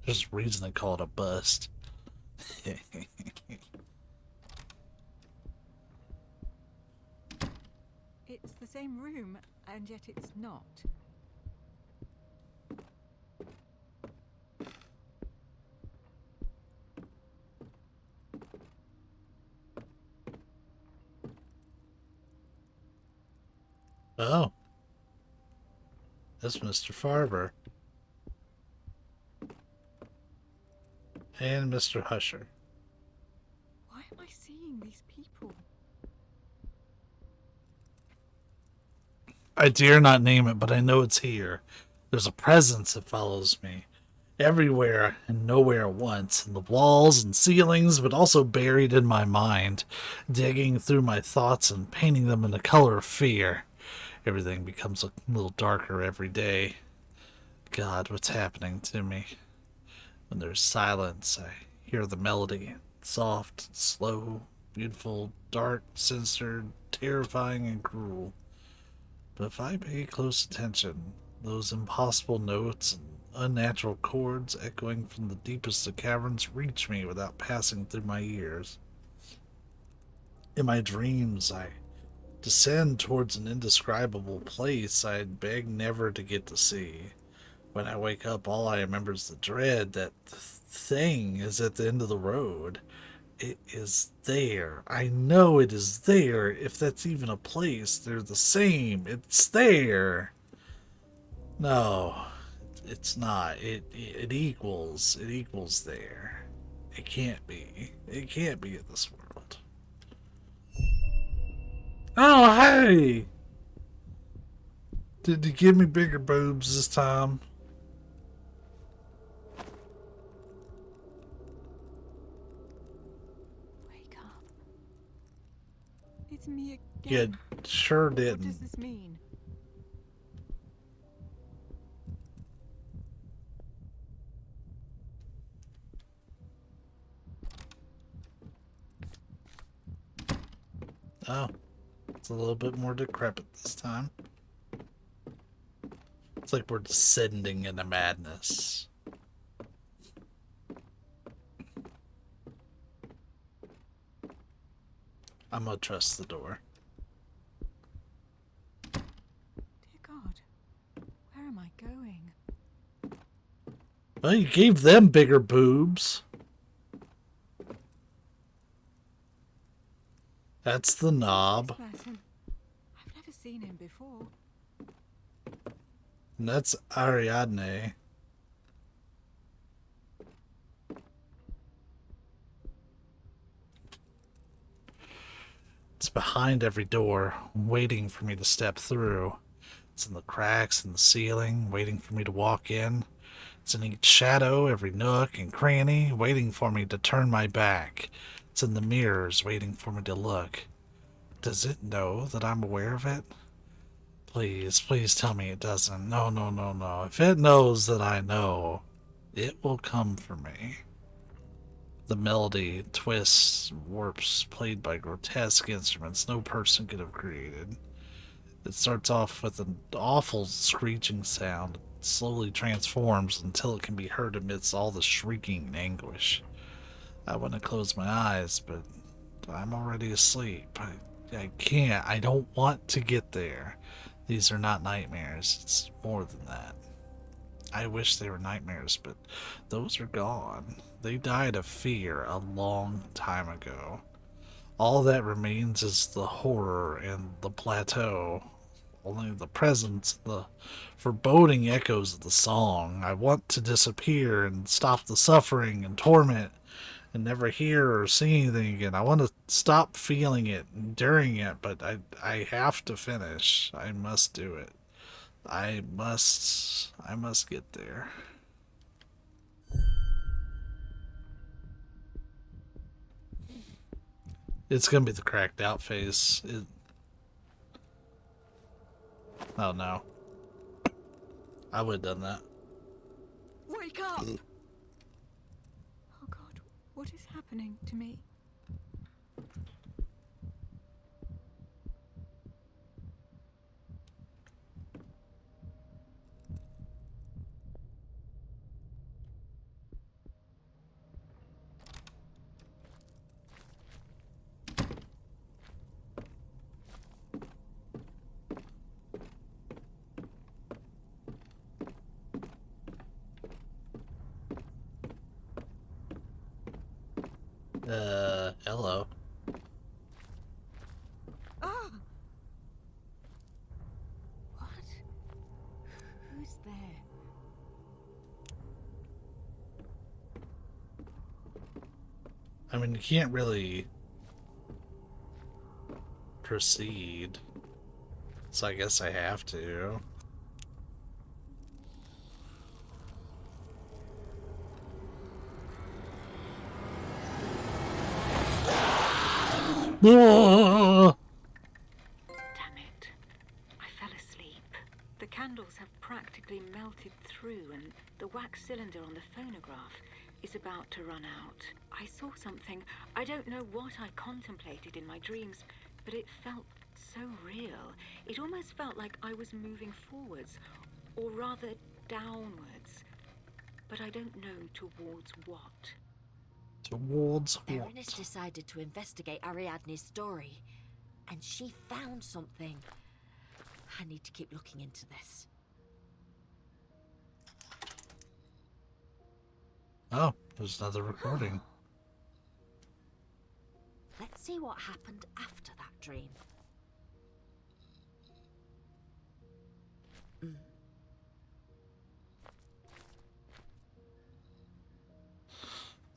There's a reason they call it a bust. It's the same room, and yet it's not. Oh. That's Mr. Farber. And Mr. Husher. Why am I seeing these people? I dare not name it, but I know it's here. There's a presence that follows me. Everywhere and nowhere at once, in the walls and ceilings, but also buried in my mind, digging through my thoughts and painting them in the color of fear. Everything becomes a little darker every day. God, what's happening to me? When there's silence, I hear the melody. Soft, slow, beautiful, dark, sinister, terrifying, and cruel. But if I pay close attention, those impossible notes and unnatural chords echoing from the deepest of caverns reach me without passing through my ears. In my dreams, I descend towards an indescribable place I'd beg never to get to see. When I wake up, all I remember is the dread that the thing is at the end of the road. It is there. I know it is there. If that's even a place, they're the same. It's there. No, it's not. It equals. It equals there. It can't be. It can't be in this world. Oh, hey! Did you give me bigger boobs this time? It's me You again. sure What does didn't. this mean? Oh, it's a little bit more decrepit this time. It's like we're descending into madness. I'm gonna trust the door. Dear God, where am I going? Well, you gave them bigger boobs. That's the knob. This person. I've never seen him before. And that's Ariadne. It's behind every door, waiting for me to step through. It's in the cracks in the ceiling, waiting for me to walk in. It's in each shadow, every nook and cranny, waiting for me to turn my back. It's in the mirrors, waiting for me to look. Does it know that I'm aware of it? Please, please tell me it doesn't. No, no, no, no. If it knows that I know, it will come for me. The melody, twists, warps, played by grotesque instruments no person could have created. It starts off with an awful screeching sound. It slowly transforms until it can be heard amidst all the shrieking and anguish. I want to close my eyes, but I'm already asleep. I can't. I don't want to get there. These are not nightmares. It's more than that. I wish they were nightmares, but those are gone. They died of fear a long time ago. All that remains is the horror and the plateau. Only the presence, the foreboding echoes of the song. I want to disappear and stop the suffering and torment and never hear or see anything again. I want to stop feeling it, enduring it, but I have to finish. I must do it. I must get there. It's gonna be the cracked out face. Oh no. I would have done that. Wake up! Oh God, what is happening to me? Hello. Ah! What? Who's there? I mean, you can't really proceed. So I guess I have to. Ah! Damn it. I fell asleep. The candles have practically melted through and the wax cylinder on the phonograph is about to run out. I saw something. I don't know what I contemplated in my dreams, but it felt so real. It almost felt like I was moving forwards, or rather downwards. But I don't know towards what. Towards Erin has what? decided to investigate Ariadne's story, and she found something. I need to keep looking into this. Oh, there's another recording. Let's see what happened after that dream.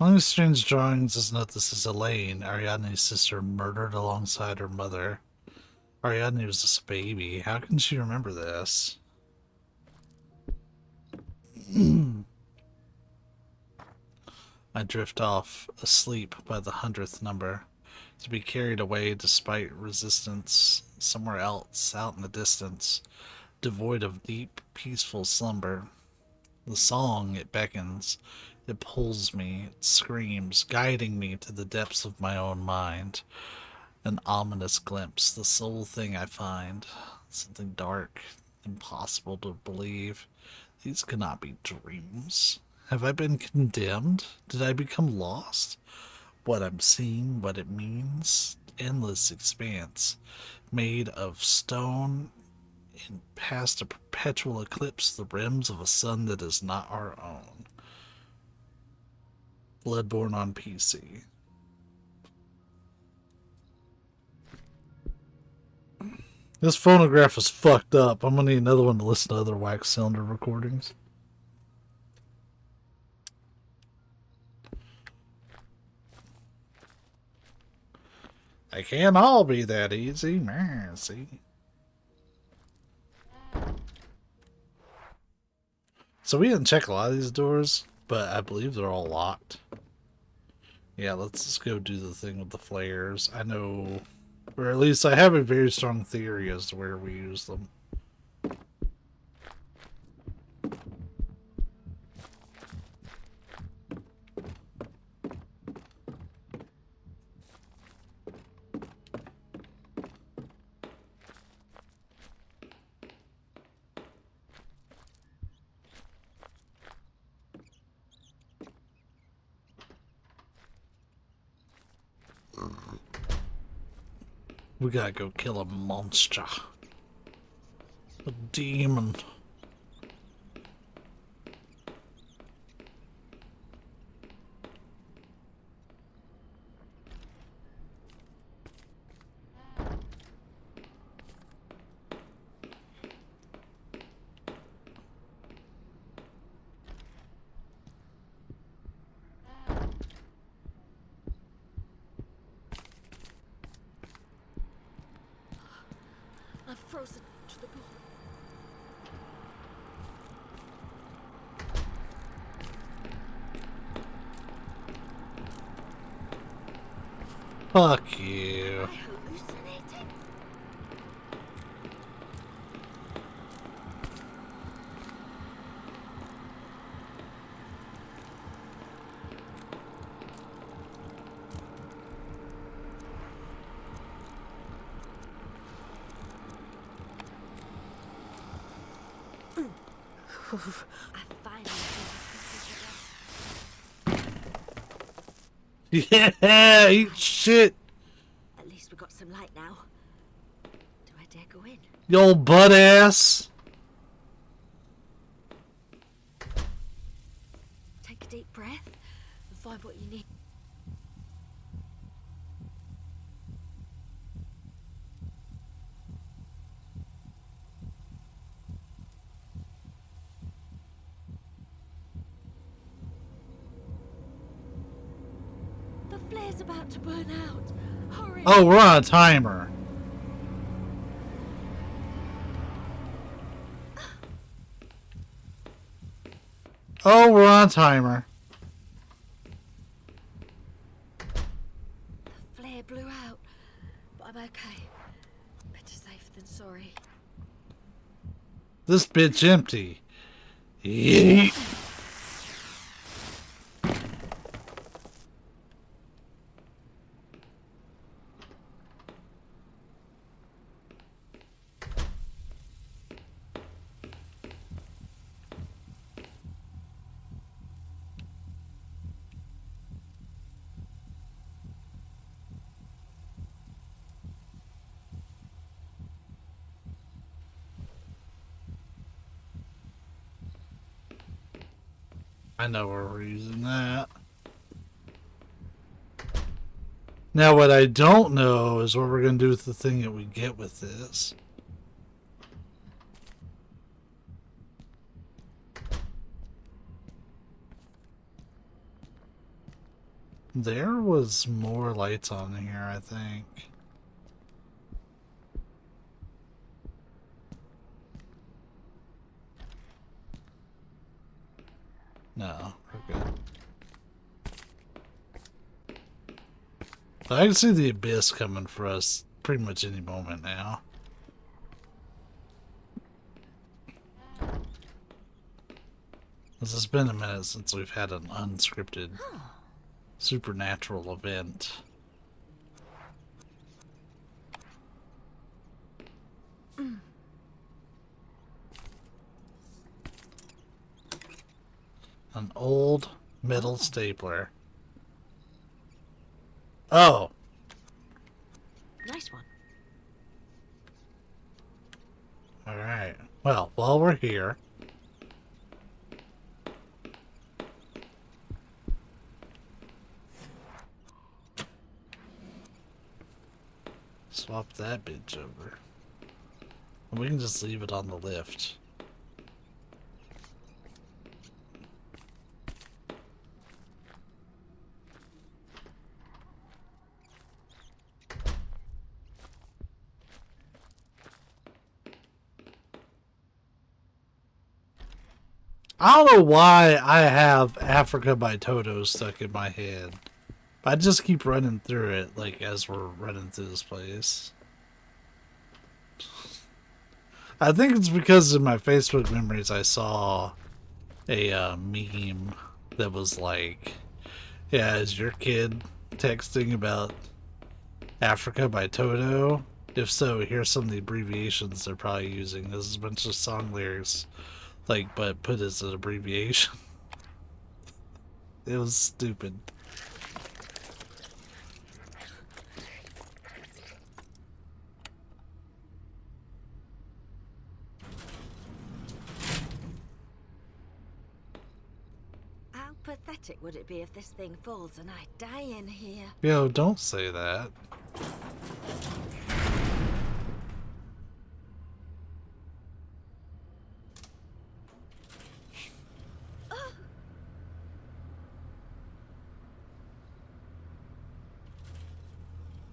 Among the strange drawings is note this is Elaine, Ariadne's sister, murdered alongside her mother. Ariadne was just a baby. How can she remember this? I drift off, asleep by the 100th number. to be carried away despite resistance somewhere else out in the distance, devoid of deep, peaceful slumber. The song, it beckons, it pulls me, it screams, guiding me to the depths of my own mind. An ominous glimpse, the sole thing I find. Something dark, impossible to believe. These cannot be dreams. Have I been condemned? Did I become lost? What I'm seeing, what it means? Endless expanse, made of stone and past a perpetual eclipse, the rims of a sun that is not our own. Bloodborne on PC. This phonograph is fucked up. I'm gonna need another one to listen to other wax cylinder recordings. They can't all be that easy, man. See? So we didn't check a lot of these doors, but I believe they're all locked. Yeah, let's just go do the thing with the flares. I know, or at least I have a very strong theory as to where we use them. We gotta go kill a monster. A demon. I'm frozen to the bone. Fuck you. Am I hallucinating? I finally Yeah, eat shit, At least we got some light now. Do I dare go in? you old butt ass. Take a deep breath and find what you need. The flare's about to burn out. Hurry! Oh, we're on a timer. Oh, we're on a timer. The flare blew out, but I'm okay. Better safe than sorry. This bitch empty. Yeet. I know where we're using that. Now, what I don't know is what we're going to do with the thing that we get with this. There was more lights on here, I think. No, we're good. I can see the abyss coming for us pretty much any moment now. It's been a minute since we've had an unscripted supernatural event. An old metal stapler. Oh! Nice one. Alright. Well, while we're here... swap that bitch over. And we can just leave it on the lift. I don't know why I have Africa by Toto stuck in my head. I just keep running through it, like, as we're running through this place. I think it's because in my Facebook memories I saw a meme that was like, yeah, is your kid texting about Africa by Toto? If so, here's some of the abbreviations they're probably using. This is a bunch of song lyrics, like, but put as an abbreviation. It was stupid. How pathetic would it be if this thing falls and I die in here? Yo, don't say that.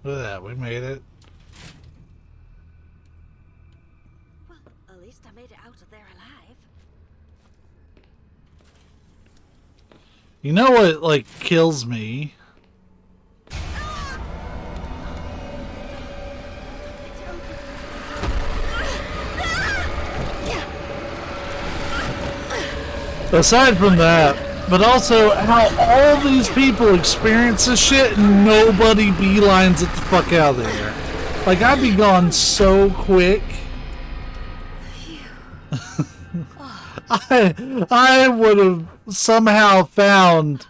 Look at that, we made it. Well, at least I made it out of there alive. You know what, like, kills me? Aside from that, but also how all these people experience this shit and nobody beelines it the fuck out of there. Like, I'd be gone so quick. I would have somehow found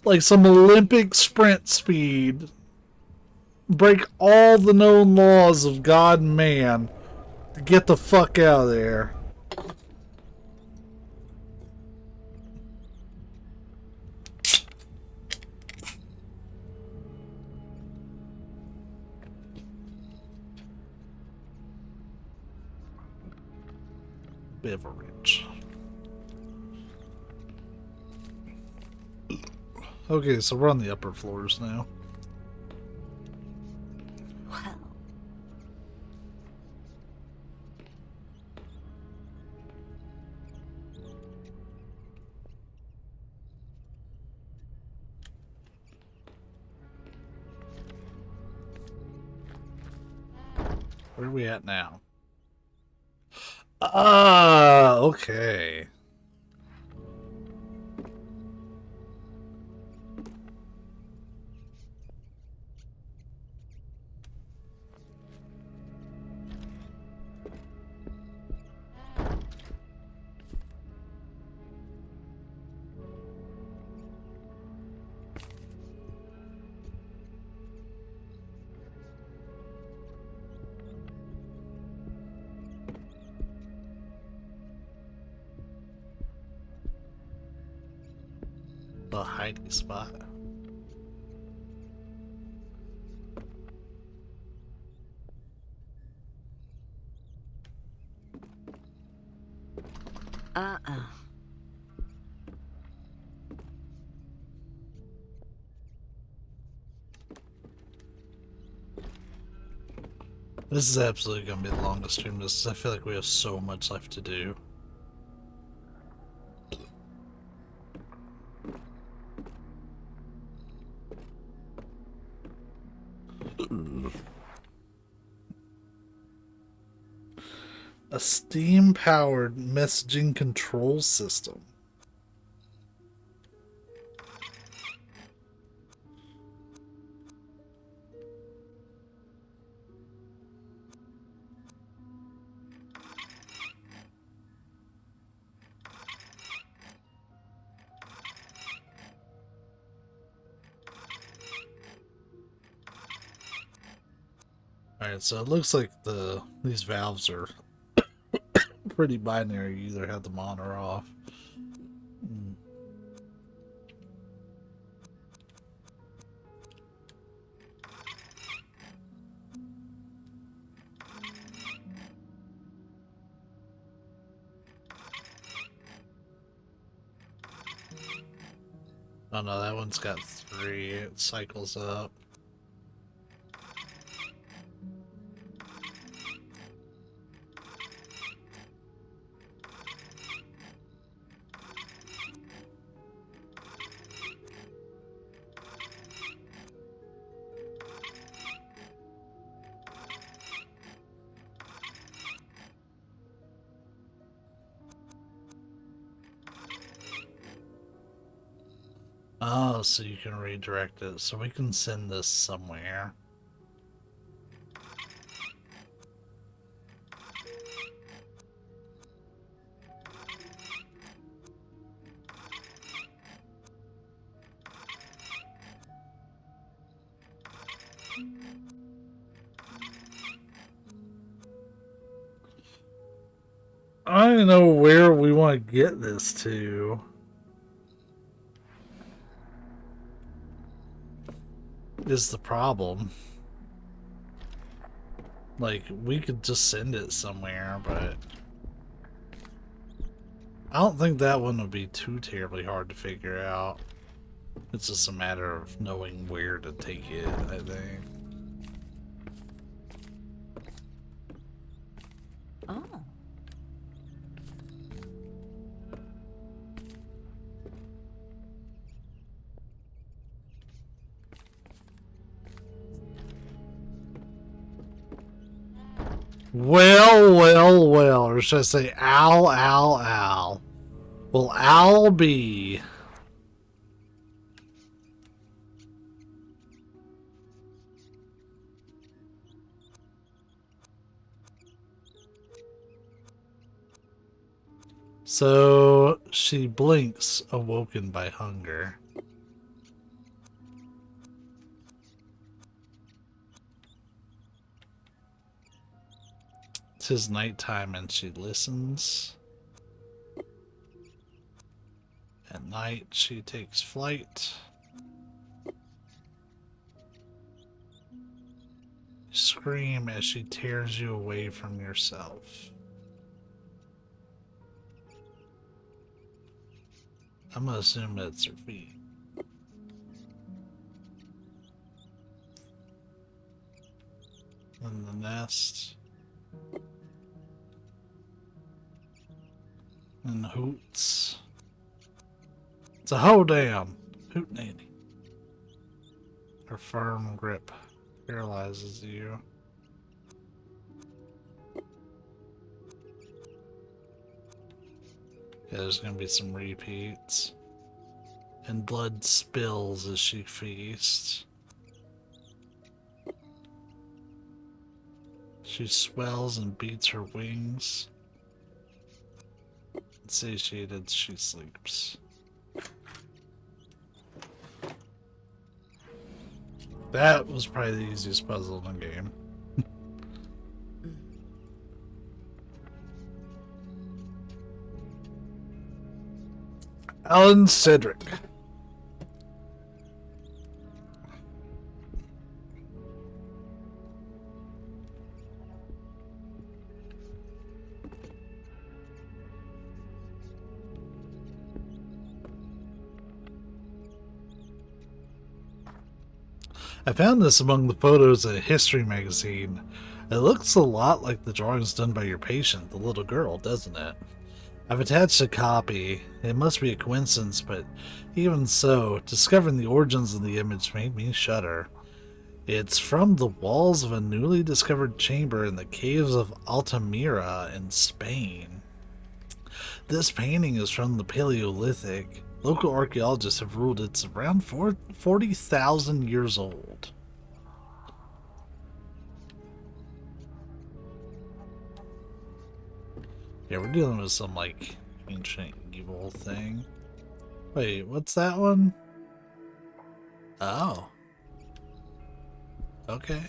like some Olympic sprint speed, break all the known laws of God and man to get the fuck out of there. Beverage. Okay, so we're on the upper floors now. Well, Where are we at now? Ah, okay. The hiding spot. This is absolutely going to be the longest stream. I feel like we have so much left to do. A steam-powered messaging control system. Alright, so it looks like these valves are pretty binary. You either have them on or off. Oh no, that one's got 3. It cycles up. Oh, so you can redirect it. So we can send this somewhere. I don't know where we want to get this to. Is the problem. Like, we could just send it somewhere, but I don't think that one would be too terribly hard to figure out. It's just a matter of knowing where to take it, I think. Oh. Well, or should I say owl. Well, owl be. So she blinks, awoken by hunger. Tis nighttime and she listens. At night she takes flight. You scream as she tears you away from yourself. I'm gonna assume it's her feet. And the nest. And hoots. It's a hoedown. Hoot nanny. Her firm grip paralyzes you. Yeah, there's gonna be some repeats. And blood spills as she feasts. She swells and beats her wings. Satiated, she sleeps. That was probably the easiest puzzle in the game. Alan Cedric. I found this among the photos at a history magazine. It looks a lot like the drawings done by your patient, the little girl, doesn't it? I've attached a copy. It must be a coincidence, but even so, discovering the origins of the image made me shudder. It's from the walls of a newly discovered chamber in the caves of Altamira in Spain. This painting is from the Paleolithic. Local archaeologists have ruled it's around 40,000 years old. Yeah, we're dealing with some, like, ancient evil thing. Wait, what's that one? Oh. Okay.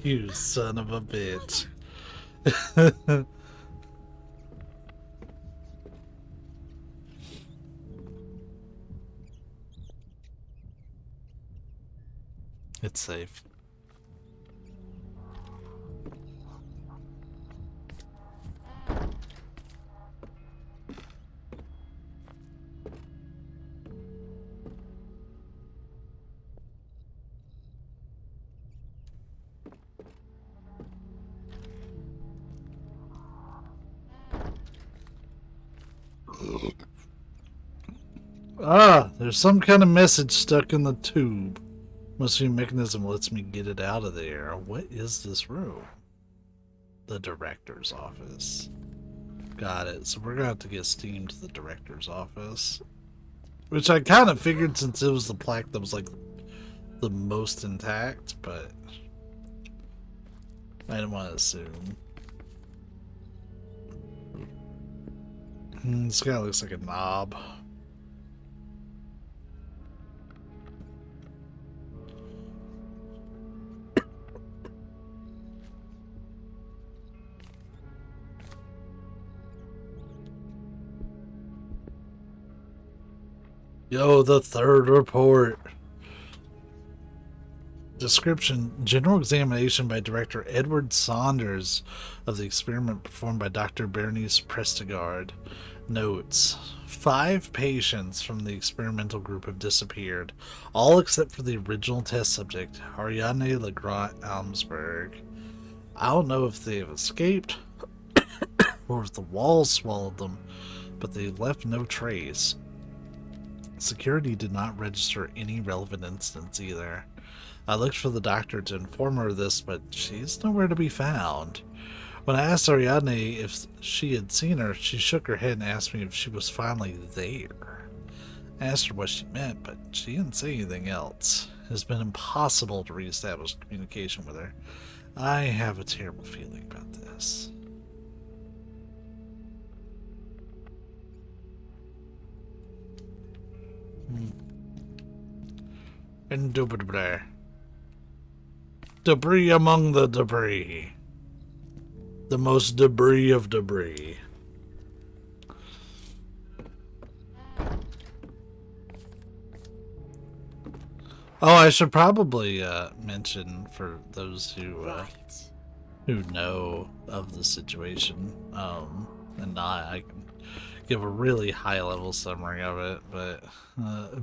You son of a bitch. It's safe. Ah, there's some kind of message stuck in the tube. Must be a mechanism lets me get it out of there. What is this room? The director's office. Got it. So we're gonna have to get steamed to the director's office. Which I kind of figured since it was the plaque that was like the most intact, but I didn't want to assume. This guy looks like a knob. Yo, the third report. Description: general examination by Director Edward Saunders of the experiment performed by Dr. Bernice Prestigard. Notes: 5 patients from the experimental group have disappeared, all except for the original test subject, Ariadne Legrand Almsberg. I don't know if they have escaped or if the walls swallowed them, but they left no trace. Security did not register any relevant incidents either. I looked for the doctor to inform her of this, but she's nowhere to be found. When I asked Ariadne if she had seen her, she shook her head and asked me if she was finally there. I asked her what she meant, but she didn't say anything else. It has been impossible to reestablish communication with her. I have a terrible feeling about this. Indubitably. Debris among the debris. The most debris of debris. Oh, I should probably mention for those who know of the situation, and not, I can give a really high-level summary of it, but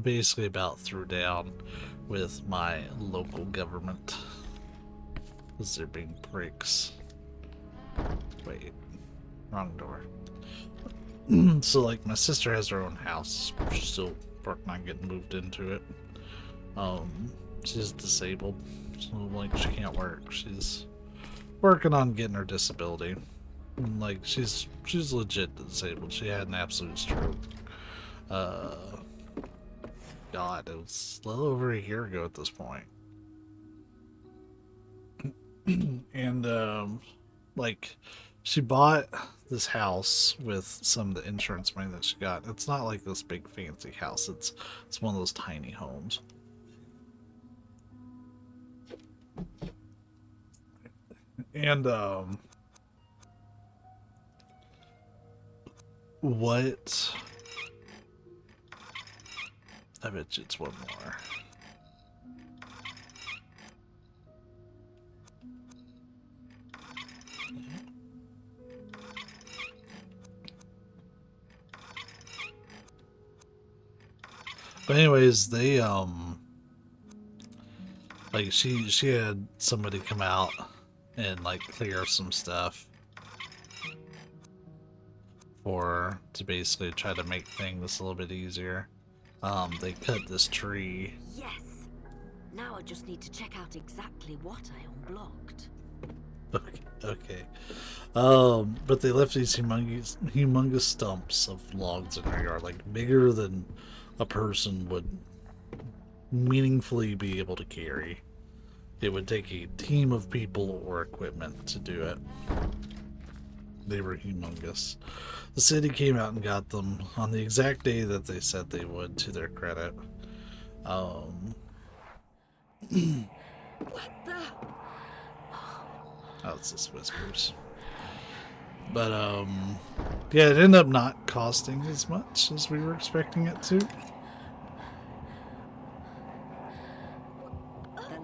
basically about threw down with my local government. Because they're being pricks. Wait, wrong door. So, like, my sister has her own house. She's still working on getting moved into it. She's disabled, so, like, she can't work. She's working on getting her disability. And, like, she's legit disabled. She had an absolute stroke. God, it was a little over a year ago at this point. And, like, she bought this house with some of the insurance money that she got. It's not like this big fancy house. It's one of those tiny homes. And, what? I bet you it's one more. But anyways, they like she had somebody come out and like clear some stuff, or to basically try to make things a little bit easier, they cut this tree. Yes. Now I just need to check out exactly what I unblocked. Okay. But they left these humongous stumps of logs in their yard, like bigger than a person would meaningfully be able to carry. It would take a team of people or equipment to do it. They were humongous. The city came out and got them on the exact day that they said they would, to their credit. What the? Oh, it's just whispers. But, yeah, it ended up not costing as much as we were expecting it to. The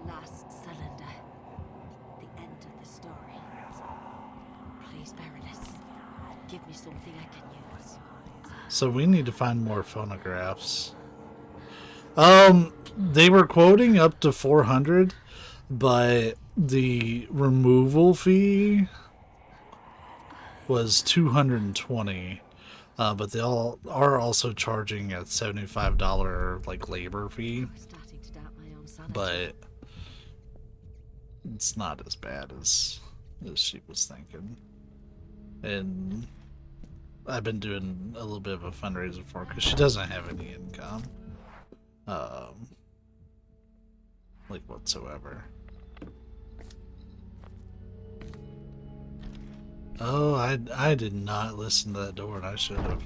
last cylinder. The end of the story. Please, Baroness, give me something I can use. So we need to find more phonographs. They were quoting up to 400, but the removal fee was 220. But they all are also charging a $75 like labor fee. I'm starting to doubt my own sanity. But it's not as bad as she was thinking. And I've been doing a little bit of a fundraiser for her because she doesn't have any income, like whatsoever. Oh, I did not listen to that door, and I should have.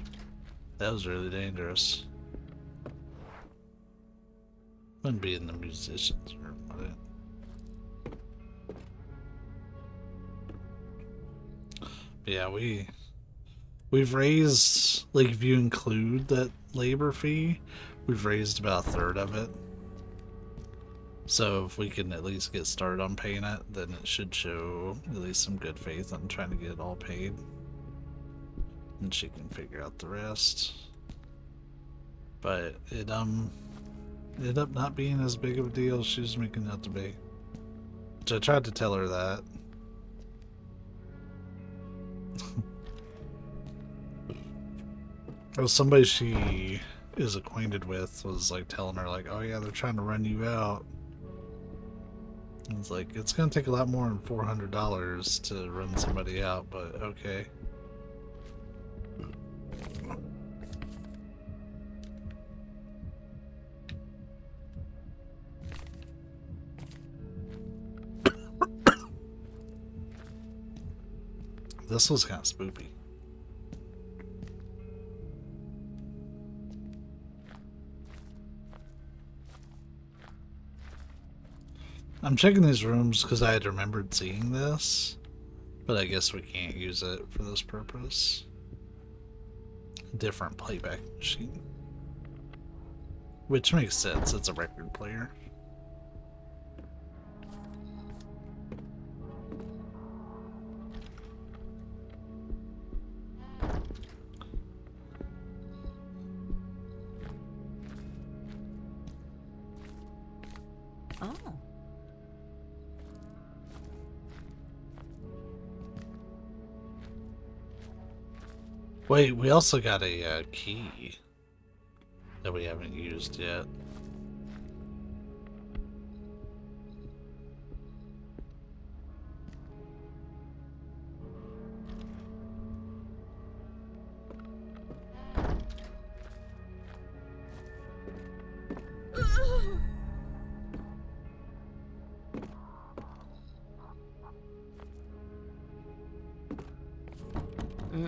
That was really dangerous. Wouldn't be in the musicians room, would it? But yeah, we've raised, like, if you include that labor fee, we've raised about a third of it. So if we can at least get started on paying it, then it should show at least some good faith on trying to get it all paid. And she can figure out the rest. But it ended up not being as big of a deal as she was making it out to be. So I tried to tell her that. Well, somebody she is acquainted with was like telling her like, oh yeah, they're trying to run you out. And it's like, it's gonna take a lot more than $400 to run somebody out, but okay. This was kind of spoopy. I'm checking these rooms because I had remembered seeing this, but I guess we can't use it for this purpose. Different playback machine. Which makes sense, it's a record player. Oh. Wait, we also got a key that we haven't used yet.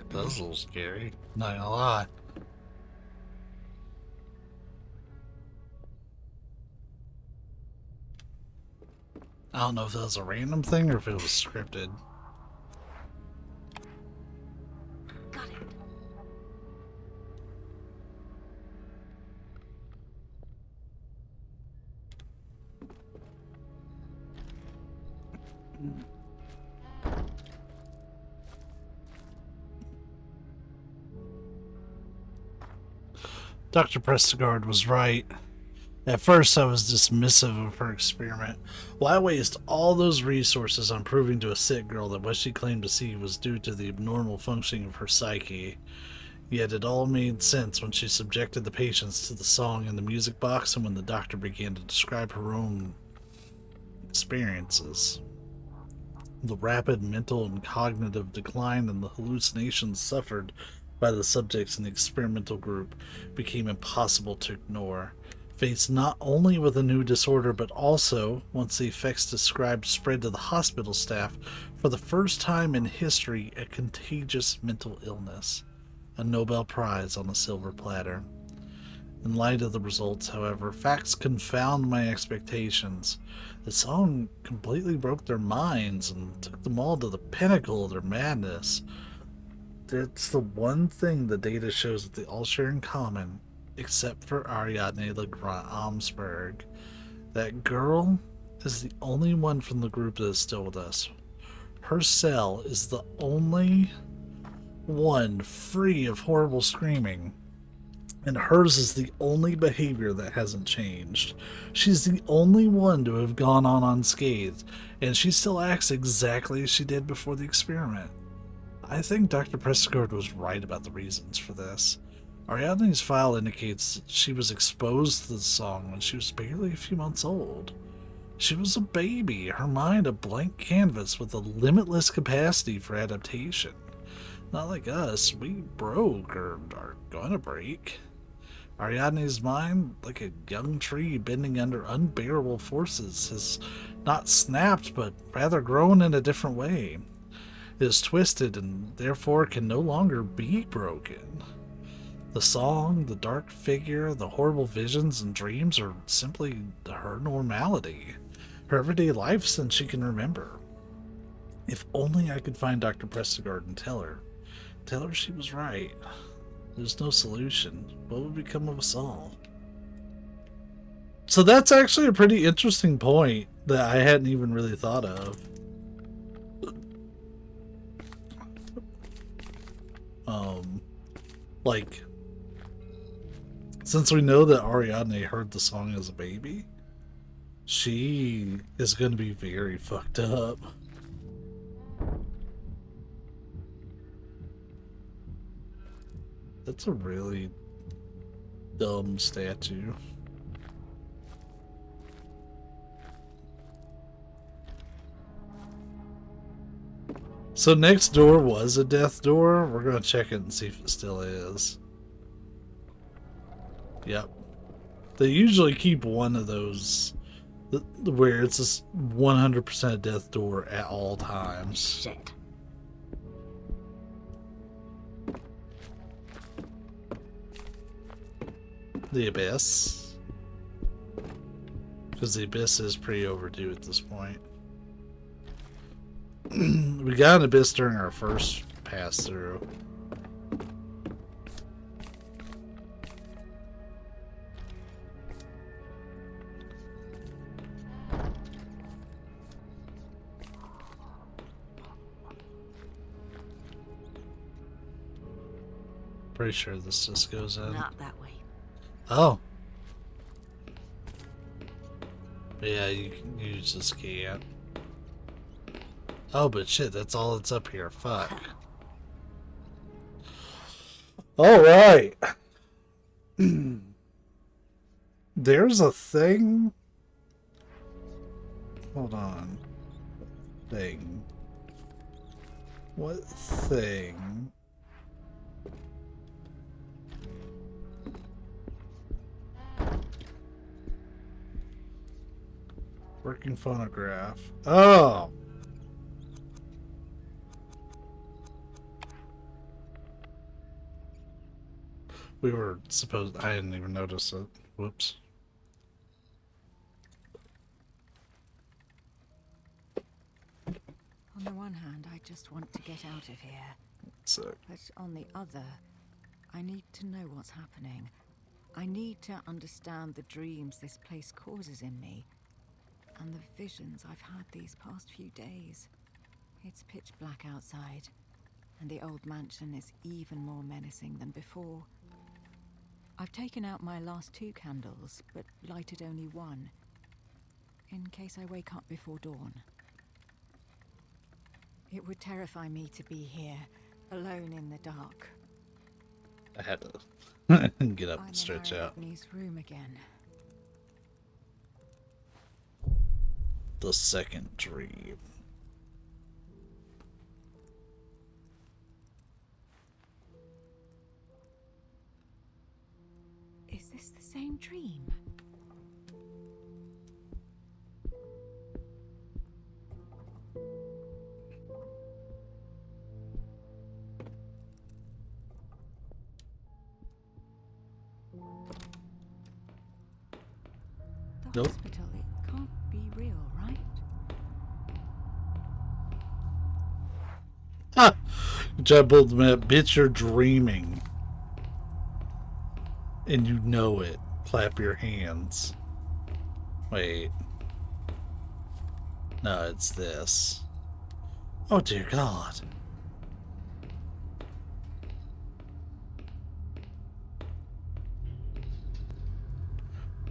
That was a little scary, not gonna lie. I don't know if that was a random thing or if it was scripted. Got it. Dr. Prestigard was right. At first, I was dismissive of her experiment. Why waste all those resources on proving to a sick girl that what she claimed to see was due to the abnormal functioning of her psyche? Yet it all made sense when she subjected the patients to the song in the music box and when the doctor began to describe her own experiences. The rapid mental and cognitive decline and the hallucinations suffered by the subjects in the experimental group became impossible to ignore. Faced not only with a new disorder, but also, once the effects described spread to the hospital staff, for the first time in history, a contagious mental illness. A Nobel Prize on a silver platter. In light of the results, however, facts confound my expectations. The song completely broke their minds and took them all to the pinnacle of their madness. That's the one thing the data shows that they all share in common, except for Ariadne Legrand Amsberg. That girl is the only one from the group that is still with us. Her cell is the only one free of horrible screaming, and hers is the only behavior that hasn't changed. She's the only one to have gone on unscathed, and she still acts exactly as she did before the experiment. I think Dr. Prescott was right about the reasons for this. Ariadne's file indicates that she was exposed to the song when she was barely a few months old. She was a baby, her mind a blank canvas with a limitless capacity for adaptation. Not like us, we broke or are gonna break. Ariadne's mind, like a young tree bending under unbearable forces, has not snapped but rather grown in a different way. It is twisted and therefore can no longer be broken. The song, the dark figure, the horrible visions and dreams are simply her normality, her everyday life since she can remember. If only I could find Dr. Prestigard and tell her she was right. There's no solution. What would become of us all? So that's actually a pretty interesting point that I hadn't even really thought of. Like, since we know that Ariadne heard the song as a baby, she is going to be very fucked up. That's a really dumb statue. So next door was a death door. We're going to check it and see if it still is. Yep. They usually keep one of those where it's a 100% death door at all times. Shit. The Abyss. Because the Abyss is pretty overdue at this point. We got an Abyss during our first pass through. Pretty sure this just goes in. Not that way. Oh. Yeah, you just can't. Oh, but shit, that's all that's up here. Fuck. Alright. There's a thing. Hold on. Thing. What thing? Working phonograph. Oh! We were supposed... I didn't even notice it. Whoops. On the one hand, I just want to get out of here. Sick. But on the other, I need to know what's happening. I need to understand the dreams this place causes in me. And the visions I've had these past few days. It's pitch black outside, and the old mansion is even more menacing than before. I've taken out my last 2 candles, but lighted only 1, in case I wake up before dawn. It would terrify me to be here, alone in the dark. I had to get up and stretch out. Ariadne's room again. The second dream. Is this the same dream? The Nope. hospital, it can't be real, right? Ha! Jumbled map, bitch, you're dreaming. And you know it. Clap your hands. Wait. No, it's this. Oh dear God.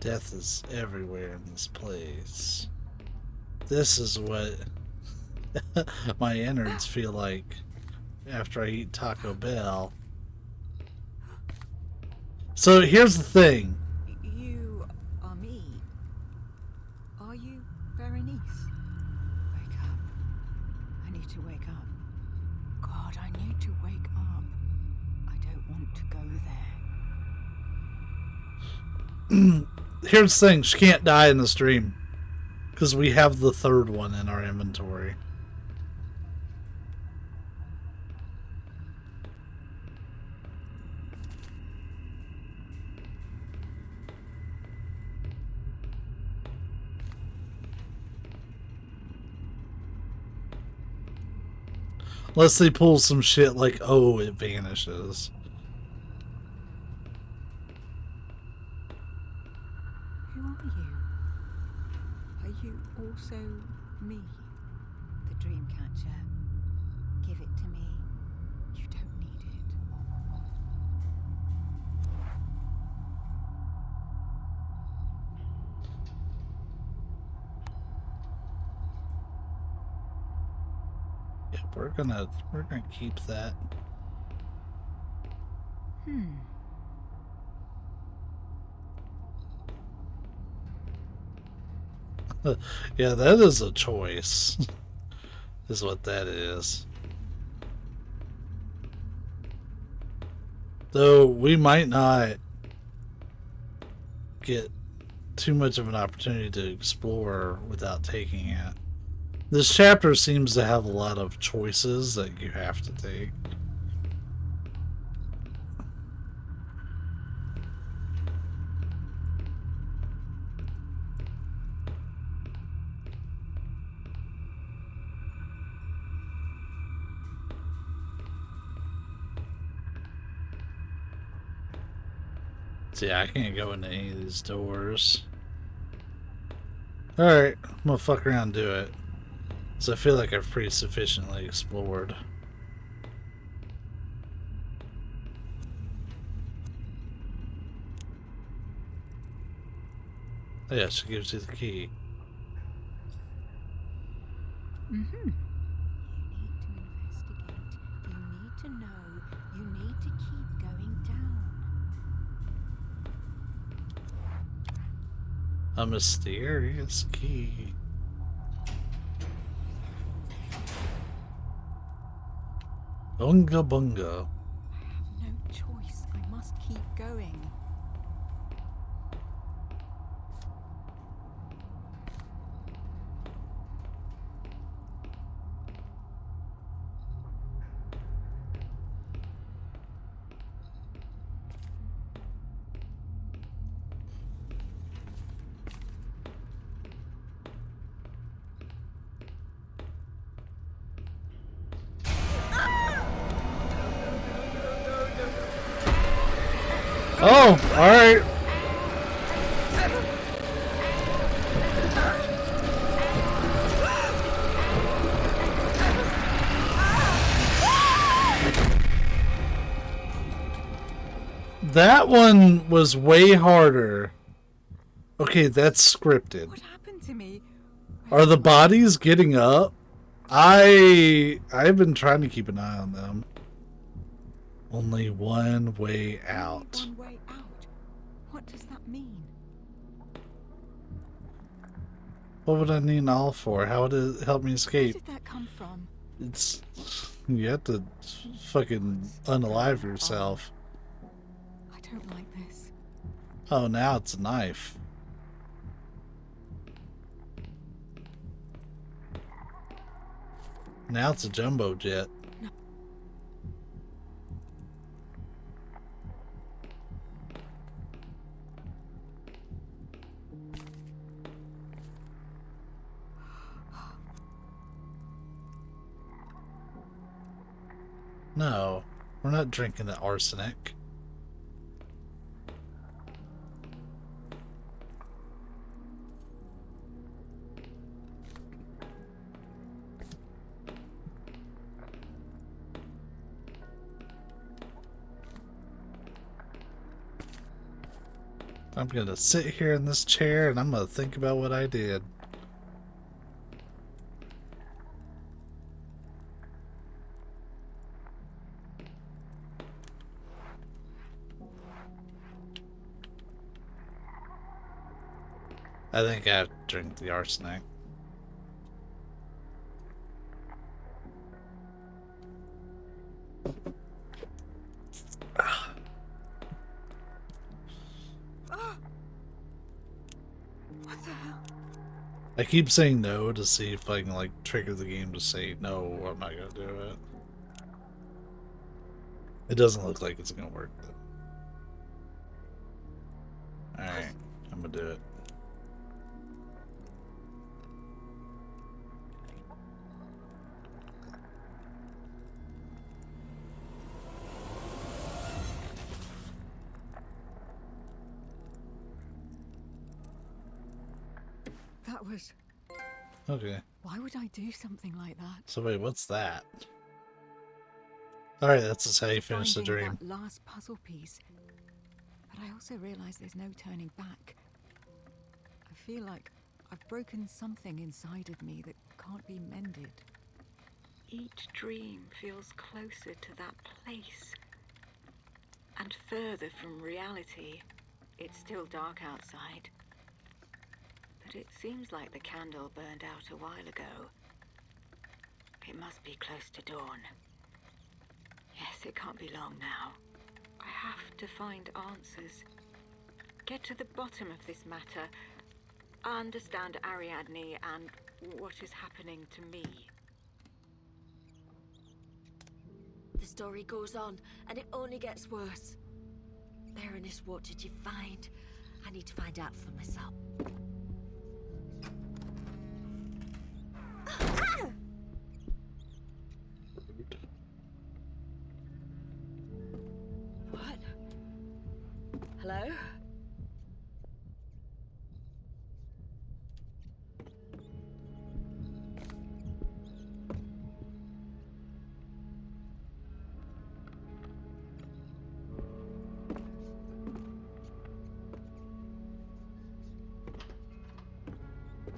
Death is everywhere in this place. This is what my innards feel like after I eat Taco Bell. So here's the thing. You are me. Are you Berenice? Wake up. I need to wake up. God, I need to wake up. I don't want to go there. Here's the thing. She can't die in this dream. Because we have the third one in our inventory. Unless they pull some shit like, oh, it vanishes. Who are you? Are you also me? The dream catcher. Give it to me. You don't need it. Yeah, we're gonna keep that. Yeah, that is a choice. Is what that is. Though we might not get too much of an opportunity to explore without taking it. This chapter seems to have a lot of choices that you have to take. See, I can't go into any of these doors. Alright, I'm gonna fuck around and do it. So I feel like I've pretty sufficiently explored. Oh yeah, she gives you the key. Mm-hmm. You need to investigate. You need to know. You need to keep going down. A mysterious key. Bunga bunga. I have no choice. I must keep going. Oh, alright. That one was way harder. Okay, that's scripted. What happened to me? Are the bodies getting up? I've been trying to keep an eye on them. Only one way out. Only one way out? What does that mean? What would I need an all for? How would it help me Where escape? did that come from? It's... You have to fucking unalive yourself. I don't like this. Oh, now it's a knife. Now it's a jumbo jet. No, we're not drinking the arsenic. I'm gonna sit here in this chair and I'm gonna think about what I did. I think I have to drink the arsenic. What the hell? I keep saying no to see if I can like trigger the game to say no, I'm not gonna do it. It doesn't look like it's gonna work though. Alright, I'm gonna do it. That was... Okay. Why would I do something like that? So wait, what's that? Alright, that's just how you finish the Finding dream. that last puzzle piece. But I also realize there's no turning back. I feel like I've broken something inside of me that can't be mended. Each dream feels closer to that place. And further from reality. It's still dark outside. But it seems like the candle burned out a while ago. It must be close to dawn. Yes, it can't be long now. I have to find answers. Get to the bottom of this matter. Understand Ariadne and what is happening to me. The story goes on, and it only gets worse. Baroness, what did you find? I need to find out for myself. What? Hello?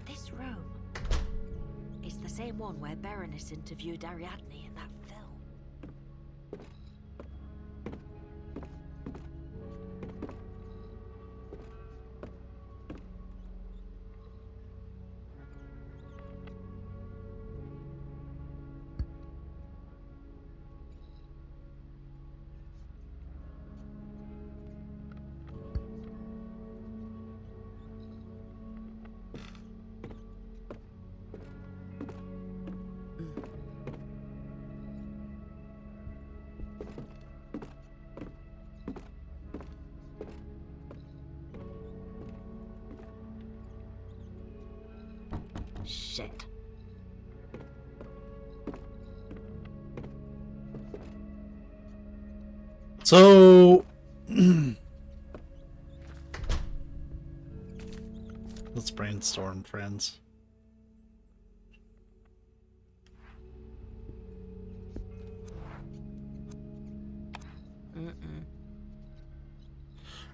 This room is the same one where Baroness interviewed Ariadne in that film. Shit. So let's brainstorm, friends.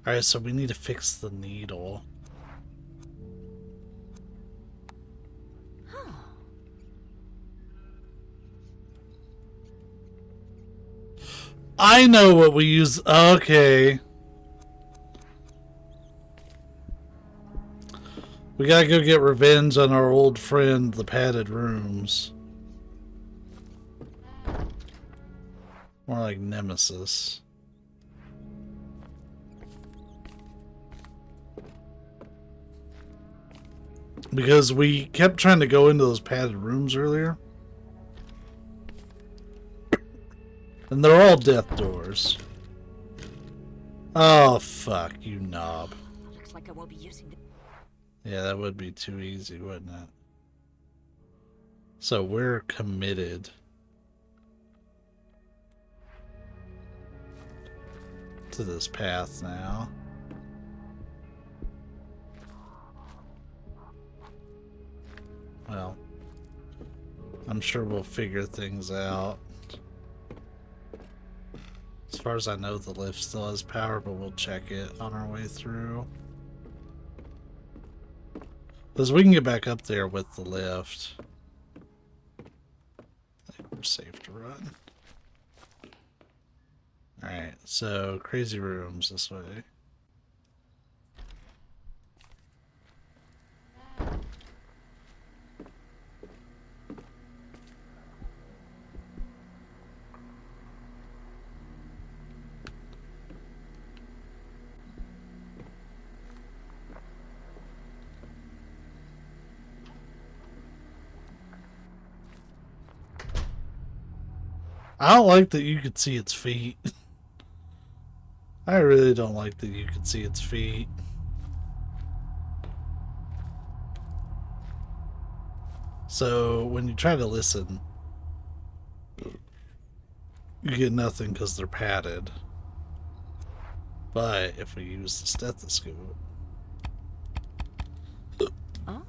Alright, so we need to fix the needle. I know what we use. Okay. We gotta go get revenge on our old friend, the padded rooms. More like Nemesis. Because we kept trying to go into those padded rooms earlier. And they're all death doors. Oh, fuck, you knob. Looks like I won't be using the... Yeah, that would be too easy, wouldn't it? So we're committed to this path now. Well, I'm sure we'll figure things out. As far as I know, the lift still has power, but we'll check it on our way through. Because we can get back up there with the lift. I think we're safe to run. Alright, so crazy rooms this way. I don't like that you could see its feet. I really don't like that you could see its feet. So when you try to listen, you get nothing because they're padded. But if we use the stethoscope... Oh.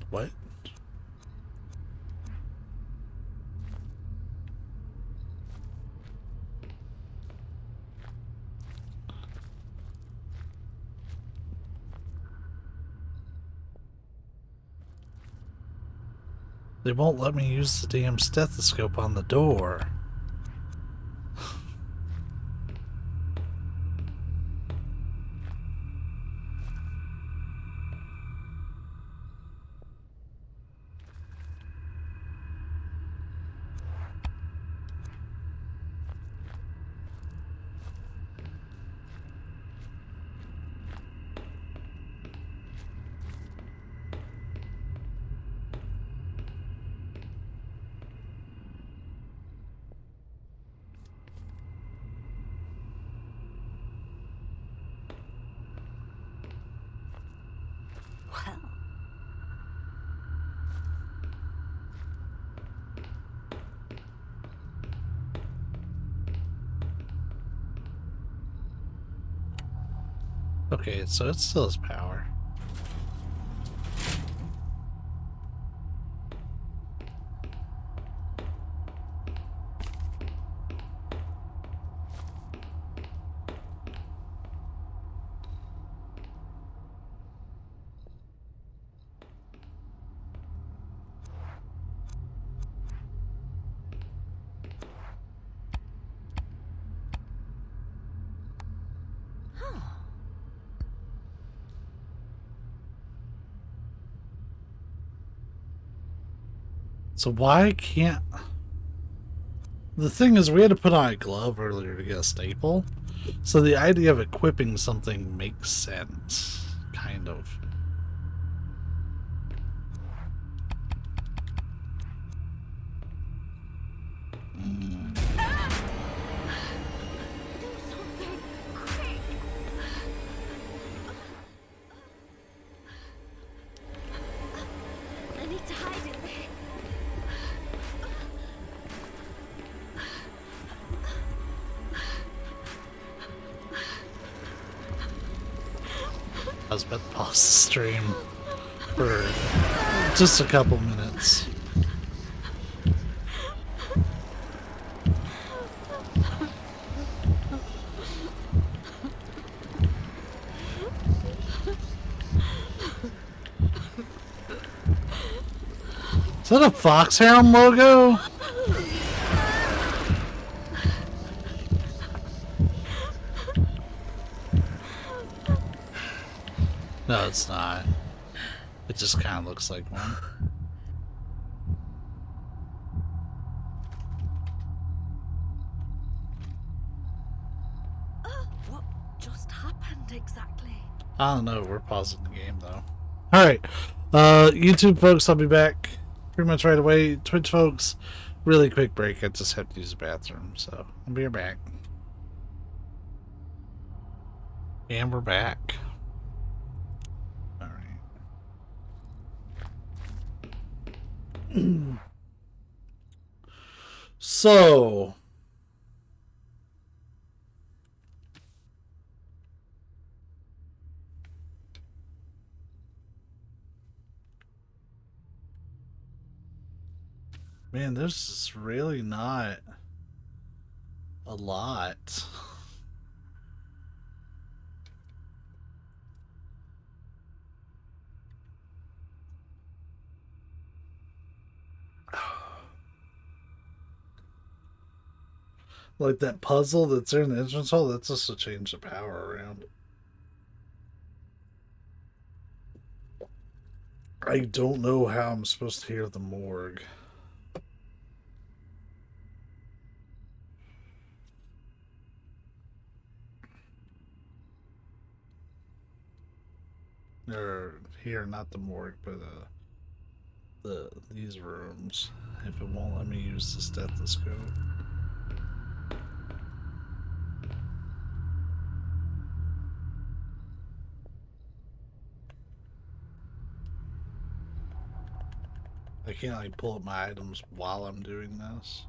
What? They won't let me use the damn stethoscope on the door. Well. Okay, so it still has power. So why can't... The thing is, we had to put on a glove earlier to get a staple. So the idea of equipping something makes sense. Kind of. Do something quick. I need to hide in there. I was about to pause the stream for just a couple minutes. Is that a Foxhound logo? No, it's not. It just kind of looks like one. What just happened exactly? I don't know. We're pausing the game though. All right, YouTube folks, I'll be back pretty much right away. Twitch folks, really quick break. I just have to use the bathroom, so I'll be right back. And we're back. All right. So. Man, this is really not a lot. Like that puzzle that's there in the entrance hall, that's just to change the power around. I don't know how I'm supposed to hear the morgue. Or here, not the morgue, but these rooms. If it won't let me use the stethoscope. I can't like pull up my items while I'm doing this.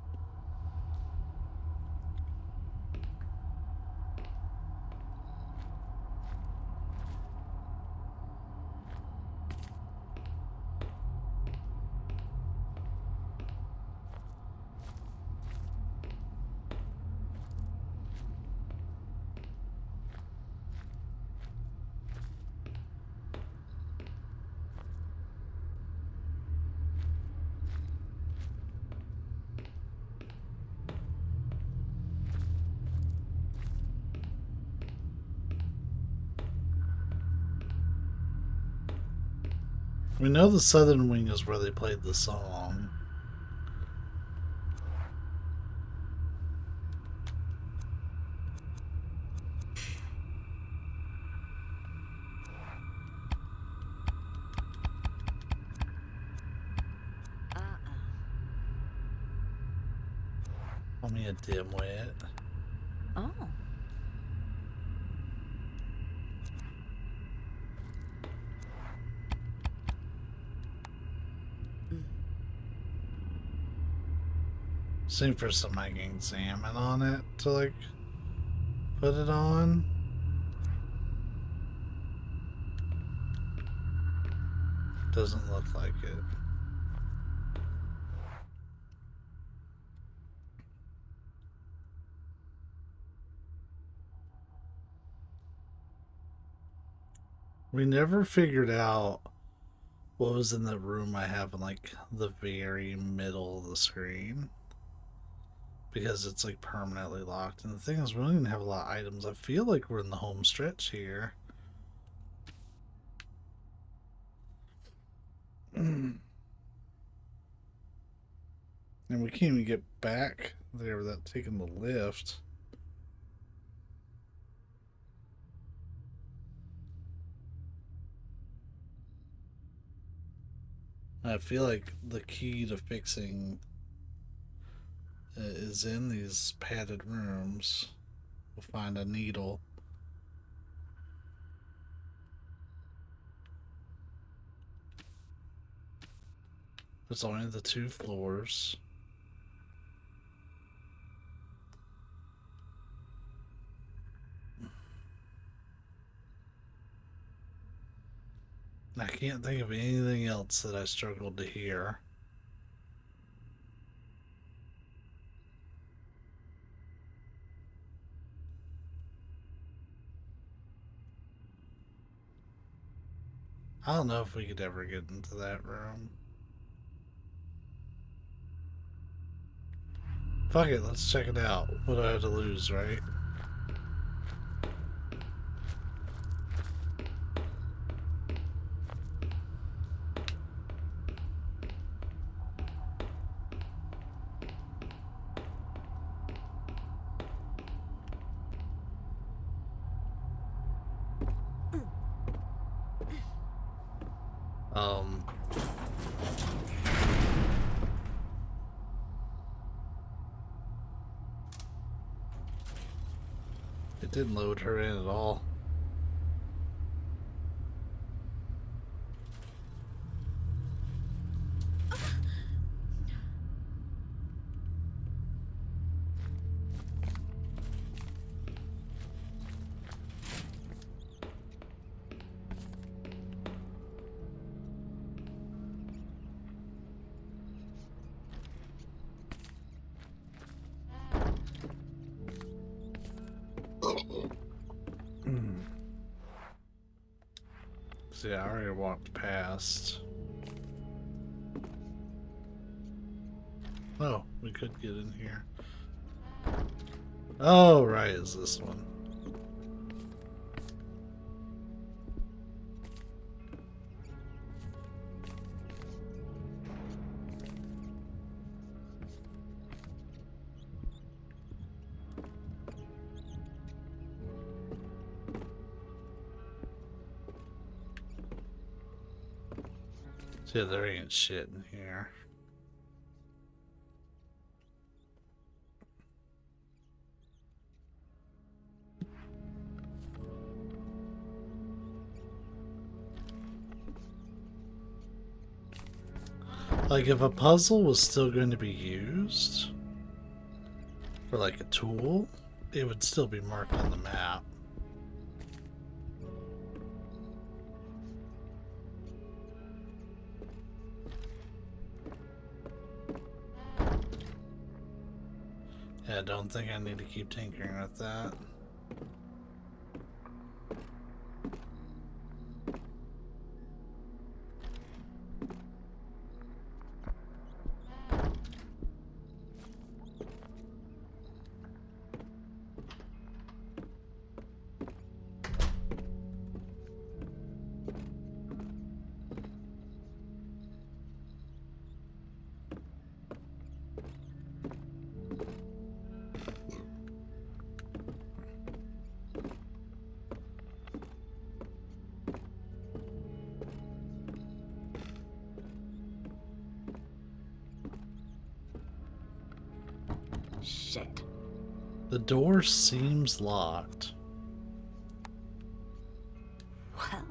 We know the southern wing is where they played the song. Call me a dimwit. Oh. Same for some I can examine on it to like put it on. Doesn't look like it. We never figured out what was in the room I have in like the very middle of the screen. Because it's like permanently locked. And the thing is, we don't even have a lot of items. I feel like we're in the home stretch here. And we can't even get back there without taking the lift. I feel like the key to fixing is in these padded rooms. We'll find a needle. There's only the 2 floors. I can't think of anything else that I struggled to hear. I don't know if we could ever get into that room. Fuck it, let's check it out. What do I have to lose, right? Um, it didn't load her in at all. See, I already walked past. Oh, we could get in here. Oh, right, is this one. See, there ain't shit in here. Like, if a puzzle was still going to be used, or like a tool, it would still be marked on the map. Yeah, I don't think I need to keep tinkering with that. Shit. The door seems locked. Well.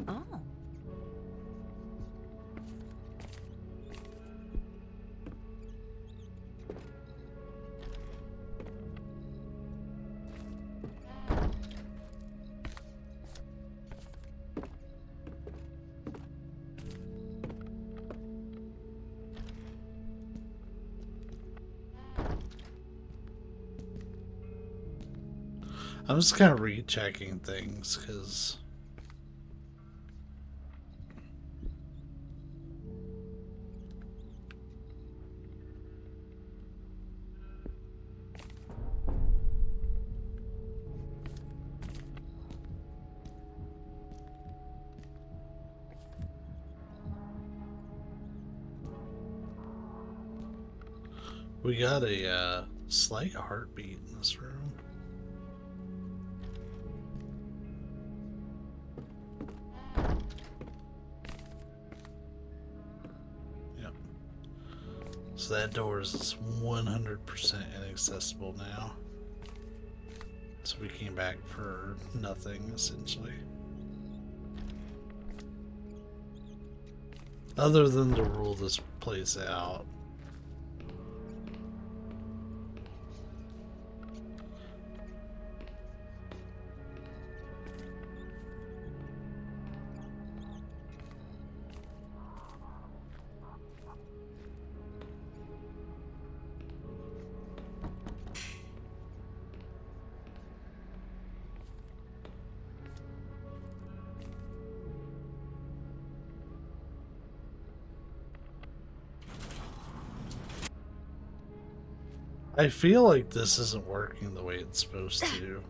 Oh. I'm just kind of rechecking things because we got a slight heartbeat in this room. So that door is 100% inaccessible now. So we came back for nothing, essentially. Other than to rule this place out. I feel like this isn't working the way it's supposed to.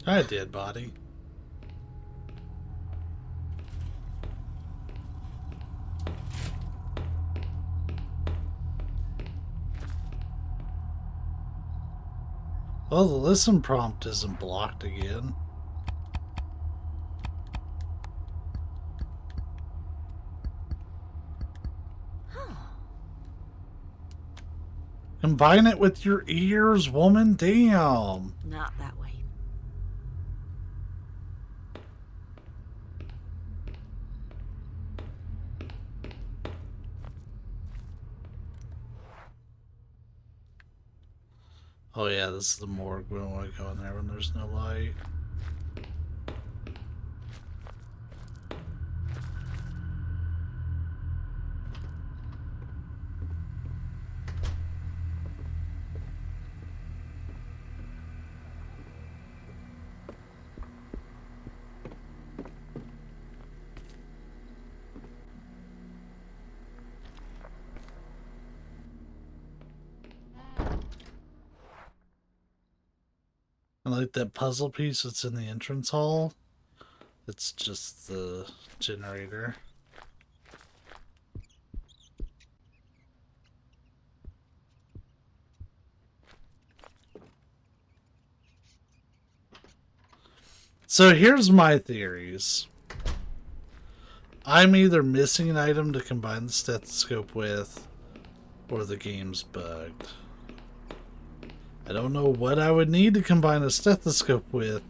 Hi, dead body. Oh, the listen prompt isn't blocked again. Combine it with your ears, woman. Damn. Not that way. Oh yeah, this is the morgue. We don't want to go in there when there's no light. I like that puzzle piece that's in the entrance hall. It's just the generator. So here's my theories. I'm either missing an item to combine the stethoscope with, or the game's bugged. I don't know what I would need to combine a stethoscope with.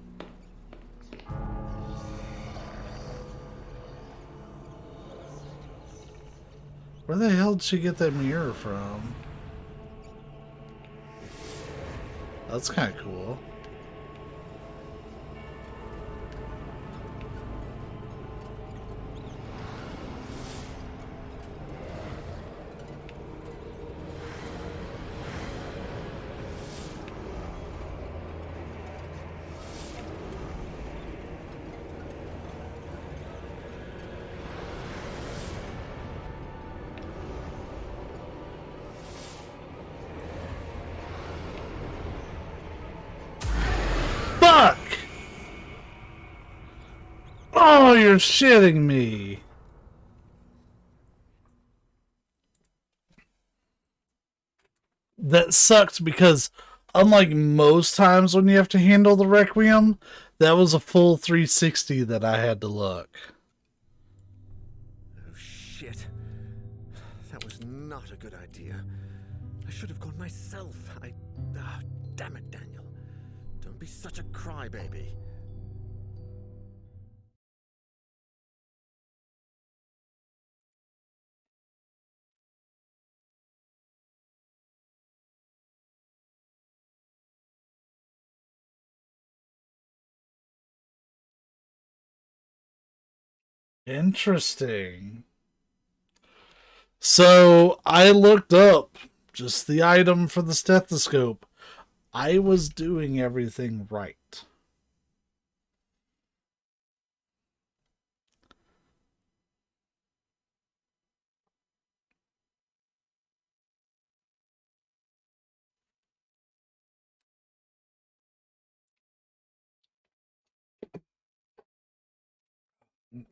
Where the hell did she get that mirror from? That's kind of cool. Fuck! Oh, you're shitting me. That sucked because unlike most times when you have to handle the Requiem, that was a full 360 that I had to look. Oh, shit. That was not a good idea. I should have gone myself. Damn it, Daniel. Don't be such a crybaby. Interesting. So I looked up just the item for the stethoscope. I was doing everything right.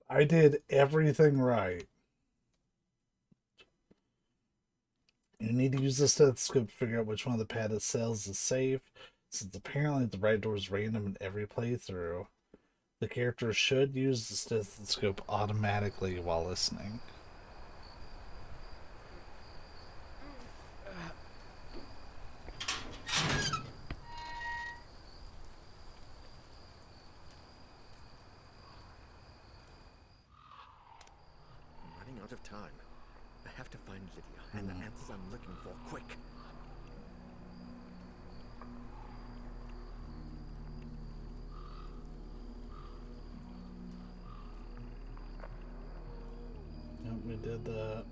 I did everything right. You need to use the stethoscope to figure out which one of the padded cells is safe, since apparently the right door is random in every playthrough. The character should use the stethoscope automatically while listening. I'm running out of time. I have to find Lydia and the answers I'm looking for, quick. did that.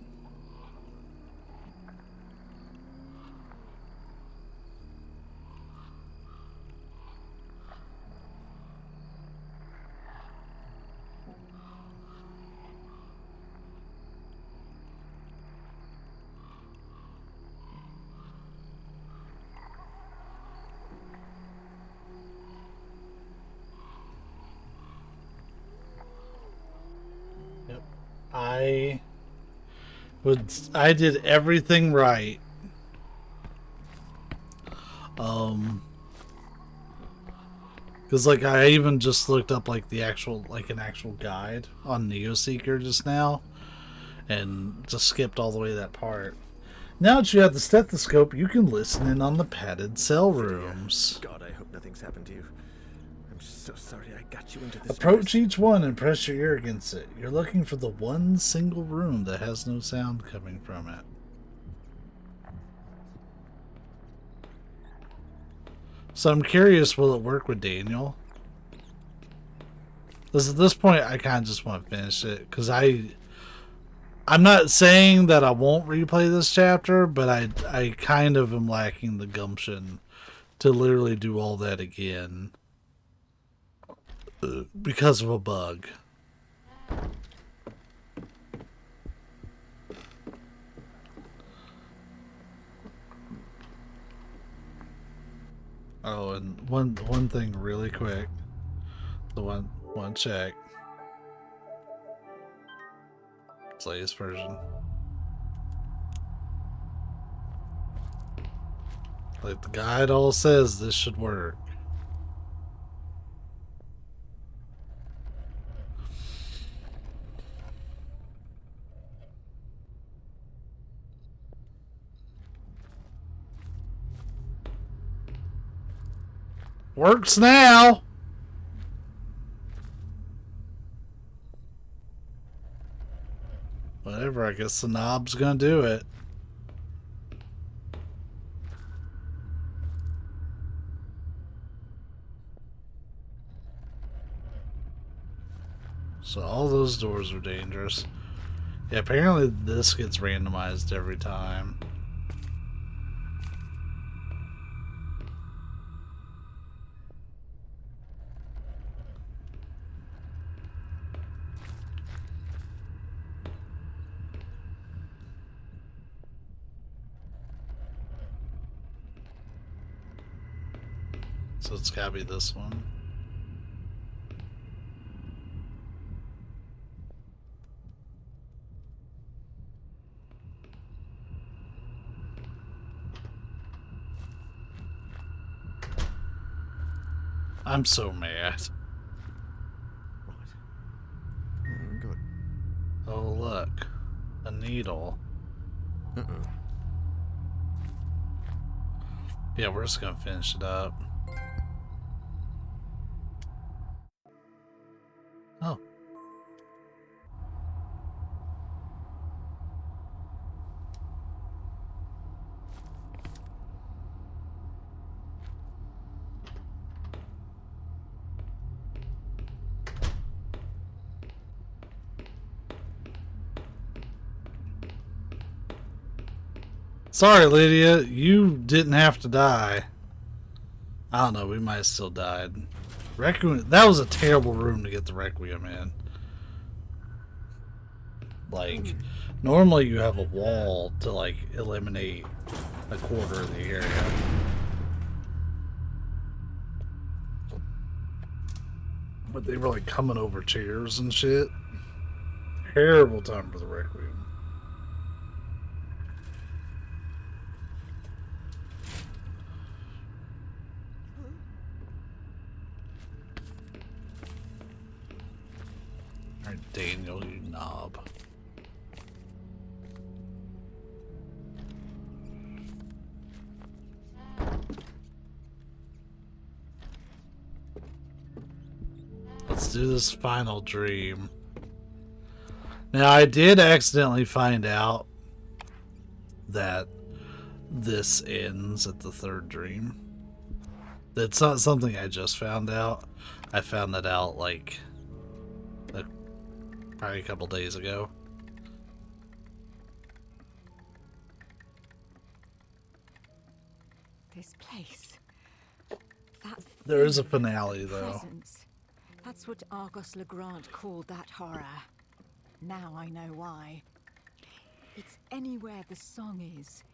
Yep. I did everything right. Because like I even just looked up like the actual an actual guide on Neoseeker just now, and just skipped all the way to that part. Now that you have the stethoscope, you can listen in on the padded cell rooms. God, I hope nothing's happened to you. I'm so sorry I got you into this. Approach each one and press your ear against it. You're looking for the one single room that has no sound coming from it. So I'm curious, will it work with Daniel? Because at this point, I kind of just want to finish it. Because I'm not saying that I won't replay this chapter, but I kind of am lacking the gumption to literally do all that again. Because of a bug. Oh, and one thing really quick. The one check. It's latest version. Like the guide all says, this should work. Works now. Whatever, I guess the knob's gonna do it. So all those doors are dangerous. Yeah, apparently this gets randomized every time. So it's gotta be this one. I'm so mad. Right. Good. Oh look, a needle. Yeah, we're just gonna finish it up. Oh. Sorry, Lydia, you didn't have to die. I don't know, we might have still died. Requiem, that was a terrible room to get the Requiem in. Like, normally you have a wall to, like, eliminate a quarter of the area. But they were, like, coming over chairs and shit. Terrible time for the Requiem. Alright, Daniel, you knob. Let's do this final dream. Now, I did accidentally find out that this ends at the third dream. That's not something I just found out. I found that out like probably a couple days ago. This place. That There is a thing, finale, the though. presence. That's what Argos Legrand called that horror. Now I know why. It's anywhere the song is.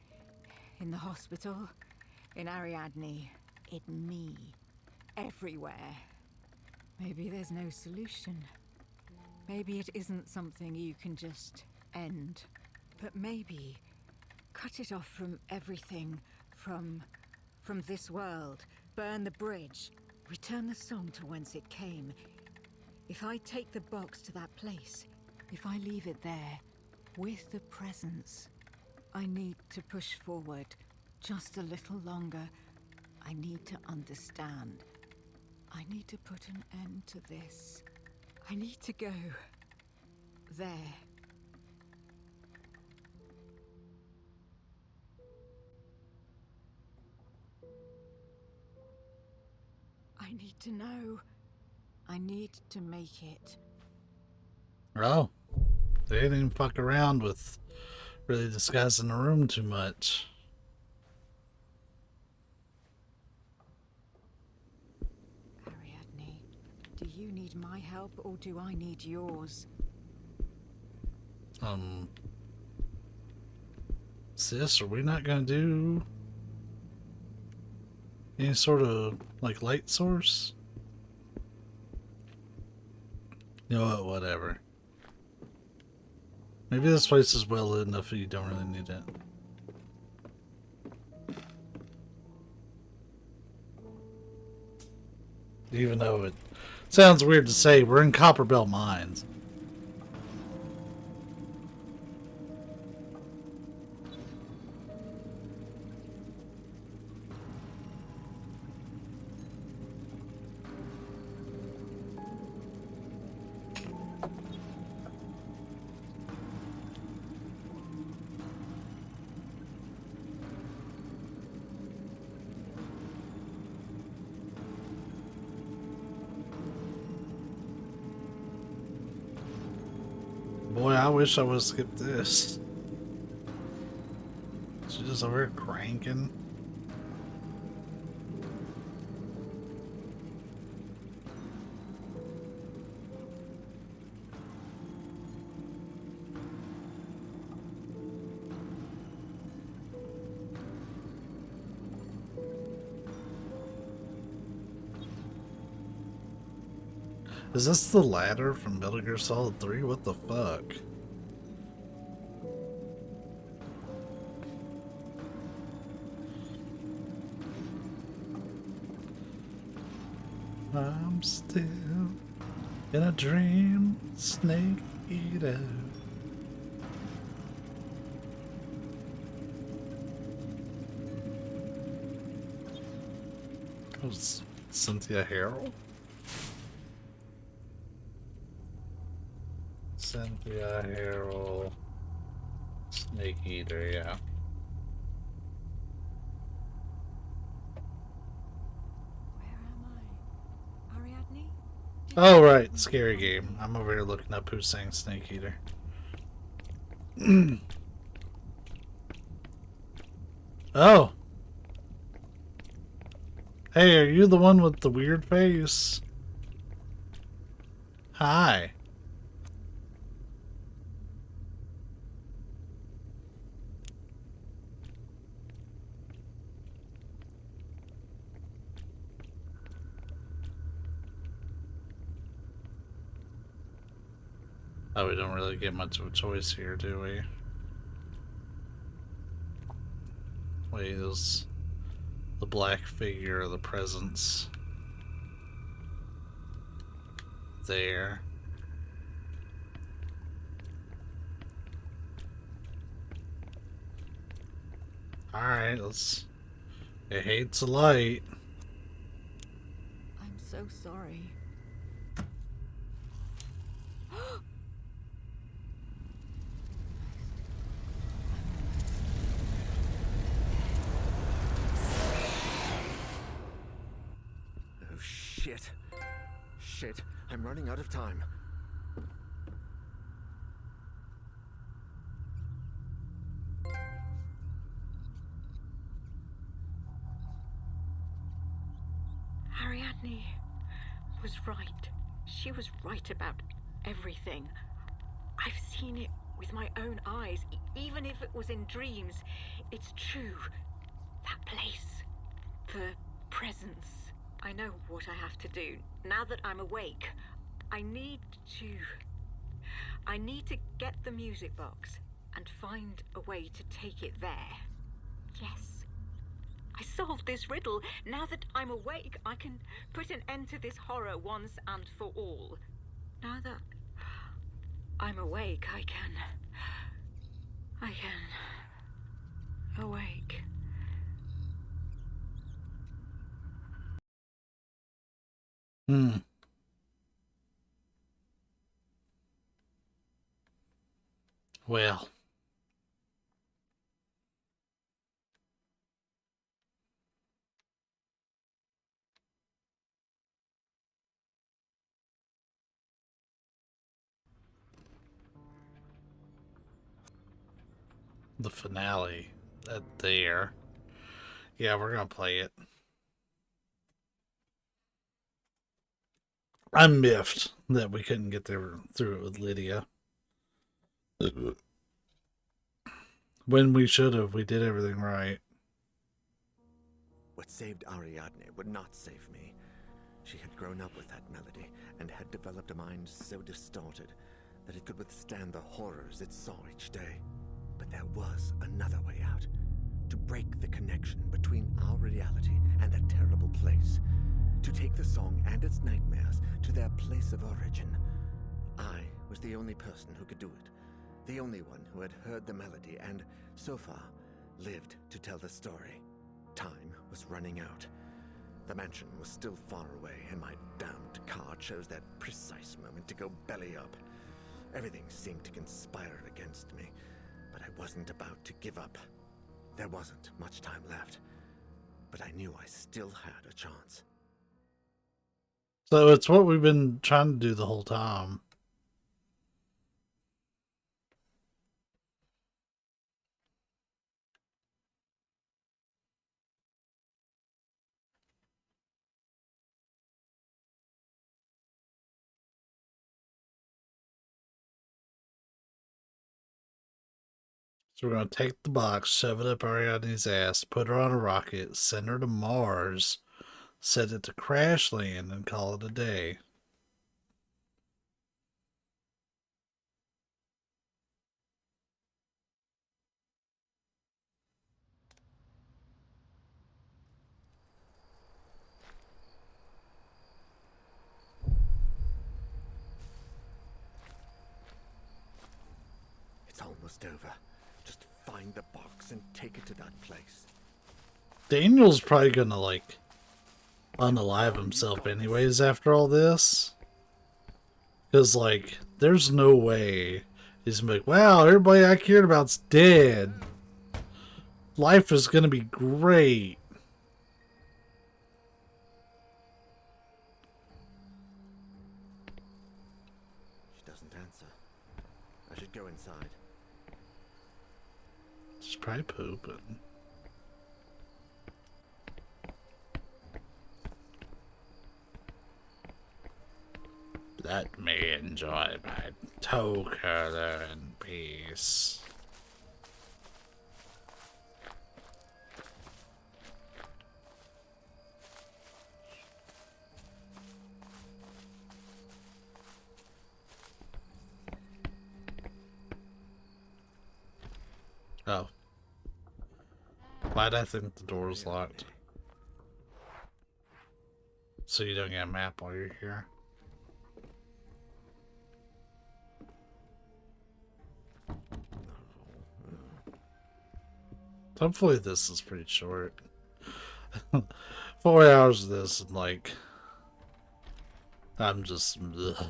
In the hospital, in Ariadne, in me. Everywhere. Maybe there's no solution. Maybe it isn't something you can just end. But maybe cut it off from everything, from this world. Burn the bridge. Return the song to whence it came. If I take the box to that place, if I leave it there, with the presence, I need to push forward just a little longer. I need to understand. I need to put an end to this. I need to go there. I need to know. I need to make it. Oh, they didn't even fuck around with really disguising the room too much. Ariadne, do you need my help or do I need yours? Sis, are we not gonna do any sort of, like, light source? You know what, whatever. Maybe this place is well lit enough that you don't really need it. Even though it sounds weird to say, we're in Copperbelt Mines. Boy, I wish I would have skipped this. She's just over here cranking. Is this the ladder from Metal Gear Solid 3? What the fuck? I'm still in a dream, snake eater. That was Cynthia Harrell? Cynthia Harrell, Snake Eater, yeah. Where am I? Ariadne? Oh, right, scary game. I'm over here looking up who's saying Snake Eater. Oh. Hey, are you the one with the weird face? Hi. Oh, we don't really get much of a choice here, do we? Wait, is the black figure of the presence there? Alright, let's... It hates the light. I'm so sorry. Oh, shit. Shit, I'm running out of time. Ariadne was right. She was right about everything. I've seen it with my own eyes, even if it was in dreams. It's true. That place. The presence. I know what I have to do. Now that I'm awake, I need to get the music box and find a way to take it there. Yes. I solved this riddle. Now that I'm awake, I can put an end to this horror once and for all. Now that I'm awake, I can awake. Well. The finale. That there. Yeah, we're gonna play it. I'm miffed that we couldn't get through it with Lydia. When we should have, we did everything right. What saved Ariadne would not save me. She had grown up with that melody and had developed a mind so distorted that it could withstand the horrors it saw each day. But there was another way out. To break the connection between our reality and that terrible place. To take the song and its nightmares to their place of origin. I was the only person who could do it. The only one who had heard the melody and, so far, lived to tell the story. Time was running out. The mansion was still far away, and my damned car chose that precise moment to go belly up. Everything seemed to conspire against me, but I wasn't about to give up. There wasn't much time left, but I knew I still had a chance. So it's what we've been trying to do the whole time. So we're going to take the box, shove it up Ariadne's ass, put her on a rocket, send her to Mars, set it to crash land, and call it a day. It's almost over. Just find the box and take it to that place. Daniel's probably going to, like, unalive himself anyways after all this. Because, like, there's no way he's going to be like, wow, everybody I cared about's dead. Life is going to be great. She doesn't answer. I should go inside. She's probably pooping. Let me enjoy my toe curler in peace. Oh. Why'd I think the door was locked? So you don't get a map while you're here? Hopefully this is pretty short. 4 hours of this and like... I'm just... Ugh.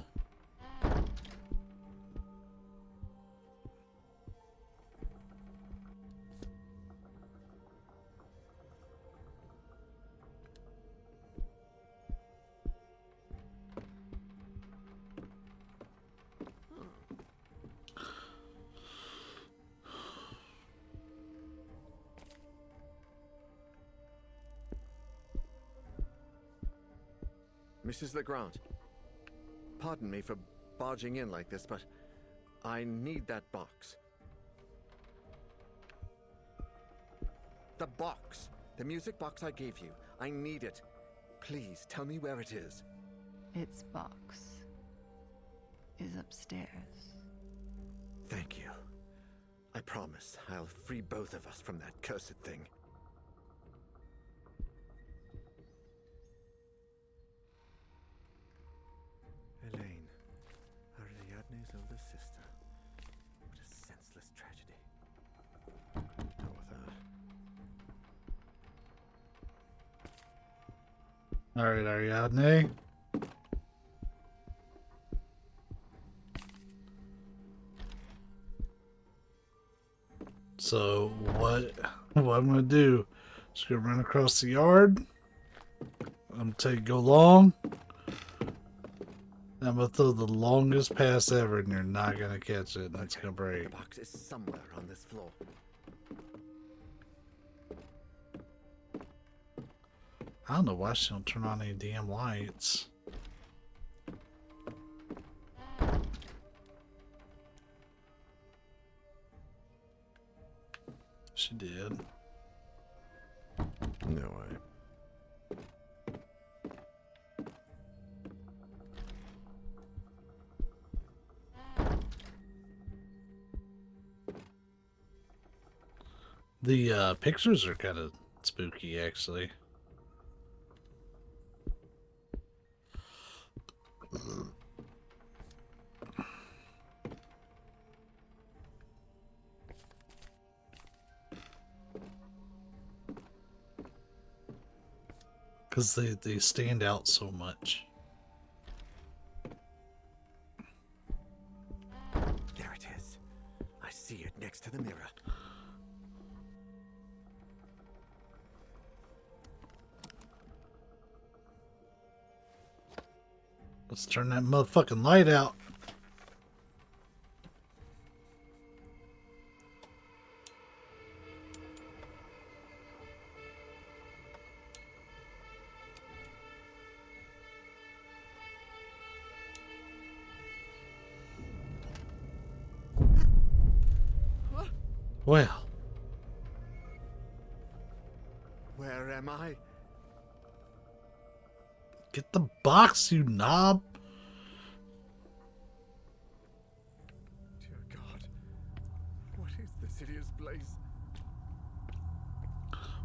Mrs. Legrand, pardon me for barging in like this, but I need that box. The box! The music box I gave you. I need it. Please, tell me where it is. Its box is upstairs. Thank you. I promise I'll free both of us from that cursed thing. Elaine, Ariadne's older sister. What a senseless tragedy. Hell with that. Alright, Ariadne. So what I'm gonna do? Just gonna run across the yard. I'm gonna go long. I'm gonna throw the longest pass ever, and you're not gonna catch it. That's gonna break. The box is somewhere on this floor. I don't know why she don't turn on any damn lights. She did. No way. The pictures are kind of spooky, actually. Because they stand out so much. There it is. I see it next to the mirror. Let's turn that motherfucking light out. Well, Where am I? get the box, you knob. Dear God. What is this hideous place?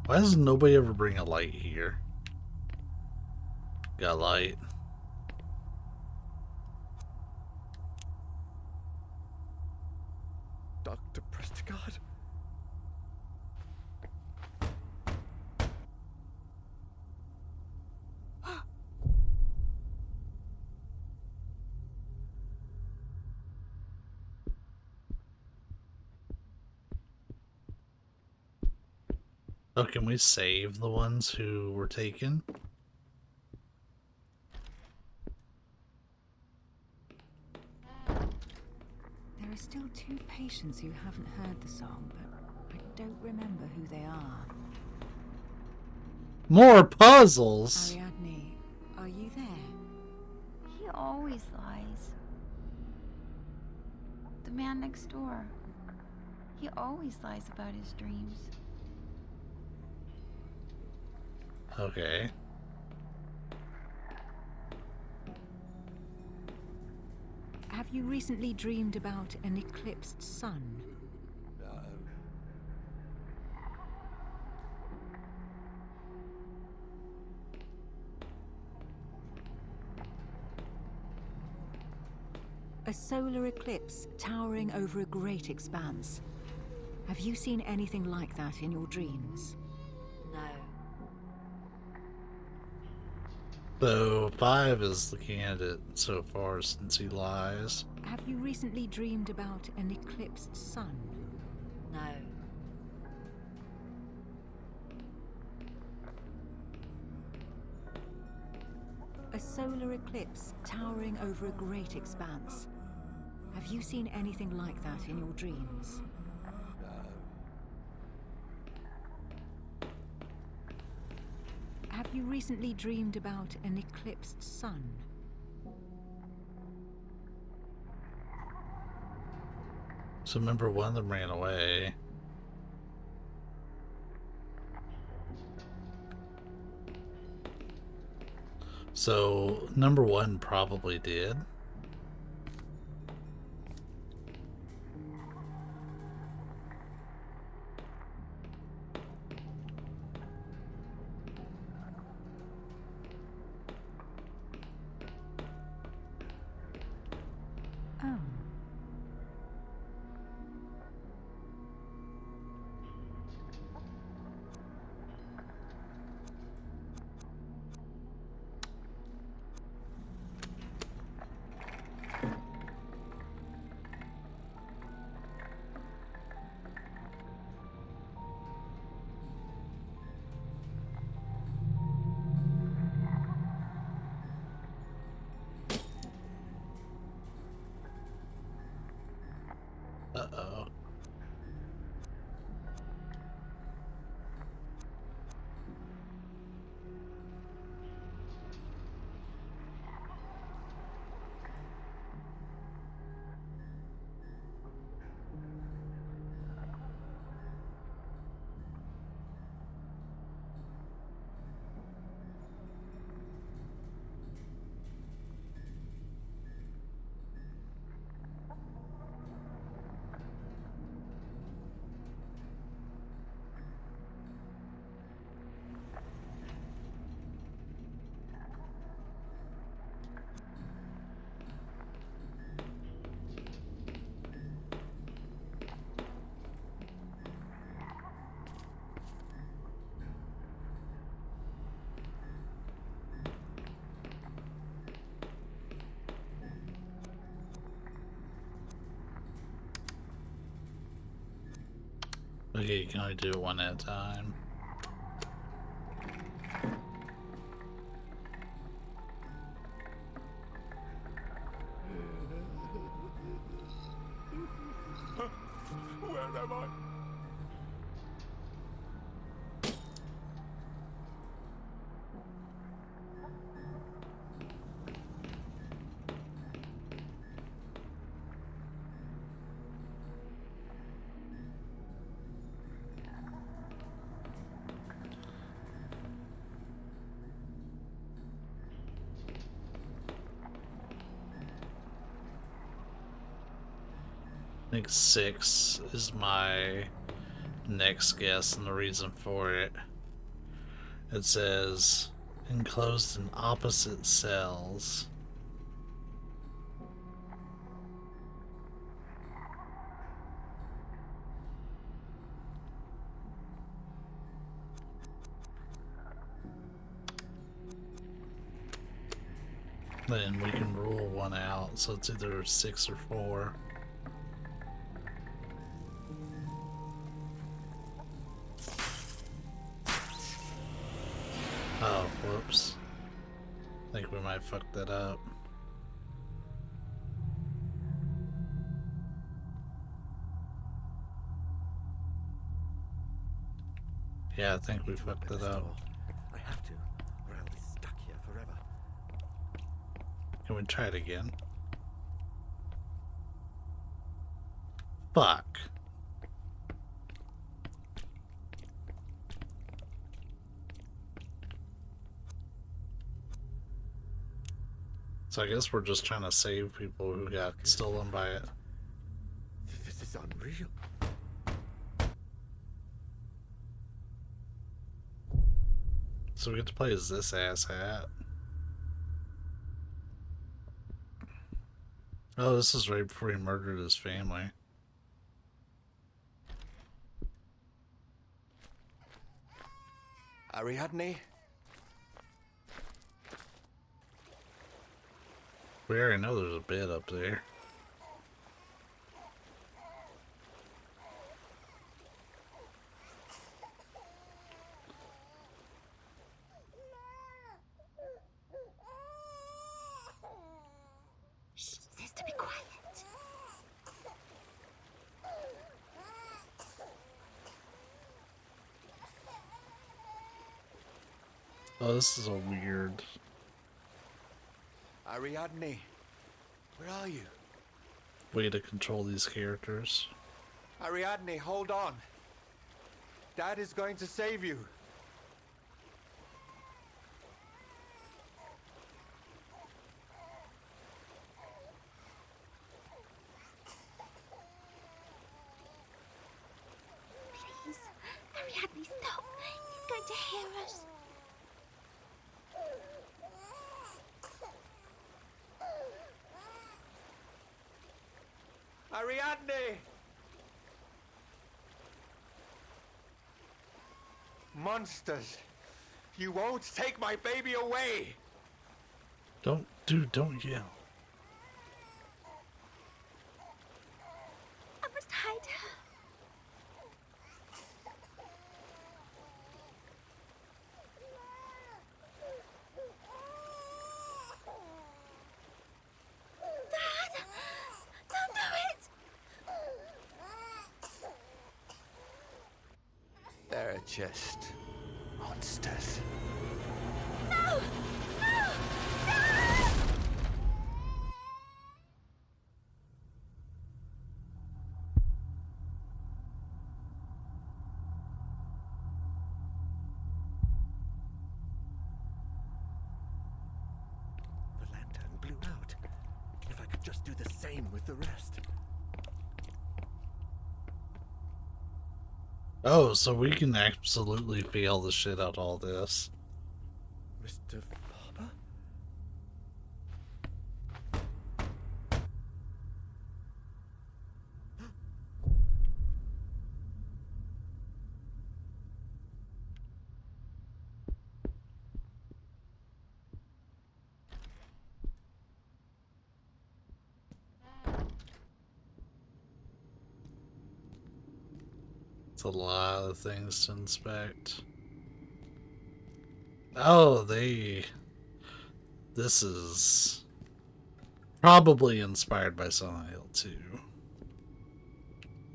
Why does nobody ever bring a light here? Got a light. Dr. Prestigard? Oh, can we save the ones who were taken? There are still 2 patients who haven't heard the song, but I don't remember who they are. More puzzles! Ariadne, are you there? He always lies. The man next door. He always lies about his dreams. Okay. Have you recently dreamed about an eclipsed sun? No. A solar eclipse towering over a great expanse. Have you seen anything like that in your dreams? No. So 5 is the candidate so far since he lies. Have you recently dreamed about an eclipsed sun? No. A solar eclipse towering over a great expanse. Have you seen anything like that in your dreams? No. Have you recently dreamed about an eclipsed sun? So remember, one of them ran away. So number one probably did. Oh. Uh-oh. Okay, you can only do it one at a time. Where am I? I think 6 is my next guess, and the reason for it. It says enclosed in opposite cells. Then we can rule one out, so it's either 6 or 4. Oh, whoops. I think we might fuck that up. Yeah, I think we fucked it up. I have to, or I'll be stuck here forever. Can we try it again? Fuck. So I guess we're just trying to save people who got stolen by it. This is unreal. So we get to play as this asshat. Oh, this is right before he murdered his family. Ariadne? We already know there's a bed up there. She says to be quiet. Oh, this is a weird... Ariadne, where are you? way to control these characters. Ariadne, hold on. Dad is going to save you. Please, Ariadne, stop. He's going to hear us. Ariadne! Monsters! You won't take my baby away! Don't yell. I must hide her. Dad! Don't do it! They're just monsters. No! No! No! The lantern blew out. If I could just do the same with the rest. Oh, so we can absolutely fail the shit out of all this. Mr. Farber? It's a lot of things to inspect. Oh, this is probably inspired by Silent Hill 2.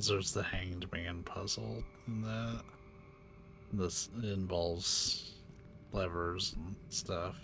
There's the Hanged Man puzzle in that. This involves levers and stuff.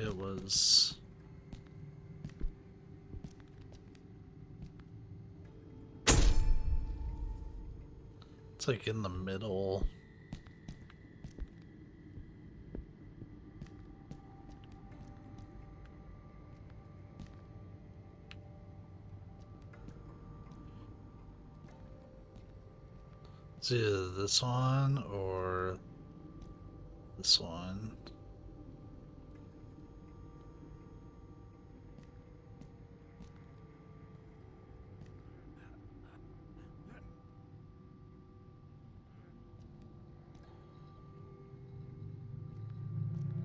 It was... It's like in the middle. It's either this one or this one.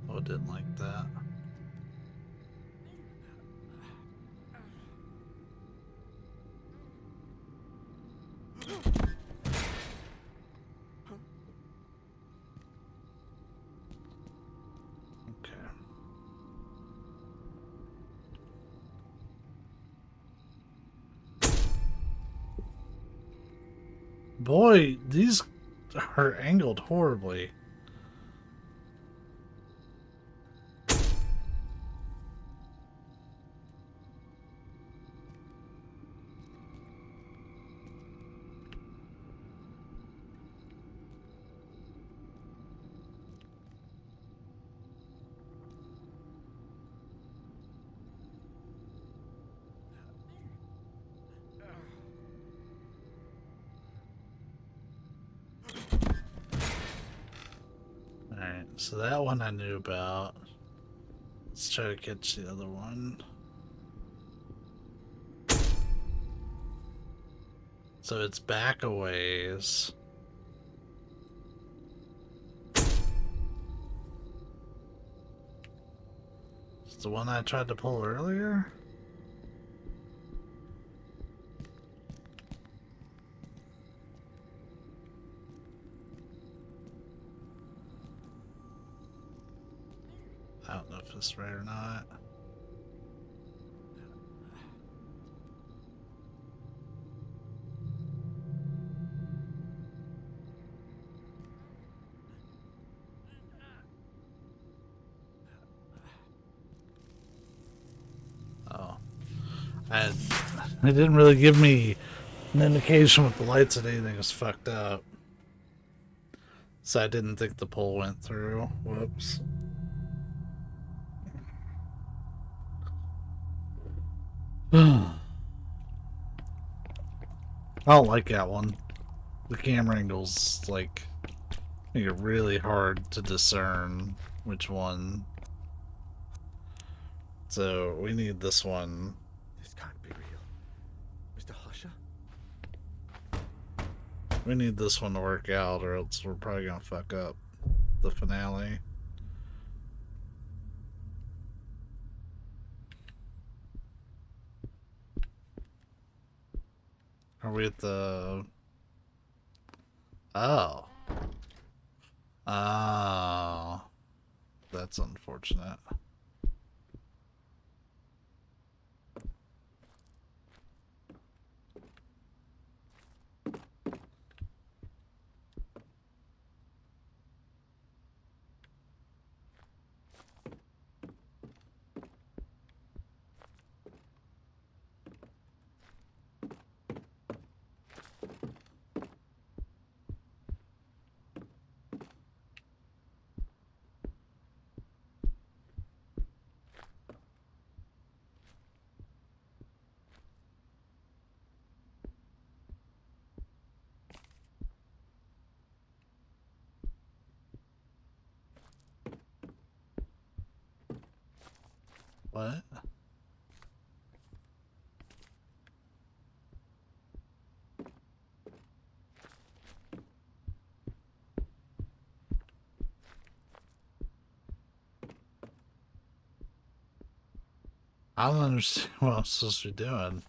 Oh, I didn't like that. Okay. Boy, these are angled horribly. Alright, so that one I knew about. Let's try to catch the other one. So it's back a ways. It's the one I tried to pull earlier? know if it's right or not. Oh. It didn't really give me an indication with the lights that anything was fucked up. So I didn't think the pole went through. Whoops. I don't like that one. The camera angles, like, make it really hard to discern which one. So we need this one. This can't be real. Mr. Husher? We need this one to work out, or else we're probably gonna fuck up the finale. Are we at the... Oh. Oh. That's unfortunate. What? I don't understand what I'm supposed to be doing.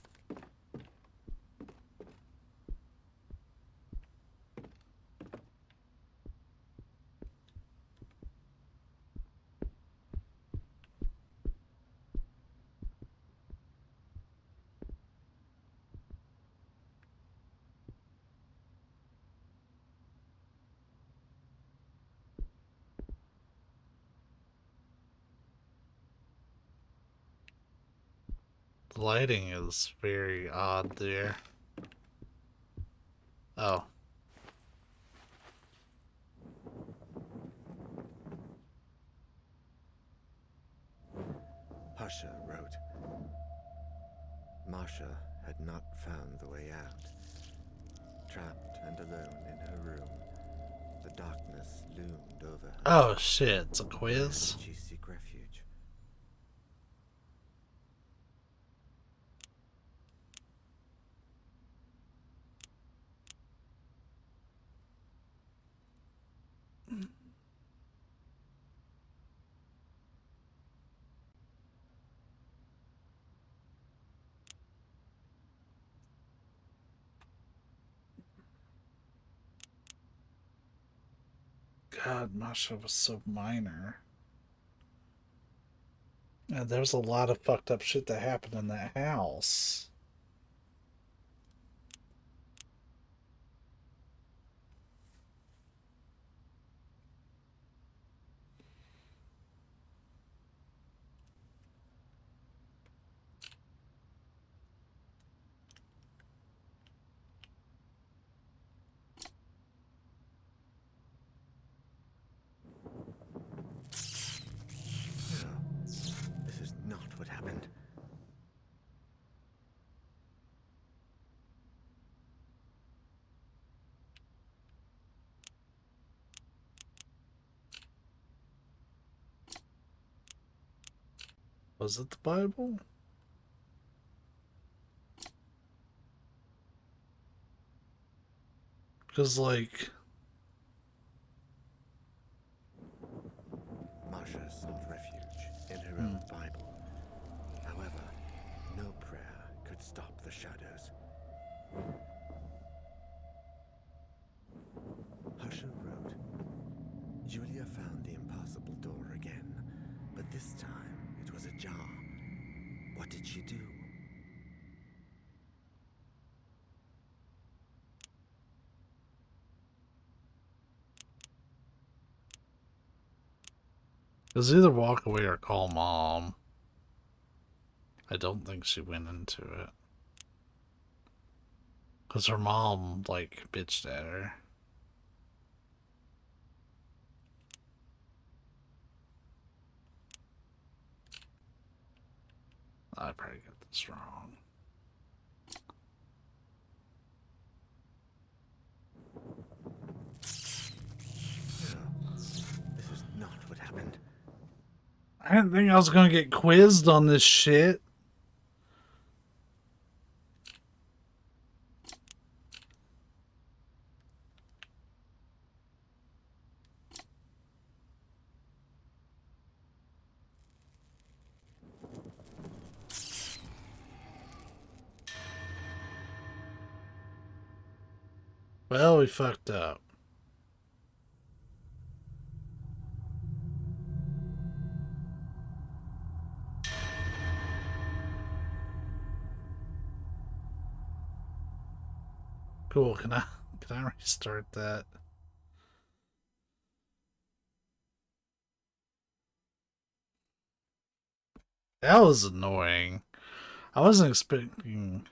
The lighting is very odd there. Oh. Husher wrote, Marsha had not found the way out. Trapped and alone in her room, the darkness loomed over her. Oh shit, it's a quiz? Where did she seek refuge? God, Masha was so minor. And there's a lot of fucked up shit that happened in that house. No, this is not what happened. Was it the Bible? Because, like... Marsha sought refuge in her own Bible. However, no prayer could stop the shadows. Husher wrote, Julia found the impossible door again, but this did she do? It's either walk away or call mom. I don't think she went into it. Because her mom, like, bitched at her. I probably got this wrong. This is not what happened. I didn't think I was going to get quizzed on this shit. Well, we fucked up. Cool, can I restart that? That was annoying. I wasn't expecting...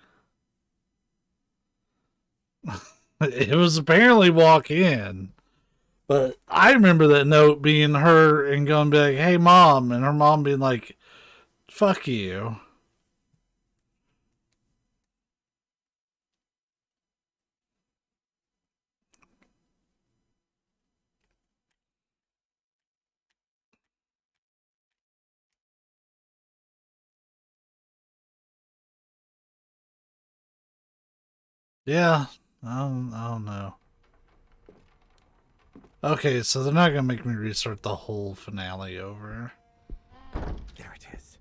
It was apparently walk in. But I remember that note being her and going to be like, hey, mom. And her mom being like, fuck you. Yeah, I don't know. Okay, so they're not going to make me restart the whole finale over. There it is.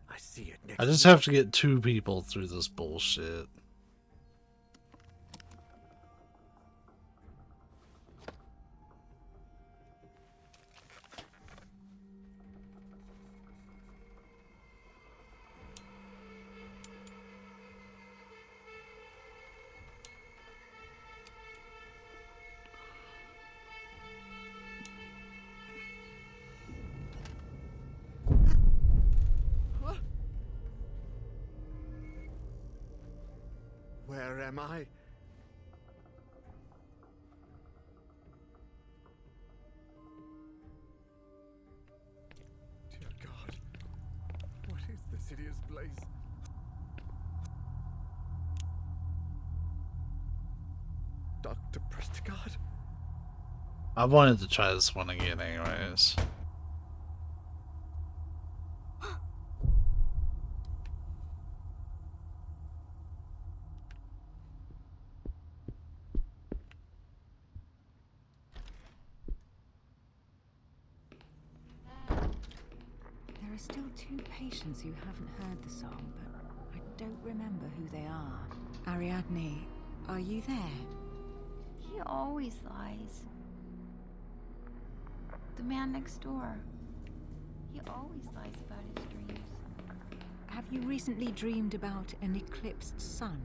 I see it next. I just have to get 2 people through this bullshit. Where am I? Dear God, what is this hideous place? Dr. Prestigard? I wanted to try this one again anyways. There are still 2 patients who haven't heard the song, but I don't remember who they are. Ariadne, are you there? He always lies. The man next door. He always lies about his dreams. Have you recently dreamed about an eclipsed sun?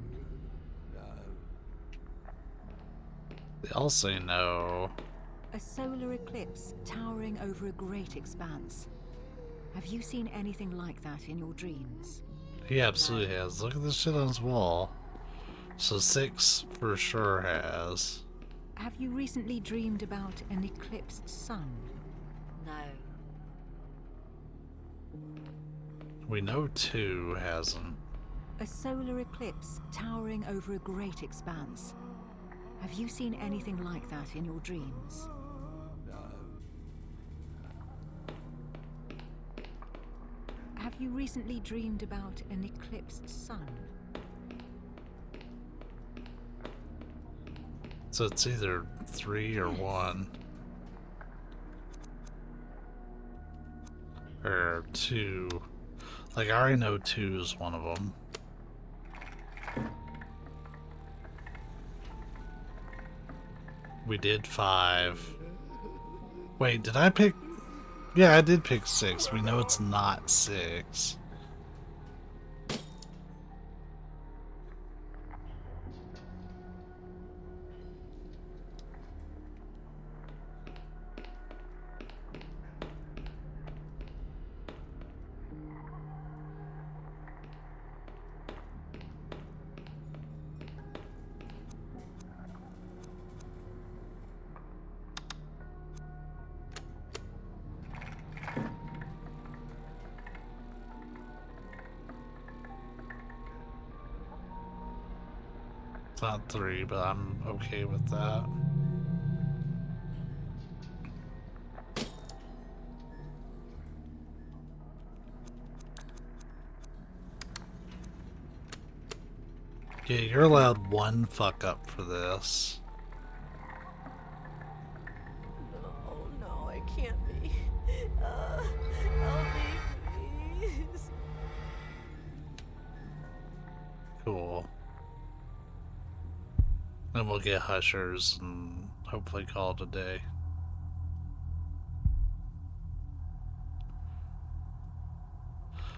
They all say no. A solar eclipse towering over a great expanse. Have you seen anything like that in your dreams? He absolutely has. Look at this shit on his wall. So 6 for sure has. Have you recently dreamed about an eclipsed sun? No. We know 2 hasn't. A solar eclipse towering over a great expanse. Have you seen anything like that in your dreams? Have you recently dreamed about an eclipsed sun? So it's either 3 or 1. Or 2. Like, I already know 2 is one of them. We did 5. Wait, did I pick... Yeah, I did pick 6. We know it's not 6. not 3, but I'm okay with that. Yeah, you're allowed 1 fuck up for this. No, no, it can't be. Help me, please. Cool. Then we'll get Hushers and hopefully call it a day.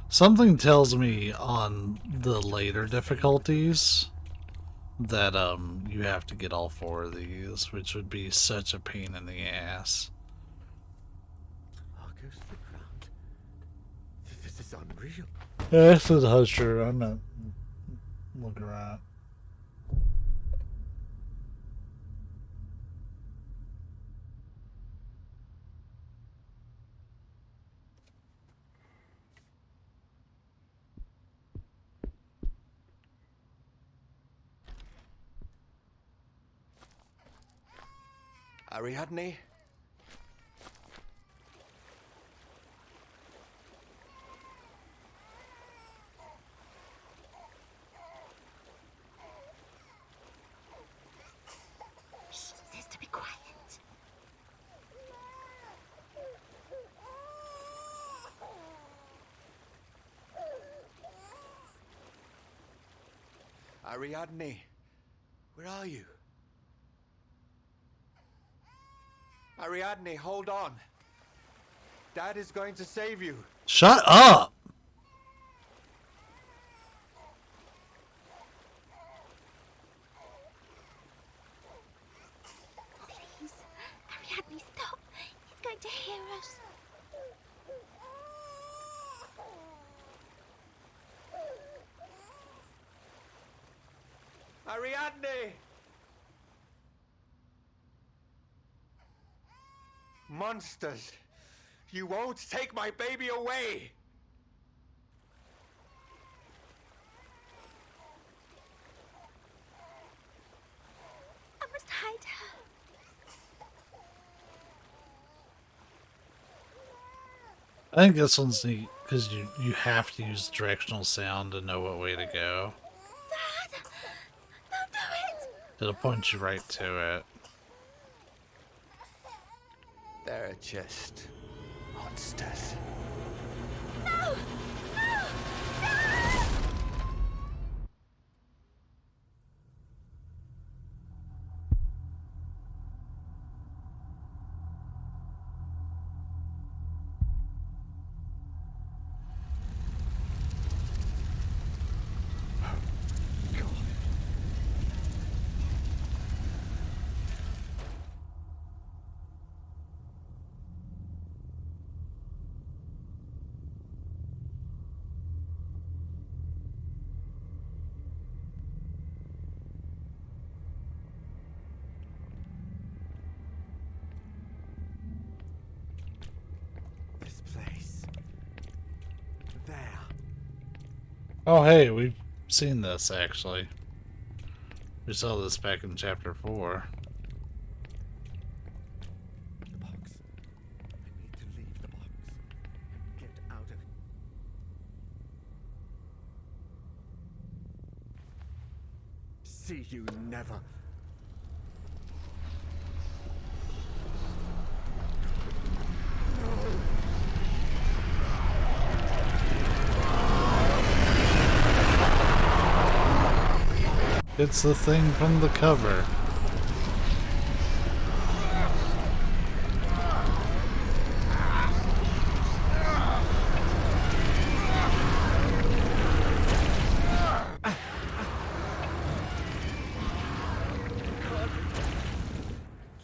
Something tells me on the later difficulties that you have to get all 4 of these, which would be such a pain in the ass. Arcos to the ground. This is unreal. Yeah, this is Husher. I'm not looking around. Ariadne? Shh, says to be quiet. Ariadne, where are you? Ariadne, hold on. Dad is going to save you. Shut up! Please, Ariadne, stop. He's going to hear us. Ariadne! Monsters! You won't take my baby away! I must hide her. I think this one's neat because you have to use directional sound to know what way to go. Dad, don't do it. It'll point you right to it. They're just monsters. No! No! This place. There. Oh, hey, we've seen this actually. We saw this back in chapter 4. The box. I need to leave the box. Get out of it. See you never. It's the thing from the cover.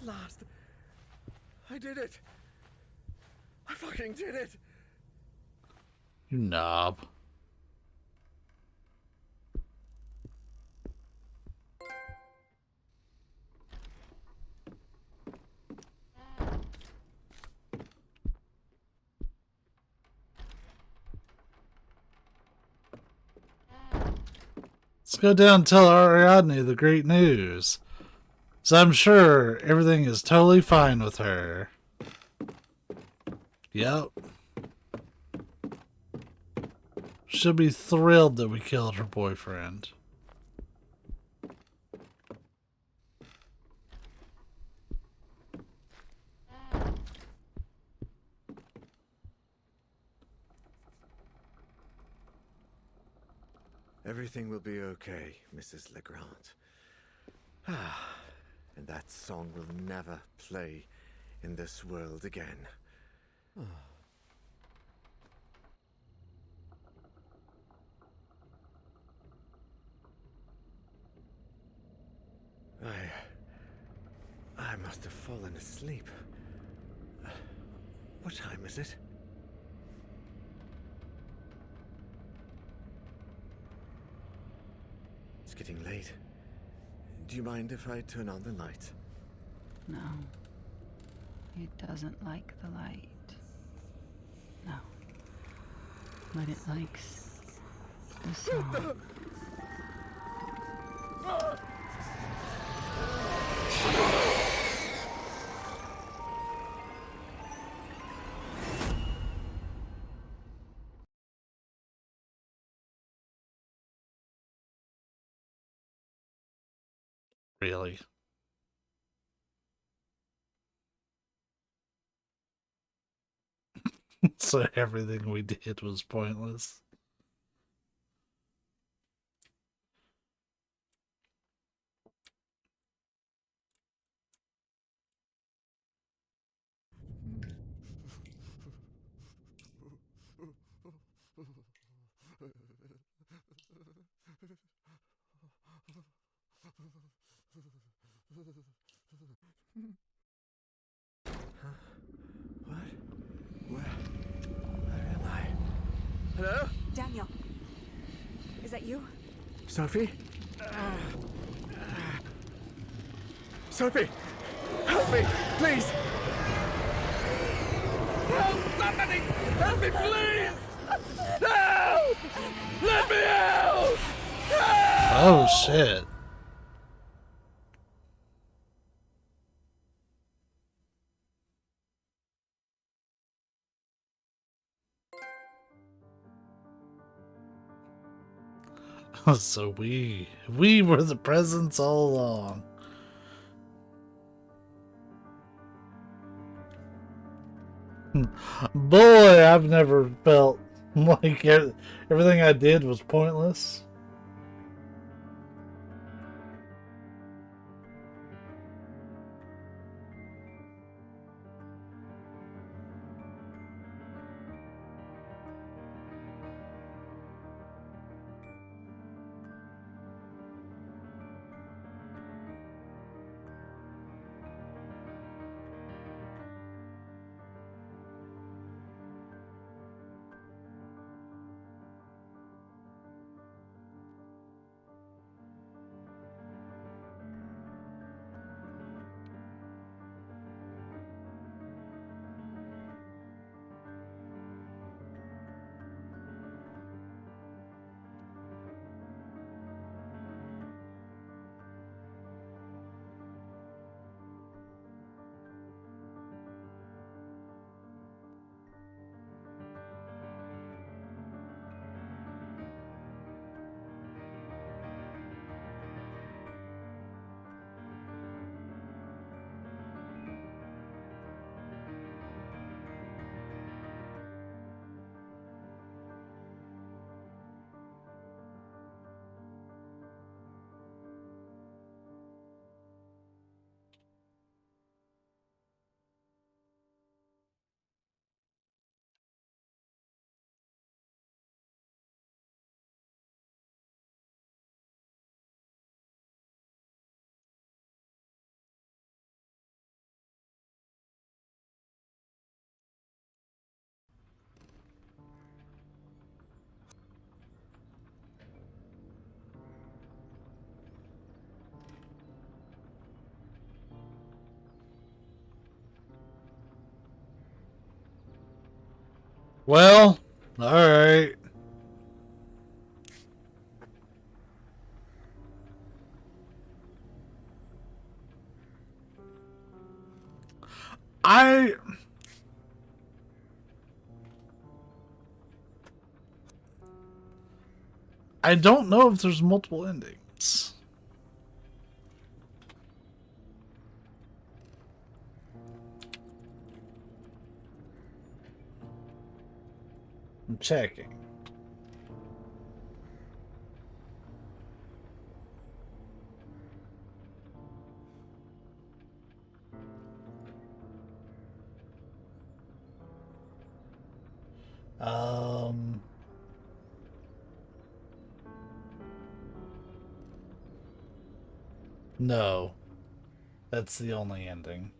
Last. I did it. I fucking did it. You knob. It's go down and tell Ariadne the great news. So I'm sure everything is totally fine with her. Yep. She'll be thrilled that we killed her boyfriend. Everything will be okay, Mrs. Legrand. Ah, and that song will never play in this world again. I must have fallen asleep. What time is it? It's getting late. Do you mind if I turn on the light? No. It doesn't like the light. No. But it likes the song. Really. So everything we did was pointless. What? Where am I? Hello? Daniel, is that you? Sophie? Sophie! Help me! Please! Help! Somebody! Help me, please! Help! Let me out! Help! Oh, shit. So we were the presents all along. Boy, I've never felt like everything I did was pointless. Well, alright. I don't know if there's multiple endings. I'm checking. No. That's the only ending.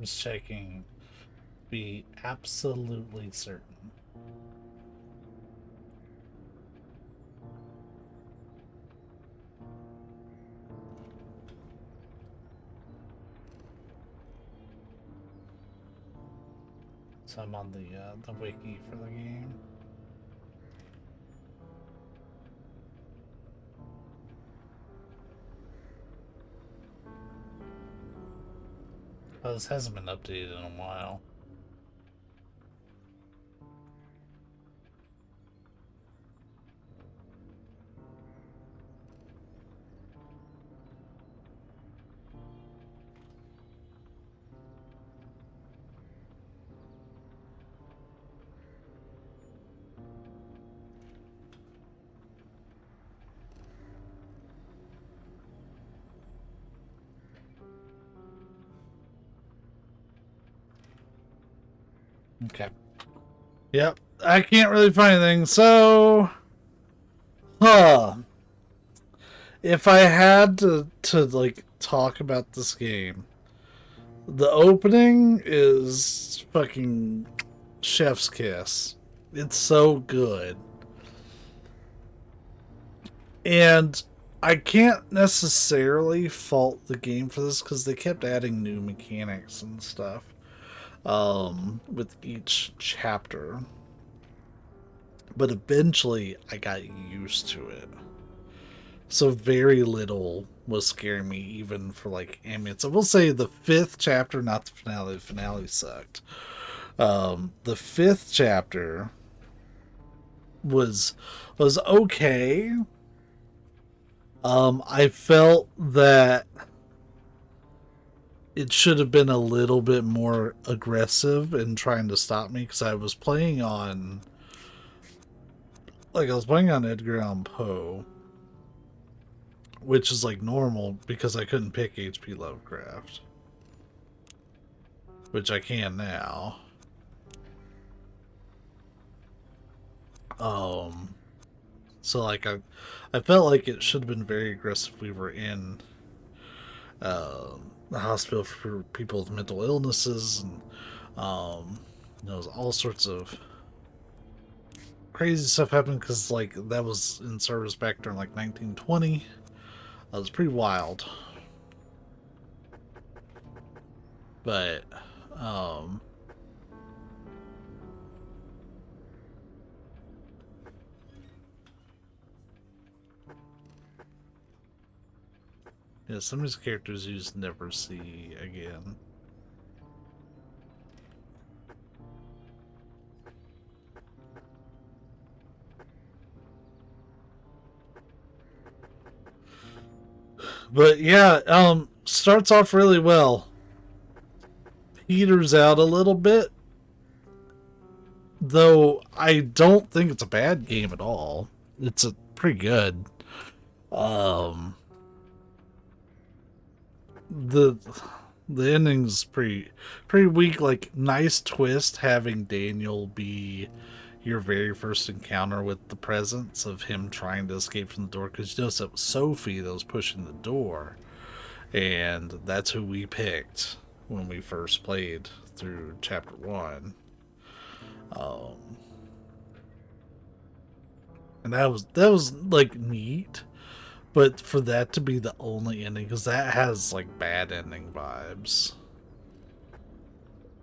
Just checking. Be absolutely certain. So I'm on the wiki for the game. Oh, this hasn't been updated in a while. Okay. Yep. I can't really find anything, so... If I had to like, talk about this game, the opening is fucking chef's kiss. It's so good. And I can't necessarily fault the game for this, because they kept adding new mechanics and stuff. With each chapter. But eventually, I got used to it. So very little was scaring me, even for like ambience. I will say the 5th chapter, not the finale. The finale sucked. The 5th chapter was okay. I felt that it should have been a little bit more aggressive in trying to stop me, because I was playing on Edgar Allan Poe, which is like normal because I couldn't pick H.P. Lovecraft, which I can now. So like I felt like it should have been very aggressive. We were in the hospital for people with mental illnesses, and all sorts of crazy stuff happened, because like that was in service back during like 1920. That was pretty wild. But yeah, some of these characters you just never see again. But yeah, starts off really well. Peters out a little bit, though I don't think it's a bad game at all. It's a pretty good. The ending's pretty weak. Like, nice twist having Daniel be your very first encounter with the presence of him trying to escape from the door, because you notice it was Sophie that was pushing the door, and that's who we picked when we first played through chapter 1. And that was like neat, but for that to be the only ending, because that has like bad ending vibes.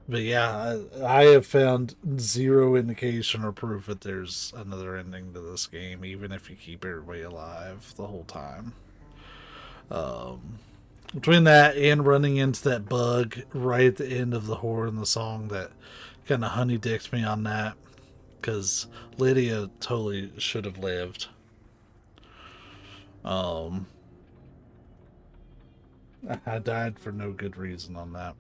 But yeah, I have found zero indication or proof that there's another ending to this game, even if you keep everybody alive the whole time. Between that and running into that bug right at the end of the horror in the song, that kind of honey-dicked me on that, because Lydia totally should have lived. I died for no good reason on that.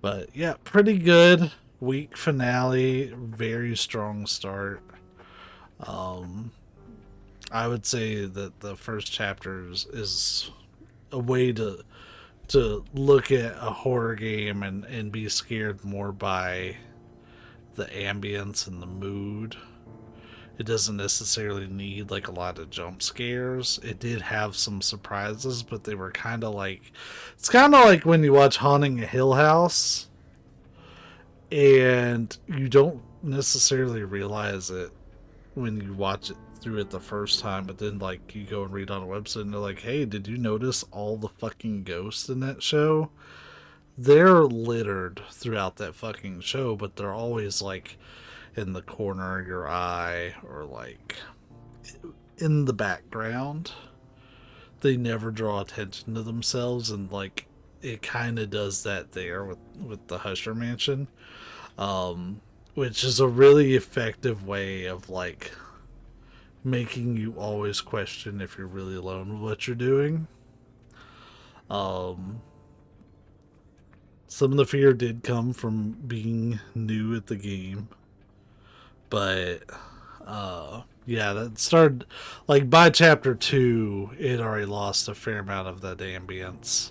But yeah, pretty good week finale, very strong start. I would say that the first chapter is a way to look at a horror game and be scared more by the ambience and the mood. It doesn't necessarily need like a lot of jump scares. It did have some surprises, but they were kind of like, it's kind of like when you watch Haunting a Hill House and you don't necessarily realize it when you watch it through it the first time, but then like you go and read on a website and they're like, hey, did you notice all the fucking ghosts in that show? They're littered throughout that fucking show, but they're always like in the corner of your eye or like in the background. They never draw attention to themselves, and like it kind of does that there with the Husher Mansion, which is a really effective way of like making you always question if you're really alone with what you're doing. Some of the fear did come from being new at the game, but yeah, that started like by chapter 2 it already lost a fair amount of that ambience.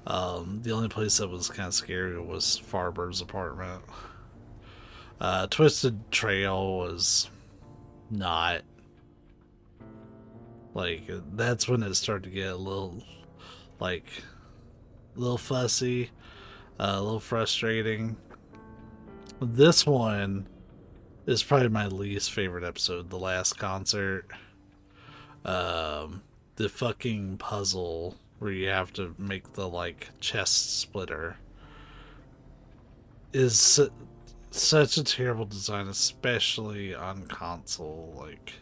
The only place that was kind of scary was Farber's apartment. Twisted Trail was not. Like, that's when it started to get a little fussy, a little frustrating. This one is probably my least favorite episode, the last concert. The fucking puzzle where you have to make the like chest splitter is such a terrible design, especially on console. Like,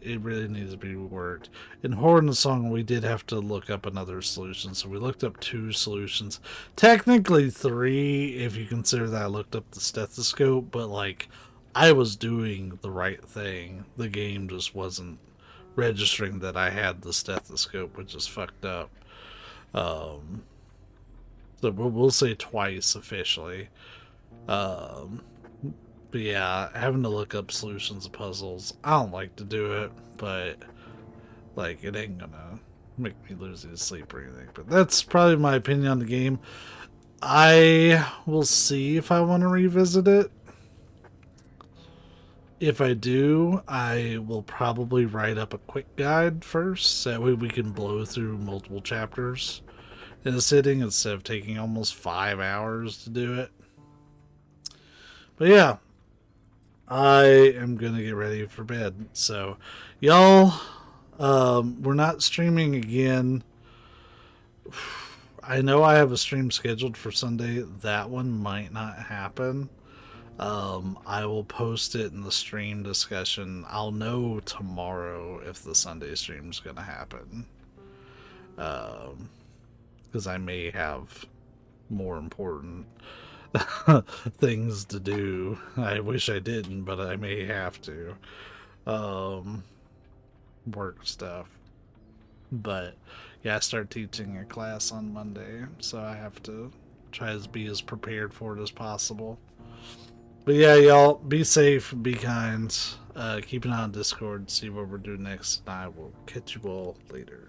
it really needs to be worked. In Horror in the Song, we did have to look up another solution, so we looked up 2 solutions. Technically 3, if you consider that I looked up the stethoscope, but like, I was doing the right thing. The game just wasn't registering that I had the stethoscope, which is fucked up. So we'll say twice officially. But yeah, having to look up solutions of puzzles, I don't like to do it, but like it ain't gonna make me lose any sleep or anything. But that's probably my opinion on the game. I will see if I want to revisit it. If I do, I will probably write up a quick guide first, so that way we can blow through multiple chapters in a sitting instead of taking almost 5 hours to do it. But yeah, I am gonna get ready for bed. So, y'all, we're not streaming again. I know I have a stream scheduled for Sunday. That one might not happen. I will post it in the stream discussion. I'll know tomorrow if the Sunday stream is gonna happen. Because I may have more important things to do. I wish I didn't, but I may have to. Work stuff. But yeah, I start teaching a class on Monday, so I have to try to be as prepared for it as possible. But yeah, y'all, be safe, be kind, keep an eye on Discord, see what we're doing next, and I will catch you all later.